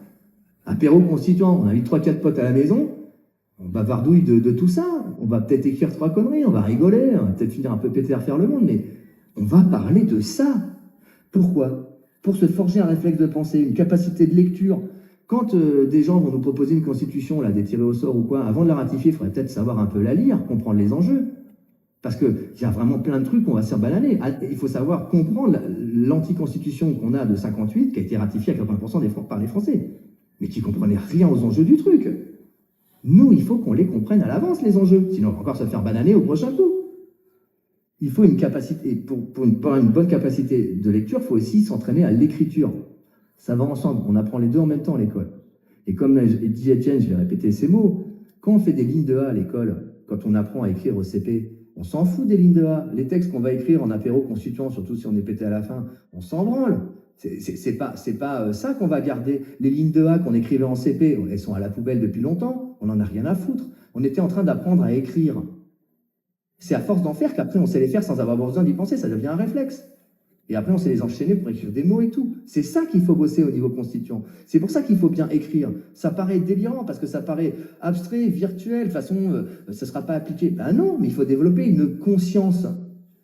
Apéro constituant, on invite 3-4 potes à la maison, on bavardouille de tout ça, on va peut-être écrire 3 conneries, on va rigoler, on va peut-être finir un peu péter à faire le monde, mais on va parler de ça. Pourquoi? Pour se forger un réflexe de pensée, une capacité de lecture. Quand des gens vont nous proposer une constitution, là, des tirés au sort ou quoi, avant de la ratifier, il faudrait peut-être savoir un peu la lire, comprendre les enjeux. Parce qu'il y a vraiment plein de trucs qu'on va se faire bananer. Il faut savoir comprendre l'anticonstitution qu'on a de 58, qui a été ratifiée à 80% par les Français, mais qui ne comprenaient rien aux enjeux du truc. Nous, il faut qu'on les comprenne à l'avance, les enjeux. Sinon, on va encore se faire bananer au prochain coup. Il faut une capacité, pour une bonne capacité de lecture, il faut aussi s'entraîner à l'écriture. Ça va ensemble, on apprend les deux en même temps à l'école. Et comme dit Etienne, je vais répéter ces mots, quand on fait des lignes de A à l'école, quand on apprend à écrire au CP, on s'en fout des lignes de A. Les textes qu'on va écrire en apéro constituant, surtout si on est pété à la fin, on s'en branle. C'est pas ça qu'on va garder. Les lignes de A qu'on écrivait en CP, elles sont à la poubelle depuis longtemps, on n'en a rien à foutre. On était en train d'apprendre à écrire. C'est à force d'en faire qu'après on sait les faire sans avoir besoin d'y penser, ça devient un réflexe. Et après on sait les enchaîner pour écrire des mots et tout. C'est ça qu'il faut bosser au niveau constituant. C'est pour ça qu'il faut bien écrire. Ça paraît délirant parce que ça paraît abstrait, virtuel, de toute façon ça ne sera pas appliqué. Ben non, mais il faut développer une conscience.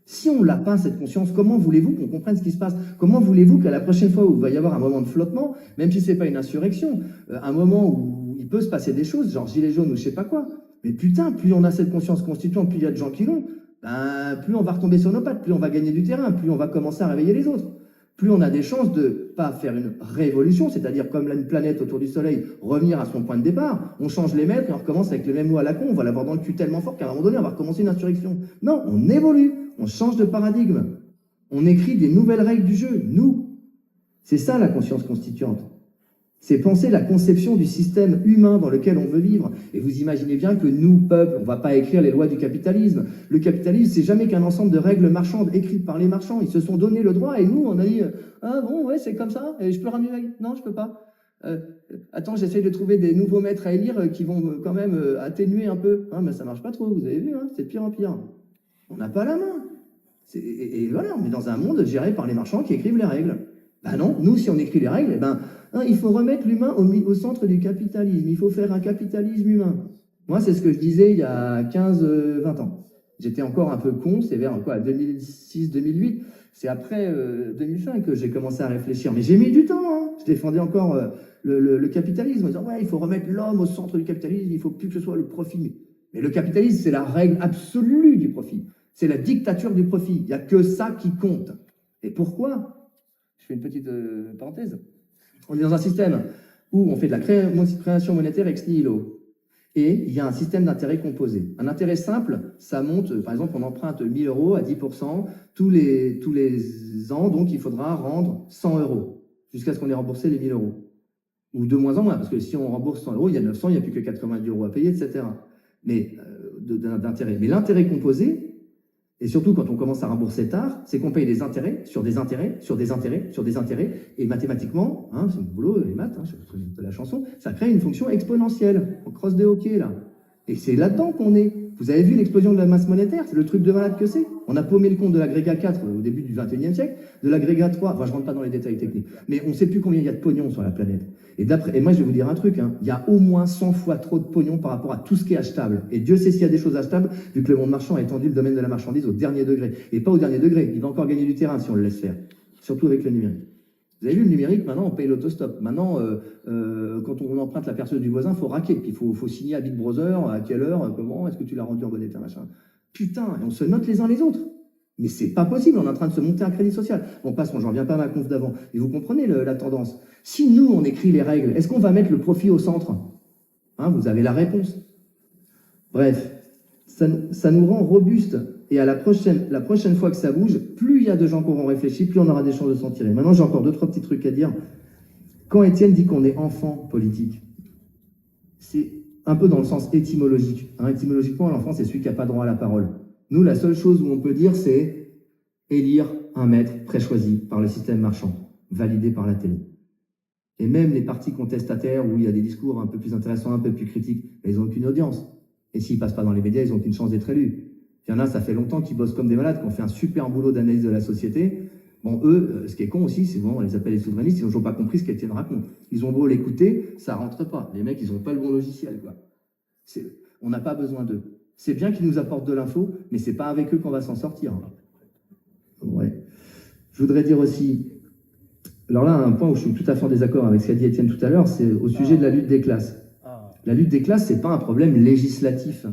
Si on l'a pas, cette conscience, comment voulez-vous qu'on comprenne ce qui se passe? Comment voulez-vous qu'à la prochaine fois où il va y avoir un moment de flottement, même si c'est pas une insurrection, un moment où il peut se passer des choses, genre gilet jaune ou je sais pas quoi, mais putain, plus on a cette conscience constituante, plus il y a de gens qui l'ont, ben, plus on va retomber sur nos pattes, plus on va gagner du terrain, plus on va commencer à réveiller les autres. Plus on a des chances de pas faire une révolution, c'est-à-dire comme une planète autour du Soleil, revenir à son point de départ, on change les mètres et on recommence avec le même mot à la con, on va l'avoir dans le cul tellement fort qu'à un moment donné, on va recommencer une insurrection. Non, on évolue, on change de paradigme, on écrit des nouvelles règles du jeu, nous. C'est ça la conscience constituante. C'est penser la conception du système humain dans lequel on veut vivre. Et vous imaginez bien que nous, peuple, on ne va pas écrire les lois du capitalisme. Le capitalisme, c'est jamais qu'un ensemble de règles marchandes écrites par les marchands. Ils se sont donné le droit et nous, on a dit « Ah bon, ouais, c'est comme ça, et je peux ramener la... Non, je peux pas. Attends, j'essaie de trouver des nouveaux maîtres à élire qui vont quand même atténuer un peu. Mais ça marche pas trop, vous avez vu, hein, c'est de pire en pire. On n'a pas la main. Et voilà, on est dans un monde géré par les marchands qui écrivent les règles. Ben non, nous, si on écrit les règles, il faut remettre l'humain au centre du capitalisme. Il faut faire un capitalisme humain. Moi, c'est ce que je disais il y a 15-20 ans. J'étais encore un peu con, c'est vers 2006-2008. C'est après 2005 que j'ai commencé à réfléchir. Mais j'ai mis du temps. Hein. Je défendais encore le capitalisme en disant ouais, il faut remettre l'homme au centre du capitalisme, il faut plus que ce soit le profit. Mais le capitalisme, c'est la règle absolue du profit. C'est la dictature du profit. Il n'y a que ça qui compte. Et pourquoi ? Je fais une petite parenthèse. On est dans un système où on fait de la création monétaire ex nihilo. Et il y a un système d'intérêt composé. Un intérêt simple, ça monte, par exemple, on emprunte 1 000 € à 10% tous les ans, donc il faudra rendre 100 € jusqu'à ce qu'on ait remboursé les 1 000 €. Ou de moins en moins, parce que si on rembourse 100 €, il y a 900, il n'y a plus que 90 € à payer, etc. Mais d'intérêt. Mais l'intérêt composé, et surtout quand on commence à rembourser tard, c'est qu'on paye des intérêts, sur des intérêts, sur des intérêts, sur des intérêts, et mathématiquement, c'est mon boulot, les maths, je de la chanson, ça crée une fonction exponentielle. On crosse des hockey là. Et c'est là-dedans qu'on est. Vous avez vu l'explosion de la masse monétaire? C'est le truc de malade que c'est. On a paumé le compte de l'agrégat 4 au début du 21e siècle, de l'agrégat 3, enfin je rentre pas dans les détails techniques, mais on ne sait plus combien il y a de pognon sur la planète. Et moi je vais vous dire un truc, il y a au moins 100 fois trop de pognon par rapport à tout ce qui est achetable. Et Dieu sait s'il y a des choses achetables, vu que le monde marchand a étendu le domaine de la marchandise au dernier degré. Et pas au dernier degré, il va encore gagner du terrain si on le laisse faire. Surtout avec le numérique. Vous avez vu le numérique, maintenant on paye l'autostop. Maintenant, quand on emprunte la perceuse du voisin, il faut raquer. Puis il faut signer à Big Brother, à quelle heure, comment, est-ce que tu l'as rendu en bon état, machin. Putain, et on se note les uns les autres. Mais c'est pas possible, on est en train de se monter un crédit social. Bon, passons, j'en reviens pas à ma conf d'avant. Et vous comprenez la tendance. Si nous, on écrit les règles, est-ce qu'on va mettre le profit au centre? Vous avez la réponse. Bref, ça nous rend robustes. Et à la prochaine fois que ça bouge, plus il y a de gens qui auront réfléchi, plus on aura des chances de s'en tirer. Maintenant, j'ai encore 2-3 petits trucs à dire. Quand Étienne dit qu'on est enfant politique, un peu dans le sens étymologique. Hein, étymologiquement, l'enfant, c'est celui qui n'a pas droit à la parole. Nous, la seule chose où on peut dire, c'est élire un maître préchoisi par le système marchand, validé par la télé. Et même les partis contestataires, où il y a des discours un peu plus intéressants, un peu plus critiques, ils n'ont aucune audience. Et s'ils ne passent pas dans les médias, ils n'ont aucune chance d'être élus. Il y en a, ça fait longtemps qu'ils bossent comme des malades, qui ont fait un super boulot d'analyse de la société. Bon, eux, ce qui est con aussi, c'est bon, on les appelle les souverainistes, ils n'ont toujours pas compris ce qu'Étienne raconte. Ils ont beau l'écouter, ça rentre pas. Les mecs, ils n'ont pas le bon logiciel, quoi. On n'a pas besoin d'eux. C'est bien qu'ils nous apportent de l'info, mais c'est pas avec eux qu'on va s'en sortir. Ouais. Je voudrais dire aussi, alors là, un point où je suis tout à fait en désaccord avec ce qu'a dit Étienne tout à l'heure, c'est au sujet de la lutte des classes. La lutte des classes, c'est pas un problème législatif.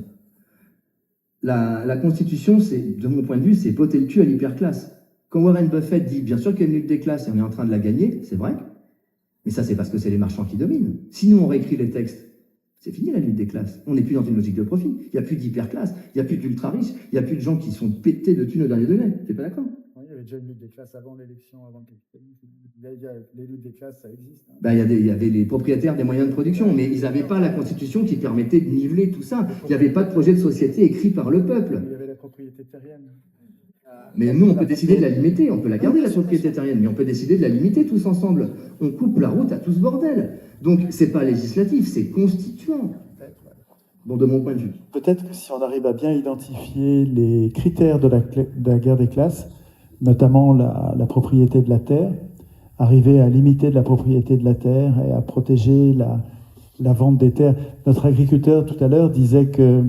La Constitution, de mon point de vue, c'est botter le cul à l'hyperclasse. Quand Warren Buffett dit, bien sûr qu'il y a une lutte des classes et on est en train de la gagner, c'est vrai, mais ça, c'est parce que c'est les marchands qui dominent. Si nous, on réécrit les textes, c'est fini la lutte des classes. On n'est plus dans une logique de profit. Il n'y a plus d'hyperclasse, il n'y a plus d'ultra-riches, il n'y a plus de gens qui sont pétés de thunes au dernier degré. T'es pas d'accord? Oui, il y avait déjà une lutte des classes avant l'élection, avant le capitalisme. Les luttes des classes, ça existe. Hein. Ben, il y avait les propriétaires des moyens de production, mais ils n'avaient pas la Constitution qui permettait de niveler tout ça. Il n'y avait pas de projet de société écrit par le peuple. Il y avait la propriété terrienne. Mais nous, on peut décider de la limiter. On peut la garder, la propriété terrienne, mais on peut décider de la limiter tous ensemble. On coupe la route à tout ce bordel. Donc, c'est pas législatif, c'est constituant. Bon, de mon point de vue. Peut-être que si on arrive à bien identifier les critères de la guerre des classes, notamment la propriété de la terre, arriver à limiter la propriété de la terre et à protéger la vente des terres. Notre agriculteur, tout à l'heure, disait que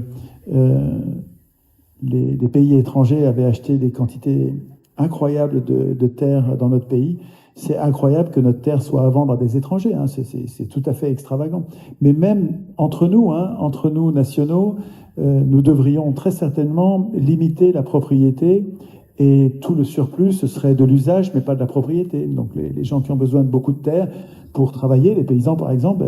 les pays étrangers avaient acheté des quantités incroyables de terres dans notre pays. C'est incroyable que notre terre soit à vendre à des étrangers. Hein. C'est tout à fait extravagant. Mais même entre nous nationaux, nous devrions très certainement limiter la propriété et tout le surplus, ce serait de l'usage, mais pas de la propriété. Donc les gens qui ont besoin de beaucoup de terre pour travailler, les paysans par exemple,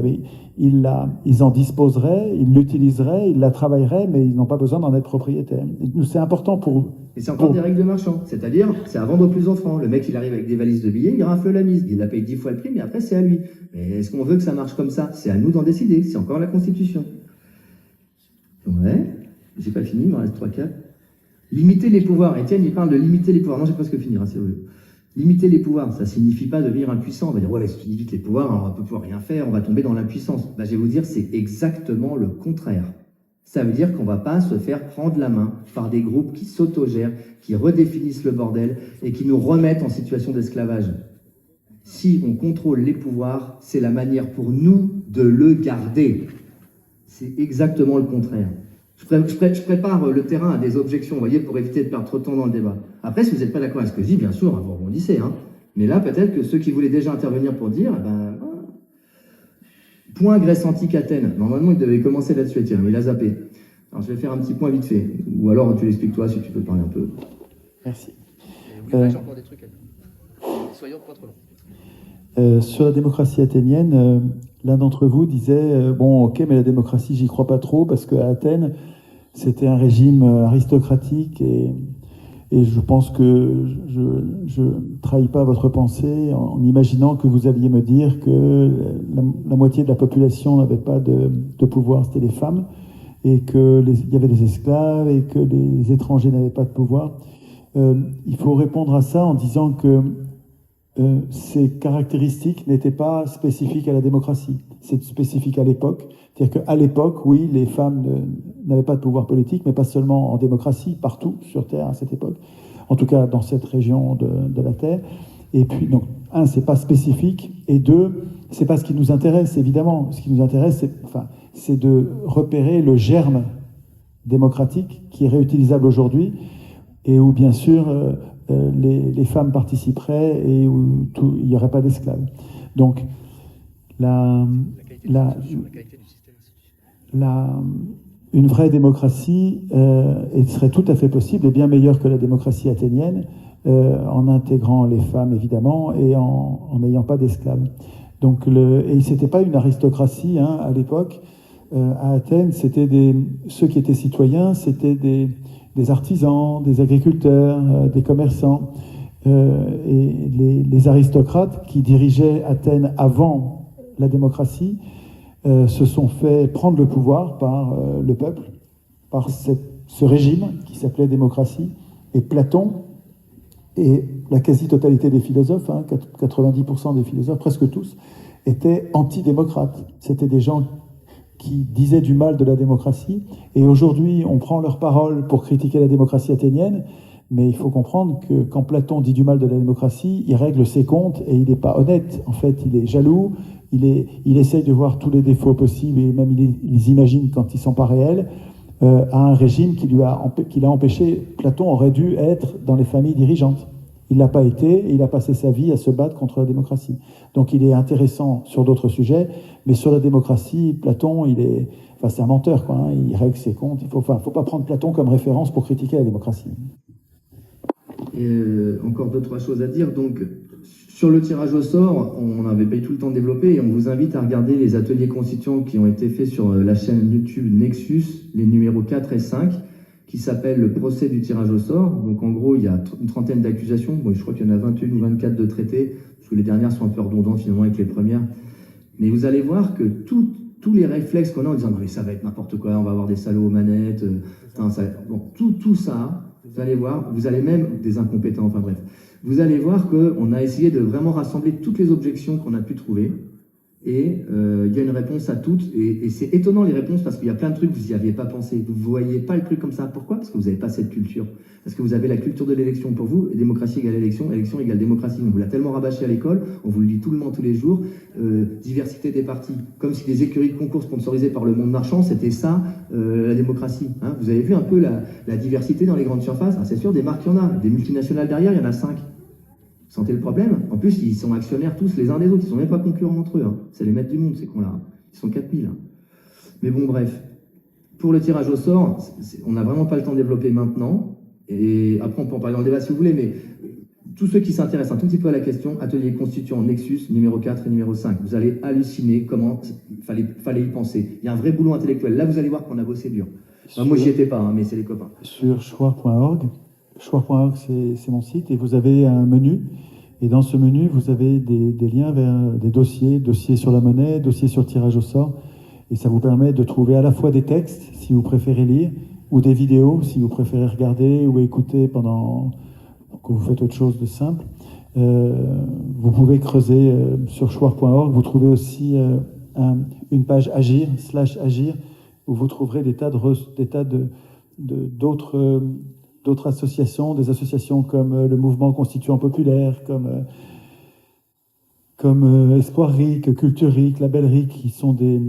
ils en disposeraient, ils l'utiliseraient, ils la travailleraient, mais ils n'ont pas besoin d'en être propriétaires. C'est important pour eux. Et c'est encore des règles de marchand, c'est-à-dire c'est à vendre au plus offrant. Le mec, il arrive avec des valises de billets, il rafle la mise, il la paye 10 fois le prix, mais après c'est à lui. Mais est-ce qu'on veut que ça marche comme ça? C'est à nous d'en décider, c'est encore la Constitution. Ouais, j'ai pas fini, il m'en reste 3-4. Limiter les pouvoirs. Étienne, il parle de limiter les pouvoirs. Non, j'ai presque fini, c'est vrai. Limiter les pouvoirs, ça signifie pas devenir impuissant. On va dire, ouais, si tu limites les pouvoirs, on va pas pouvoir rien faire, on va tomber dans l'impuissance. Ben, je vais vous dire, c'est exactement le contraire. Ça veut dire qu'on va pas se faire prendre la main par des groupes qui s'autogèrent, qui redéfinissent le bordel et qui nous remettent en situation d'esclavage. Si on contrôle les pouvoirs, c'est la manière pour nous de le garder. C'est exactement le contraire. Je prépare le terrain à des objections, vous voyez, pour éviter de perdre trop de temps dans le débat. Après, si vous n'êtes pas d'accord avec ce que je dis, bien sûr, vous rebondissez. Hein. Mais là, peut-être que ceux qui voulaient déjà intervenir pour dire, point Grèce antique Athènes. Normalement, il devait commencer là-dessus, Étienne, mais il a zappé. Alors, je vais faire un petit point vite fait. Ou alors, tu l'expliques toi, si tu peux parler un peu. Merci. J'ai encore des trucs à dire. Soyons pas trop longs. Sur la démocratie athénienne, l'un d'entre vous disait bon, ok, mais la démocratie, j'y crois pas trop parce qu'à Athènes, c'était un régime aristocratique et je pense que je trahis pas votre pensée en imaginant que vous alliez me dire que la moitié de la population n'avait pas de pouvoir, c'était les femmes, et qu'il y avait des esclaves et que les étrangers n'avaient pas de pouvoir. Il faut répondre à ça en disant que ces caractéristiques n'étaient pas spécifiques à la démocratie, c'est spécifique à l'époque. C'est-à-dire qu'à l'époque, oui, les femmes n'avaient pas de pouvoir politique, mais pas seulement en démocratie, partout sur Terre à cette époque, en tout cas dans cette région de la Terre. Et puis, donc, un, c'est pas spécifique, et deux, c'est pas ce qui nous intéresse, évidemment. Ce qui nous intéresse, c'est de repérer le germe démocratique qui est réutilisable aujourd'hui, et où, bien sûr, les femmes participeraient et où il n'y aurait pas d'esclaves. Donc, une vraie démocratie serait tout à fait possible et bien meilleure que la démocratie athénienne, en intégrant les femmes, évidemment, et en n'ayant pas d'esclaves. Donc, et ce n'était pas une aristocratie à l'époque. À Athènes, ceux qui étaient citoyens, c'était des artisans, des agriculteurs, des commerçants. Et les aristocrates qui dirigeaient Athènes avant la démocratie se sont fait prendre le pouvoir par le peuple, par ce régime qui s'appelait démocratie. Et Platon et la quasi-totalité des philosophes, 90% des philosophes, presque tous, étaient antidémocrates. C'était des gens qui disaient du mal de la démocratie. Et aujourd'hui, on prend leur parole pour critiquer la démocratie athénienne. Mais il faut comprendre que quand Platon dit du mal de la démocratie, il règle ses comptes et il n'est pas honnête. En fait, il est jaloux, il essaye de voir tous les défauts possibles et même il les imagine quand ils ne sont pas réels, à un régime qui l'a empêché. Platon aurait dû être dans les familles dirigeantes. Il ne l'a pas été et il a passé sa vie à se battre contre la démocratie. Donc il est intéressant sur d'autres sujets, mais sur la démocratie, Platon, c'est un menteur, quoi, il règle ses comptes. Il ne faut pas prendre Platon comme référence pour critiquer la démocratie. Et encore 2-3 choses à dire. Donc, sur le tirage au sort, on n'avait pas eu tout le temps de développer et on vous invite à regarder les ateliers constituants qui ont été faits sur la chaîne YouTube Nexus, les numéros 4 et 5, qui s'appellent le procès du tirage au sort. Donc, en gros, il y a une trentaine d'accusations. Bon, je crois qu'il y en a 21 ou 24 de traités, parce que les dernières sont un peu redondantes finalement avec les premières. Mais vous allez voir que tous les réflexes qu'on a en disant « mais ça va être n'importe quoi, on va avoir des salauds aux manettes, tout ça, vous allez voir, vous allez même, des incompétents, enfin bref, vous allez voir qu'on a essayé de vraiment rassembler toutes les objections qu'on a pu trouver, et il y a une réponse à toutes, et c'est étonnant les réponses, parce qu'il y a plein de trucs, vous n'y aviez pas pensé, vous ne voyez pas le truc comme ça. Pourquoi? Parce que vous n'avez pas cette culture. Parce que vous avez la culture de l'élection pour vous, et démocratie égale élection, élection égale démocratie. On vous l'a tellement rabâché à l'école, on vous le dit tout le temps, tous les jours, diversité des partis, comme si les écuries de concours sponsorisées par le monde marchand, c'était ça, la démocratie. Hein, vous avez vu un peu la diversité dans les grandes surfaces? C'est sûr, des marques, il y en a, des multinationales derrière, il y en a 5. Vous sentez le problème? En plus, ils sont actionnaires tous les uns des autres, ils ne sont même pas concurrents entre eux. Hein. C'est les maîtres du monde, ces cons-là. Ils sont 4000. Hein. Mais bon, bref. Pour le tirage au sort, on n'a vraiment pas le temps de développer maintenant. Et après, on peut en parler dans le débat si vous voulez, mais tous ceux qui s'intéressent un tout petit peu à la question, atelier constituant Nexus, numéro 4 et numéro 5, vous allez halluciner comment fallait y penser. Il y a un vrai boulot intellectuel. Là, vous allez voir qu'on a bossé dur. Moi, j'y étais pas, mais c'est les copains. Sur choix.org, c'est mon site, et vous avez un menu. Et dans ce menu, vous avez des liens vers des dossiers sur la monnaie, dossiers sur le tirage au sort. Et ça vous permet de trouver à la fois des textes, si vous préférez lire, ou des vidéos, si vous préférez regarder ou écouter pendant que vous faites autre chose de simple. Vous pouvez creuser sur choix.org. Vous trouvez aussi une page Agir, /Agir, où vous trouverez des tas d'autres associations, des associations comme le Mouvement Constituant Populaire, comme Espoir RIC, Culture RIC, Label RIC, qui sont des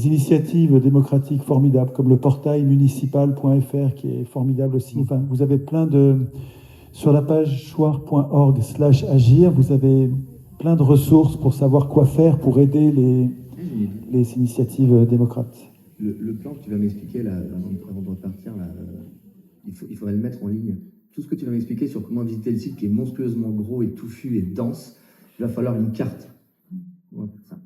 initiatives démocratiques formidables, comme le portail municipal.fr, qui est formidable aussi. Enfin, vous avez sur la page choix.org /agir, vous avez plein de ressources pour savoir quoi faire pour aider les initiatives démocrates. Le plan que tu vas m'expliquer là, avant de repartir, là, il faudrait le mettre en ligne. Tout ce que tu vas m'expliquer sur comment visiter le site qui est monstrueusement gros et touffu et dense, il va falloir une carte. Ouais, ça.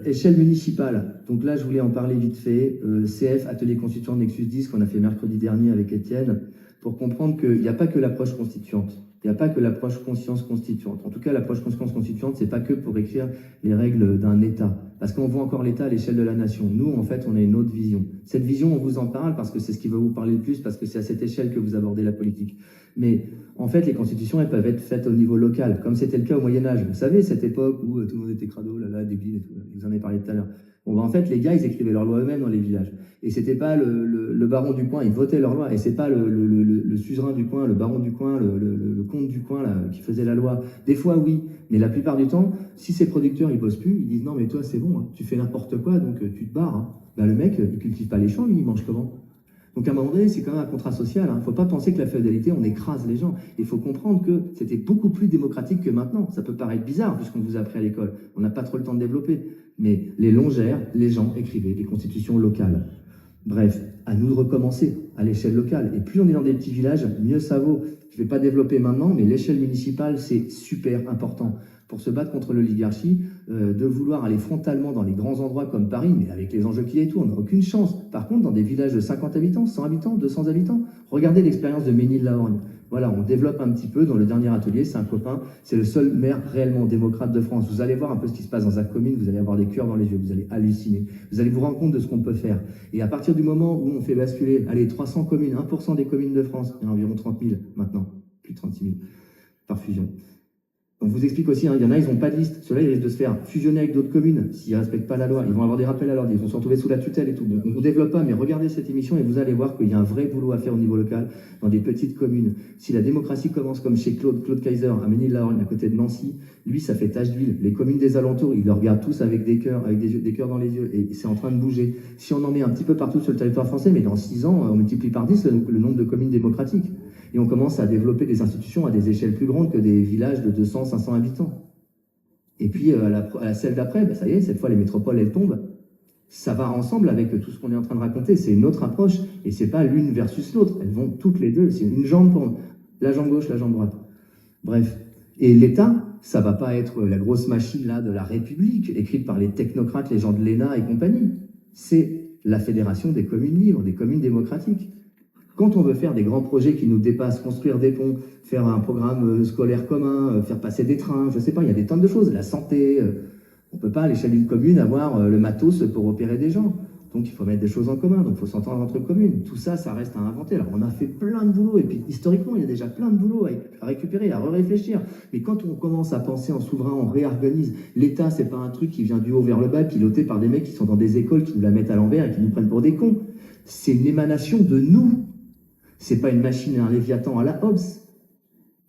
Échelle municipale. Donc là, je voulais en parler vite fait. CF, atelier constituant Nexus 10, qu'on a fait mercredi dernier avec Étienne, pour comprendre qu'il n'y a pas que l'approche constituante. Il n'y a pas que l'approche conscience constituante. En tout cas, l'approche conscience constituante, c'est pas que pour écrire les règles d'un État. Parce qu'on voit encore l'État à l'échelle de la nation. Nous, en fait, on a une autre vision. Cette vision, on vous en parle parce que c'est ce qui va vous parler le plus, parce que c'est à cette échelle que vous abordez la politique. Mais en fait, les constitutions, elles peuvent être faites au niveau local, comme c'était le cas au Moyen-Âge. Vous savez, cette époque où tout le monde était crado, débile et tout. Vous en avez parlé tout à l'heure. Bon, en fait, les gars, ils écrivaient leurs lois eux-mêmes dans les villages. Et c'était pas le baron du coin, ils votaient leurs lois. Et c'est pas le suzerain du coin, le baron du coin, le comte du coin, là, qui faisait la loi. Des fois, oui. Mais la plupart du temps, si ces producteurs, ils bossent plus, ils disent non, mais toi, c'est bon, hein, tu fais n'importe quoi, donc tu te barres. Hein. Ben, le mec, il cultive pas les champs, lui, il mange comment? Donc à un moment donné, c'est quand même un contrat social. Il ne faut pas penser que la féodalité, on écrase les gens. Il faut comprendre que c'était beaucoup plus démocratique que maintenant. Ça peut paraître bizarre, puisqu'on vous a appris à l'école. On n'a pas trop le temps de développer. Mais les longères, les gens écrivaient des constitutions locales. Bref, à nous de recommencer à l'échelle locale. Et plus on est dans des petits villages, mieux ça vaut. Je ne vais pas développer maintenant, mais l'échelle municipale, c'est super important. Pour se battre contre l'oligarchie, de vouloir aller frontalement dans les grands endroits comme Paris, mais avec les enjeux qu'il y a et tout, on n'a aucune chance. Par contre, dans des villages de 50 habitants, 100 habitants, 200 habitants, regardez l'expérience de Ménil-la-Horgne. Voilà, on développe un petit peu. Dans le dernier atelier, c'est un copain, c'est le seul maire réellement démocrate de France. Vous allez voir un peu ce qui se passe dans sa commune, vous allez avoir des cœurs dans les yeux, vous allez halluciner. Vous allez vous rendre compte de ce qu'on peut faire. Et à partir du moment où on fait basculer, allez, 300 communes, 1% des communes de France, il y en a environ 30 000 maintenant, plus de 36 000 par fusion. On vous explique aussi, hein, il y en a, ils n'ont pas de liste. Ceux-là, ils risquent de se faire fusionner avec d'autres communes s'ils ne respectent pas la loi. Ils vont avoir des rappels à l'ordre, ils vont se retrouver sous la tutelle et tout. Donc, on ne vous développe pas, mais regardez cette émission et vous allez voir qu'il y a un vrai boulot à faire au niveau local dans des petites communes. Si la démocratie commence comme chez Claude Kaiser, à Ménil-la-Rogne, à côté de Nancy, lui, ça fait tache d'huile. Les communes des alentours, ils le regardent tous avec des cœurs dans les yeux. Et c'est en train de bouger. Si on en met un petit peu partout sur le territoire français, mais dans 6 ans, on multiplie par 10 le nombre de communes démocratiques. Et on commence à développer des institutions à des échelles plus grandes que des villages de 200, 500 habitants. Et puis, à celle d'après, ben ça y est, cette fois, les métropoles, elles tombent. Ça va ensemble avec tout ce qu'on est en train de raconter. C'est une autre approche. Et c'est pas l'une versus l'autre. Elles vont toutes les deux. C'est une jambe pour la jambe gauche, la jambe droite. Bref. Et l'État, ça va pas être la grosse machine là de la République, écrite par les technocrates, les gens de l'ENA et compagnie. C'est la Fédération des communes libres, des communes démocratiques. Quand on veut faire des grands projets qui nous dépassent, construire des ponts, faire un programme scolaire commun, faire passer des trains, je sais pas, il y a des tonnes de choses, la santé, on peut pas à l'échelle d'une commune avoir le matos pour opérer des gens. Donc il faut mettre des choses en commun, donc il faut s'entendre entre communes. Tout ça, ça reste à inventer. Alors on a fait plein de boulot, et puis historiquement, il y a déjà plein de boulot à récupérer, à réfléchir. Mais quand on commence à penser en souverain, on réorganise. L'État, c'est pas un truc qui vient du haut vers le bas, piloté par des mecs qui sont dans des écoles, qui nous la mettent à l'envers et qui nous prennent pour des cons. C'est une émanation de nous. C'est pas une machine et un léviathan à la Hobbes.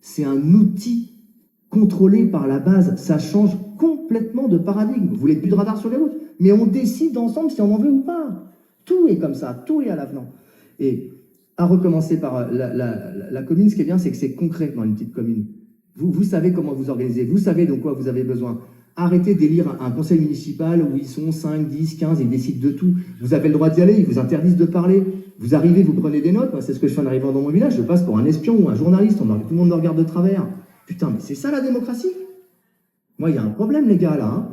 C'est un outil contrôlé par la base. Ça change complètement de paradigme. Vous voulez plus de radar sur les routes, mais on décide ensemble si on en veut ou pas. Tout est comme ça, tout est à l'avenant. Et à recommencer par la commune, ce qui est bien, c'est que c'est concret dans une petite commune. Vous savez comment vous organisez, vous savez de quoi vous avez besoin. Arrêtez d'élire un conseil municipal où ils sont 5, 10, 15, ils décident de tout. Vous avez le droit d'y aller, ils vous interdisent de parler. Vous arrivez, vous prenez des notes. Moi, c'est ce que je fais en arrivant dans mon village. Je passe pour un espion ou un journaliste. Tout le monde me regarde de travers. Putain, mais c'est ça la démocratie? Moi, il y a un problème, les gars, là. Hein.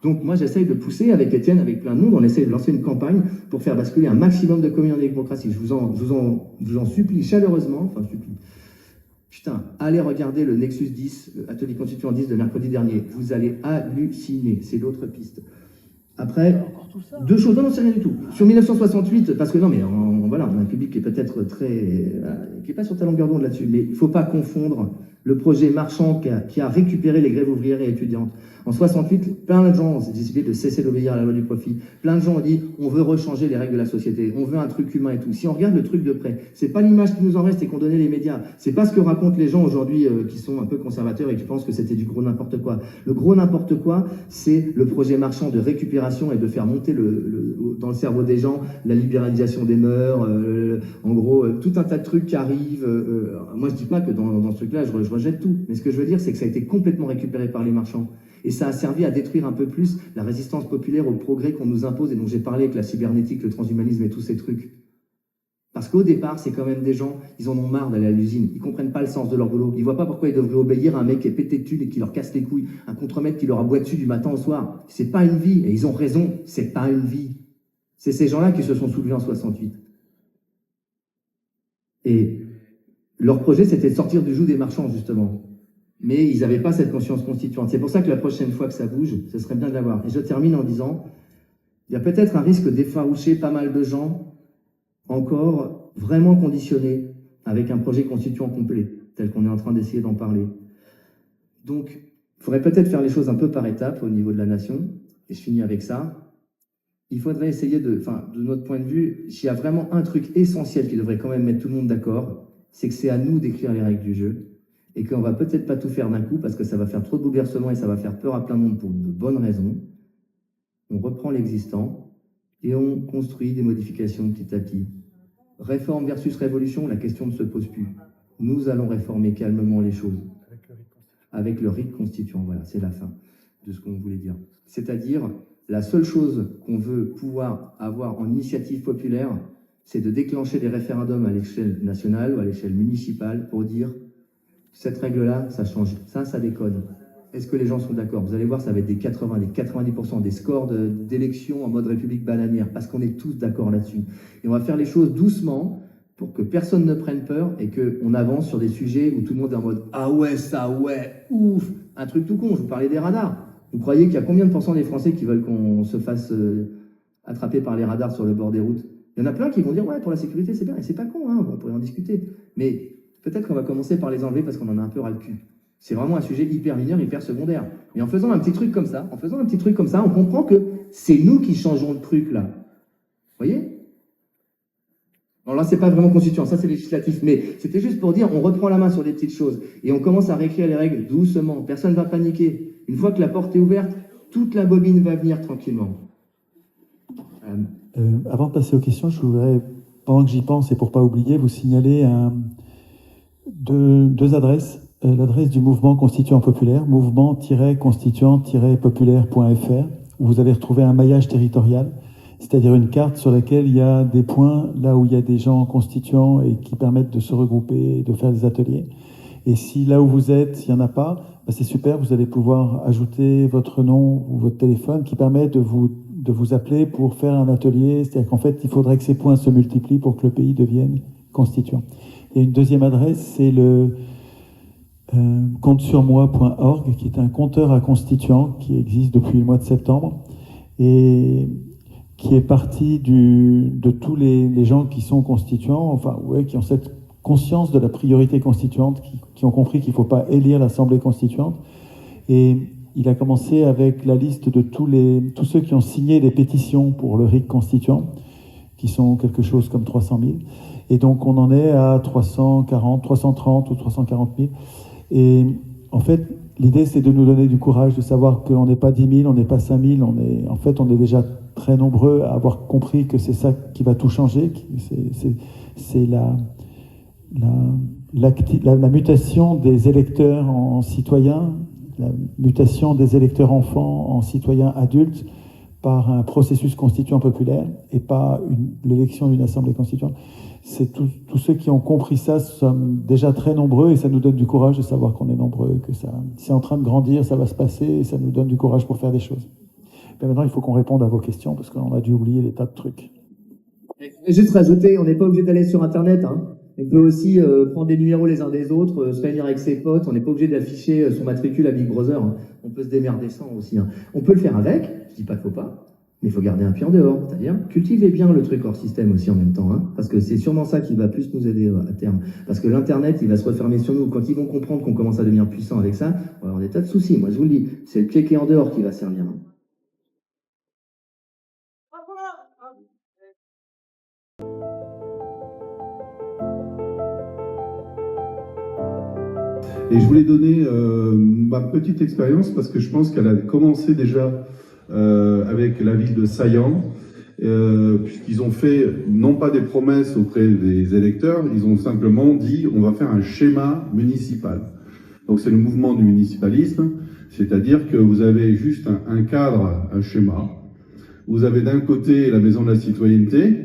Donc, moi, j'essaye de pousser avec Étienne, avec plein de monde. On essaie de lancer une campagne pour faire basculer un maximum de communes en démocratie. Je vous en supplie chaleureusement. Enfin, supplie. Putain, allez regarder le Nexus 10, Atelier Constituant 10 de mercredi dernier. Vous allez halluciner. C'est l'autre piste. Après, deux choses. Non, c'est rien du tout. Sur 1968, parce que non, mais voilà, on a un public qui est peut-être qui n'est pas sur ta longueur d'onde là-dessus, mais il ne faut pas confondre le projet Marchand qui a récupéré les grèves ouvrières et étudiantes. En 68, plein de gens ont décidé de cesser d'obéir à la loi du profit. Plein de gens ont dit, on veut rechanger les règles de la société, on veut un truc humain et tout. Si on regarde le truc de près, c'est pas l'image qui nous en reste et qu'ont donné les médias. C'est pas ce que racontent les gens aujourd'hui qui sont un peu conservateurs et qui pensent que c'était du gros n'importe quoi. Le gros n'importe quoi, c'est le projet Marchand de récupération et de faire monter dans le cerveau des gens la libéralisation des mœurs, en gros, tout un tas de trucs qui arrivent. Moi, je dis pas que dans ce truc-là, je rejette tout. Mais ce que je veux dire, c'est que ça a été complètement récupéré par les marchands. Et ça a servi à détruire un peu plus la résistance populaire au progrès qu'on nous impose et dont j'ai parlé avec la cybernétique, le transhumanisme et tous ces trucs. Parce qu'au départ, c'est quand même des gens, ils en ont marre d'aller à l'usine. Ils comprennent pas le sens de leur boulot. Ils voient pas pourquoi ils devraient obéir à un mec qui est pété de thunes et qui leur casse les couilles. Un contremaître qui leur aboie dessus du matin au soir. C'est pas une vie. Et ils ont raison, c'est pas une vie. C'est ces gens-là qui se sont soulevés en 68. Et leur projet, c'était de sortir du joug des marchands, justement. Mais ils n'avaient pas cette conscience constituante. C'est pour ça que la prochaine fois que ça bouge, ce serait bien de l'avoir. Et je termine en disant, il y a peut-être un risque d'effaroucher pas mal de gens encore vraiment conditionnés avec un projet constituant complet, tel qu'on est en train d'essayer d'en parler. Donc, il faudrait peut-être faire les choses un peu par étapes au niveau de la nation. Et je finis avec ça. Il faudrait essayer de notre point de vue, s'il y a vraiment un truc essentiel qui devrait quand même mettre tout le monde d'accord, c'est que c'est à nous d'écrire les règles du jeu. Et qu'on va peut-être pas tout faire d'un coup parce que ça va faire trop de bouleversements et ça va faire peur à plein de monde pour de bonnes raisons. On reprend l'existant et on construit des modifications petit à petit. Réforme versus révolution, la question ne se pose plus. Nous allons réformer calmement les choses. Avec le rite constituant, voilà, c'est la fin de ce qu'on voulait dire. C'est-à-dire, la seule chose qu'on veut pouvoir avoir en initiative populaire, c'est de déclencher des référendums à l'échelle nationale ou à l'échelle municipale pour dire cette règle-là, ça change. Ça déconne. Est-ce que les gens sont d'accord? Vous allez voir, ça va être des 80, des 90% des scores d'élections en mode république bananière, parce qu'on est tous d'accord là-dessus. Et on va faire les choses doucement, pour que personne ne prenne peur et qu'on avance sur des sujets où tout le monde est en mode « Ah ouais, ça, ouais, ouf !» Un truc tout con, je vous parlais des radars. Vous croyez qu'il y a combien de pourcents des Français qui veulent qu'on se fasse attraper par les radars sur le bord des routes? Il y en a plein qui vont dire « Ouais, pour la sécurité, c'est bien. » Et c'est pas con, hein, on pourrait en discuter. Mais peut-être qu'on va commencer par les enlever parce qu'on en a un peu ras le cul. C'est vraiment un sujet hyper mineur, hyper secondaire. Et en faisant un petit truc comme ça, on comprend que c'est nous qui changeons le truc, là. Vous voyez? Non, là, c'est pas vraiment constituant, ça c'est législatif, mais c'était juste pour dire, on reprend la main sur des petites choses et on commence à réécrire les règles doucement. Personne ne va paniquer. Une fois que la porte est ouverte, toute la bobine va venir tranquillement. Avant de passer aux questions, je voudrais, pendant que j'y pense et pour pas oublier, vous signaler deux adresses. L'adresse du mouvement constituant populaire, mouvement-constituant-populaire.fr, où vous allez retrouver un maillage territorial, c'est-à-dire une carte sur laquelle il y a des points là où il y a des gens constituants et qui permettent de se regrouper et de faire des ateliers. Et si là où vous êtes, il n'y en a pas, ben c'est super, vous allez pouvoir ajouter votre nom ou votre téléphone qui permet de vous appeler pour faire un atelier. C'est-à-dire qu'en fait, il faudrait que ces points se multiplient pour que le pays devienne constituant. Et une deuxième adresse, c'est le comptesurmoi.org, qui est un compteur à constituants qui existe depuis le mois de septembre et qui est parti de tous les gens qui sont constituants, enfin, ouais, qui ont cette conscience de la priorité constituante, qui ont compris qu'il ne faut pas élire l'Assemblée constituante. Et il a commencé avec la liste de tous ceux qui ont signé des pétitions pour le RIC constituant, qui sont quelque chose comme 300 000. Et donc, on en est à 330 ou 340 000. Et en fait, l'idée, c'est de nous donner du courage, de savoir qu'on n'est pas 10 000, on n'est pas 5 000, on est déjà très nombreux à avoir compris que c'est ça qui va tout changer. C'est la mutation des électeurs en citoyens, la mutation des électeurs enfants en citoyens adultes par un processus constituant populaire et pas l'élection d'une assemblée constituante. C'est tous ceux qui ont compris ça sommes déjà très nombreux et ça nous donne du courage de savoir qu'on est nombreux, que ça c'est en train de grandir, ça va se passer et ça nous donne du courage pour faire des choses. Mais maintenant, il faut qu'on réponde à vos questions parce qu'on a dû oublier des tas de trucs. Et juste rajouter, on n'est pas obligé d'aller sur Internet, hein. On peut aussi prendre des numéros les uns des autres, se réunir avec ses potes. On n'est pas obligé d'afficher son matricule à Big Brother, hein. On peut se démerder sans aussi, hein. On peut le faire avec, je dis pas qu'il faut pas, mais il faut garder un pied en dehors. C'est-à-dire, cultivez bien le truc hors système aussi en même temps, hein, parce que c'est sûrement ça qui va plus nous aider à terme. Parce que l'Internet, il va se refermer sur nous. Quand ils vont comprendre qu'on commence à devenir puissant avec ça, on va avoir des tas de soucis. Moi, je vous le dis, c'est le pied qui est en dehors qui va servir, hein. Et je voulais donner ma petite expérience parce que je pense qu'elle a commencé déjà avec la ville de Saillant, puisqu'ils ont fait non pas des promesses auprès des électeurs, ils ont simplement dit on va faire un schéma municipal. Donc c'est le mouvement du municipalisme, c'est-à-dire que vous avez juste un cadre, un schéma. Vous avez d'un côté la maison de la citoyenneté,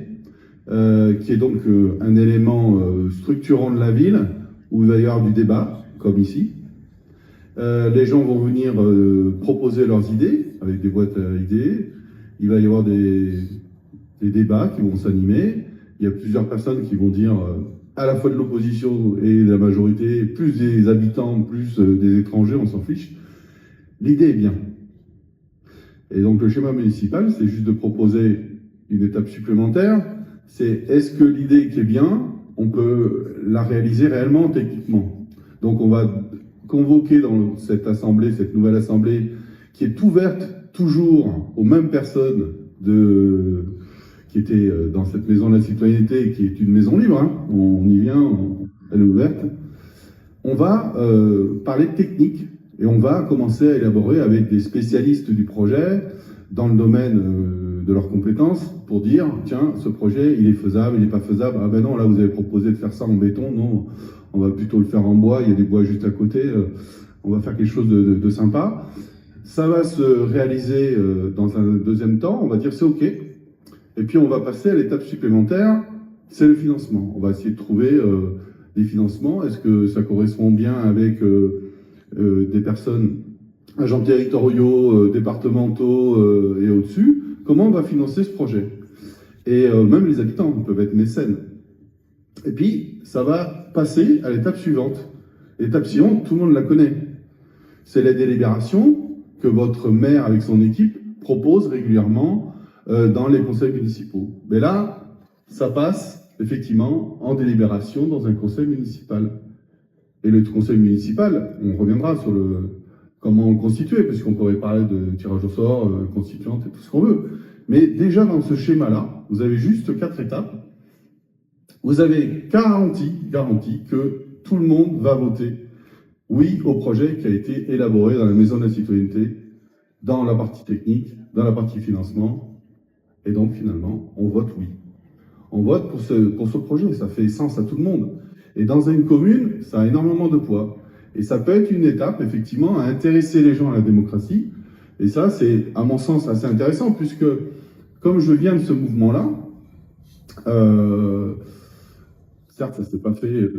qui est donc un élément structurant de la ville, où il va y avoir du débat, comme ici. Les gens vont venir proposer leurs idées, avec des boîtes à idées. Il va y avoir des débats qui vont s'animer. Il y a plusieurs personnes qui vont dire, à la fois de l'opposition et de la majorité, plus des habitants, plus des étrangers, on s'en fiche. L'idée est bien. Et donc le schéma municipal, c'est juste de proposer une étape supplémentaire. C'est est-ce que l'idée qui est bien, on peut la réaliser réellement, techniquement. Donc on va convoquer dans cette assemblée, cette nouvelle assemblée, qui est ouverte toujours aux mêmes personnes qui étaient dans cette maison de la citoyenneté, qui est une maison libre, hein. On y vient, elle est ouverte. On va parler de technique et on va commencer à élaborer avec des spécialistes du projet dans le domaine de leurs compétences pour dire, tiens, ce projet, il est faisable, il n'est pas faisable. Ah ben non, là vous avez proposé de faire ça en béton, non, on va plutôt le faire en bois, il y a des bois juste à côté, on va faire quelque chose de sympa. Ça va se réaliser dans un deuxième temps, on va dire c'est OK. Et puis on va passer à l'étape supplémentaire, c'est le financement. On va essayer de trouver des financements. Est-ce que ça correspond bien avec des personnes, agents territoriaux, départementaux et au-dessus? Comment on va financer ce projet? Et même les habitants peuvent être mécènes. Et puis, ça va passer à l'étape suivante. L'étape suivante, tout le monde la connaît. C'est la délibération que votre maire, avec son équipe, propose régulièrement dans les conseils municipaux. Mais là, ça passe effectivement en délibération dans un conseil municipal. Et le conseil municipal, on reviendra sur comment le constituer, puisqu'on pourrait parler de tirage au sort, constituante et tout ce qu'on veut. Mais déjà dans ce schéma-là, vous avez juste 4 étapes. Vous avez garanti que tout le monde va voter oui au projet qui a été élaboré dans la Maison de la Citoyenneté, dans la partie technique, dans la partie financement. Et donc finalement, on vote oui. On vote pour ce projet, ça fait sens à tout le monde. Et dans une commune, ça a énormément de poids. Et ça peut être une étape, effectivement, à intéresser les gens à la démocratie. Et ça, c'est, à mon sens, assez intéressant, puisque, comme je viens de ce mouvement-là, certes, ça ne s'est pas fait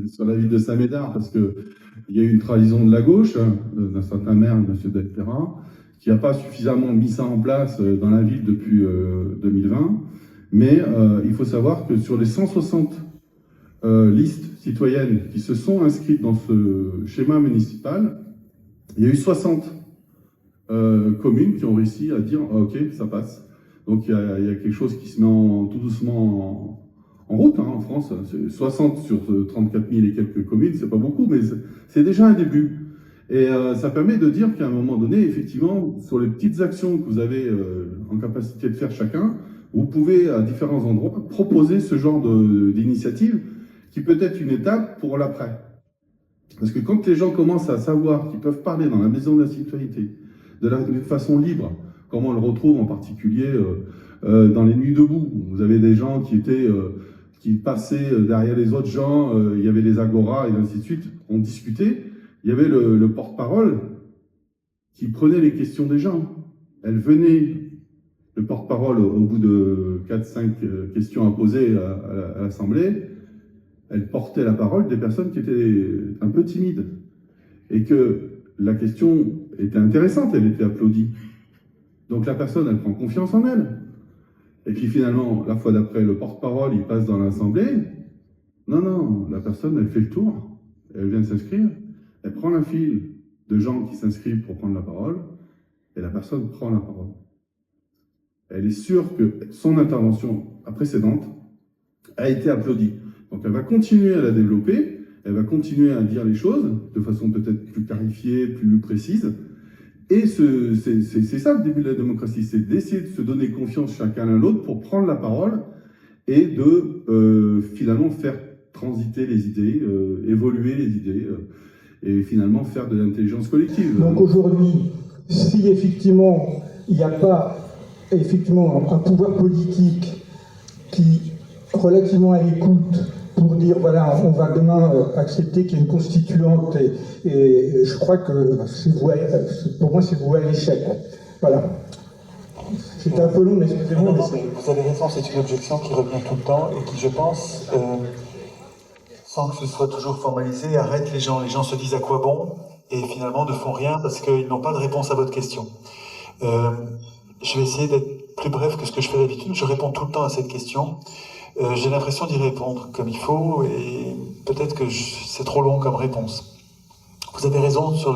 sur la ville de Saint-Médard, parce qu'il y a eu une trahison de la gauche, d'un certain maire, M. Delpera, qui n'a pas suffisamment mis ça en place dans la ville depuis 2020. Mais il faut savoir que sur les 160 listes citoyennes qui se sont inscrites dans ce schéma municipal, il y a eu 60 communes qui ont réussi à dire ah, « ok, ça passe ». Donc il y a quelque chose qui se met tout doucement en route en France. 60 sur 34 000 et quelques communes, c'est pas beaucoup, mais c'est déjà un début. Et ça permet de dire qu'à un moment donné, effectivement, sur les petites actions que vous avez en capacité de faire chacun, vous pouvez à différents endroits proposer ce genre d'initiative qui peut être une étape pour l'après. Parce que quand les gens commencent à savoir qu'ils peuvent parler dans la Maison de la Citoyenneté de façon libre, comme on le retrouve en particulier dans les nuits debout, vous avez des gens qui passaient derrière les autres gens, il y avait les agoras et ainsi de suite, on discutait, il y avait le porte-parole qui prenait les questions des gens. Elle venait, le porte-parole, au bout de 4-5 questions à poser à l'Assemblée, elle portait la parole des personnes qui étaient un peu timides. Et que la question était intéressante, elle était applaudie. Donc la personne, elle prend confiance en elle. Et puis finalement, la fois d'après, le porte-parole, il passe dans l'Assemblée. Non, la personne, elle fait le tour. Elle vient s'inscrire. Elle prend un fil de gens qui s'inscrivent pour prendre la parole. Et la personne prend la parole. Elle est sûre que son intervention précédente a été applaudie. Donc elle va continuer à la développer, elle va continuer à dire les choses de façon peut-être plus clarifiée, plus précise. Et c'est ça le début de la démocratie, c'est d'essayer de se donner confiance chacun l'un l'autre pour prendre la parole et de finalement faire transiter les idées, évoluer les idées et finalement faire de l'intelligence collective. Donc aujourd'hui, si effectivement il n'y a pas effectivement un pouvoir politique qui, relativement à l'écoute, pour dire voilà, on va demain accepter qu'il y ait une constituante et je crois que pour moi c'est voué à l'échec. Voilà. C'était un peu long, mais excusez-moi. Non, mais vous avez raison, c'est une objection qui revient tout le temps et qui, je pense, sans que ce soit toujours formalisé, arrête les gens. Les gens se disent à quoi bon et finalement ne font rien parce qu'ils n'ont pas de réponse à votre question. Je vais essayer d'être plus bref que ce que je fais d'habitude. Je réponds tout le temps à cette question. J'ai l'impression d'y répondre comme il faut et peut-être que c'est trop long comme réponse. Vous avez raison sur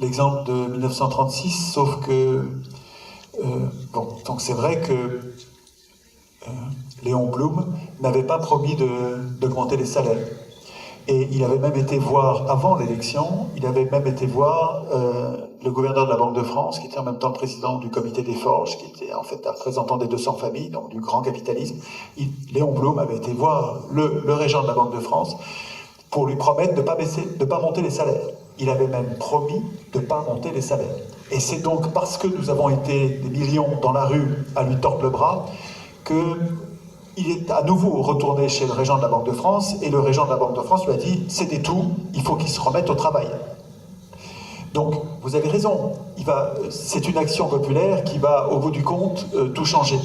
l'exemple de 1936, sauf que donc c'est vrai que Léon Blum n'avait pas promis d'augmenter les salaires. Et il avait même été voir, avant l'élection, il avait même été voir le gouverneur de la Banque de France, qui était en même temps le président du comité des forges, qui était en fait un représentant des 200 familles, donc du grand capitalisme. Léon Blum avait été voir le régent de la Banque de France pour lui promettre de ne pas monter les salaires. Il avait même promis de ne pas monter les salaires. Et c'est donc parce que nous avons été des millions dans la rue à lui tordre le bras qu'il est à nouveau retourné chez le régent de la Banque de France et le régent de la Banque de France lui a dit « c'était tout, il faut qu'il se remette au travail ». Donc, vous avez raison, c'est une action populaire qui va, au bout du compte, tout changer.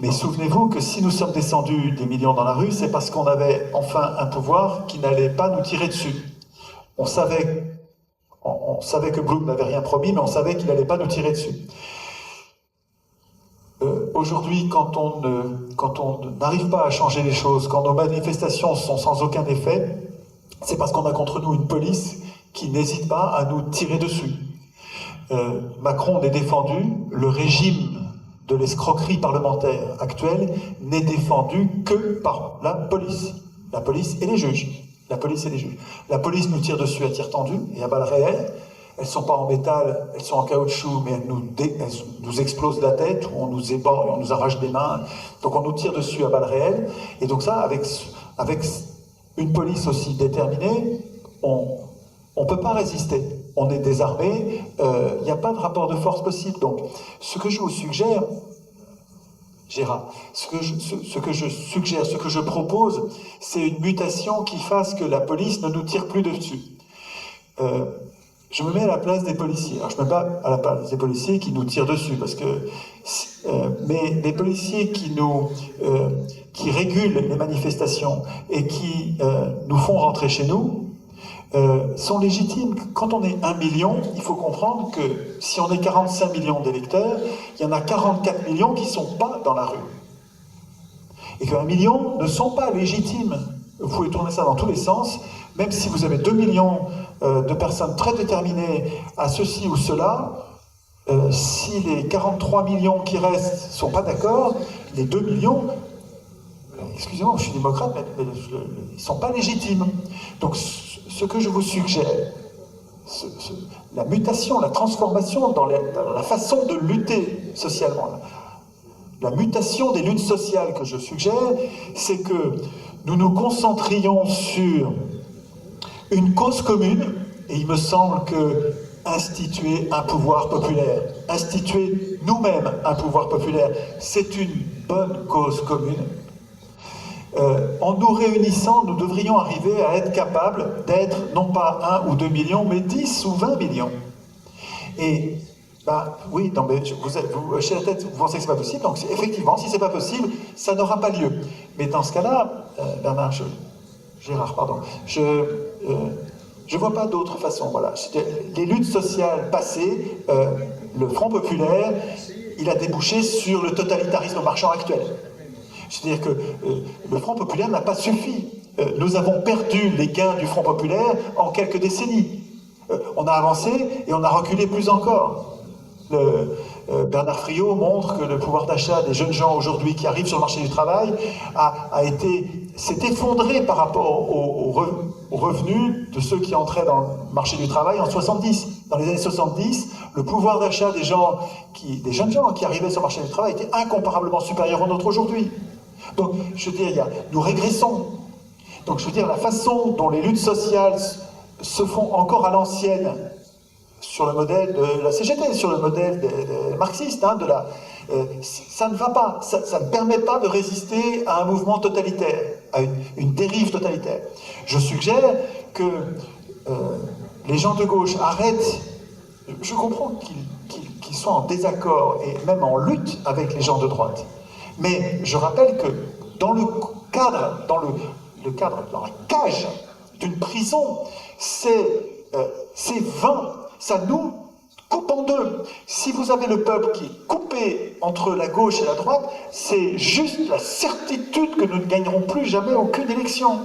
Mais souvenez-vous que si nous sommes descendus des millions dans la rue, c'est parce qu'on avait enfin un pouvoir qui n'allait pas nous tirer dessus. On savait que Blum n'avait rien promis, mais on savait qu'il n'allait pas nous tirer dessus. aujourd'hui, quand on n'arrive pas à changer les choses, quand nos manifestations sont sans aucun effet, c'est parce qu'on a contre nous une police qui n'hésite pas à nous tirer dessus. Macron n'est défendu, le régime de l'escroquerie parlementaire actuelle n'est défendu que par la police et les juges. La police et les juges. La police nous tire dessus à tir tendu et à balles réelles. Elles ne sont pas en métal, elles sont en caoutchouc, mais elles nous explosent la tête, ou on nous éborgne, on nous arrache des mains. Donc on nous tire dessus à balles réelles. Et donc ça, avec une police aussi déterminée, on ne peut pas résister. On est désarmé, il n'y a pas de rapport de force possible. Donc ce que je vous suggère, Gérard, ce que je propose, c'est une mutation qui fasse que la police ne nous tire plus dessus. Je me mets à la place des policiers. Alors, je ne me mets pas à la place des policiers qui nous tirent dessus, parce que, mais les policiers qui régulent les manifestations et qui nous font rentrer chez nous sont légitimes. Quand on est 1 million, il faut comprendre que si on est 45 millions d'électeurs, il y en a 44 millions qui ne sont pas dans la rue. Et que 1 million ne sont pas légitimes. Vous pouvez tourner ça dans tous les sens, même si vous avez 2 millions de personnes très déterminées à ceci ou cela, si les 43 millions qui restent ne sont pas d'accord, les 2 millions, excusez-moi, je suis démocrate, mais ils ne sont pas légitimes. Donc ce que je vous suggère, la mutation, la transformation dans la façon de lutter socialement, la mutation des luttes sociales que je suggère, c'est que nous nous concentrions sur une cause commune, et il me semble que instituer un pouvoir populaire, instituer nous-mêmes un pouvoir populaire, c'est une bonne cause commune. En nous réunissant, nous devrions arriver à être capables d'être non pas 1 ou 2 millions, mais 10 ou 20 millions. Et oui, non, mais vous hochez la tête, vous pensez que c'est pas possible, donc effectivement, si c'est pas possible, ça n'aura pas lieu. Mais dans ce cas-là, Gérard, pardon, je vois pas d'autre façon. Voilà. Les luttes sociales passées, le Front populaire, il a débouché sur le totalitarisme marchand actuel. C'est-à-dire que le Front populaire n'a pas suffi. Nous avons perdu les gains du Front populaire en quelques décennies. On a avancé et on a reculé plus encore. Bernard Friot montre que le pouvoir d'achat des jeunes gens aujourd'hui qui arrivent sur le marché du travail s'est effondré par rapport aux revenus de ceux qui entraient dans le marché du travail en 70. Dans les années 70, le pouvoir d'achat des jeunes gens qui arrivaient sur le marché du travail était incomparablement supérieur au nôtre aujourd'hui. Donc, je veux dire, nous régressons. Donc, je veux dire, la façon dont les luttes sociales se font encore à l'ancienne, sur le modèle de la CGT, sur le modèle des marxistes, ça ne va pas, ça ne permet pas de résister à un mouvement totalitaire, à une dérive totalitaire. Je suggère que les gens de gauche arrêtent, je comprends qu'ils soient en désaccord et même en lutte avec les gens de droite, mais je rappelle que dans le cadre, dans la cage d'une prison, c'est 20. Ça nous coupe en deux. Si vous avez le peuple qui est coupé entre la gauche et la droite, c'est juste la certitude que nous ne gagnerons plus jamais aucune élection.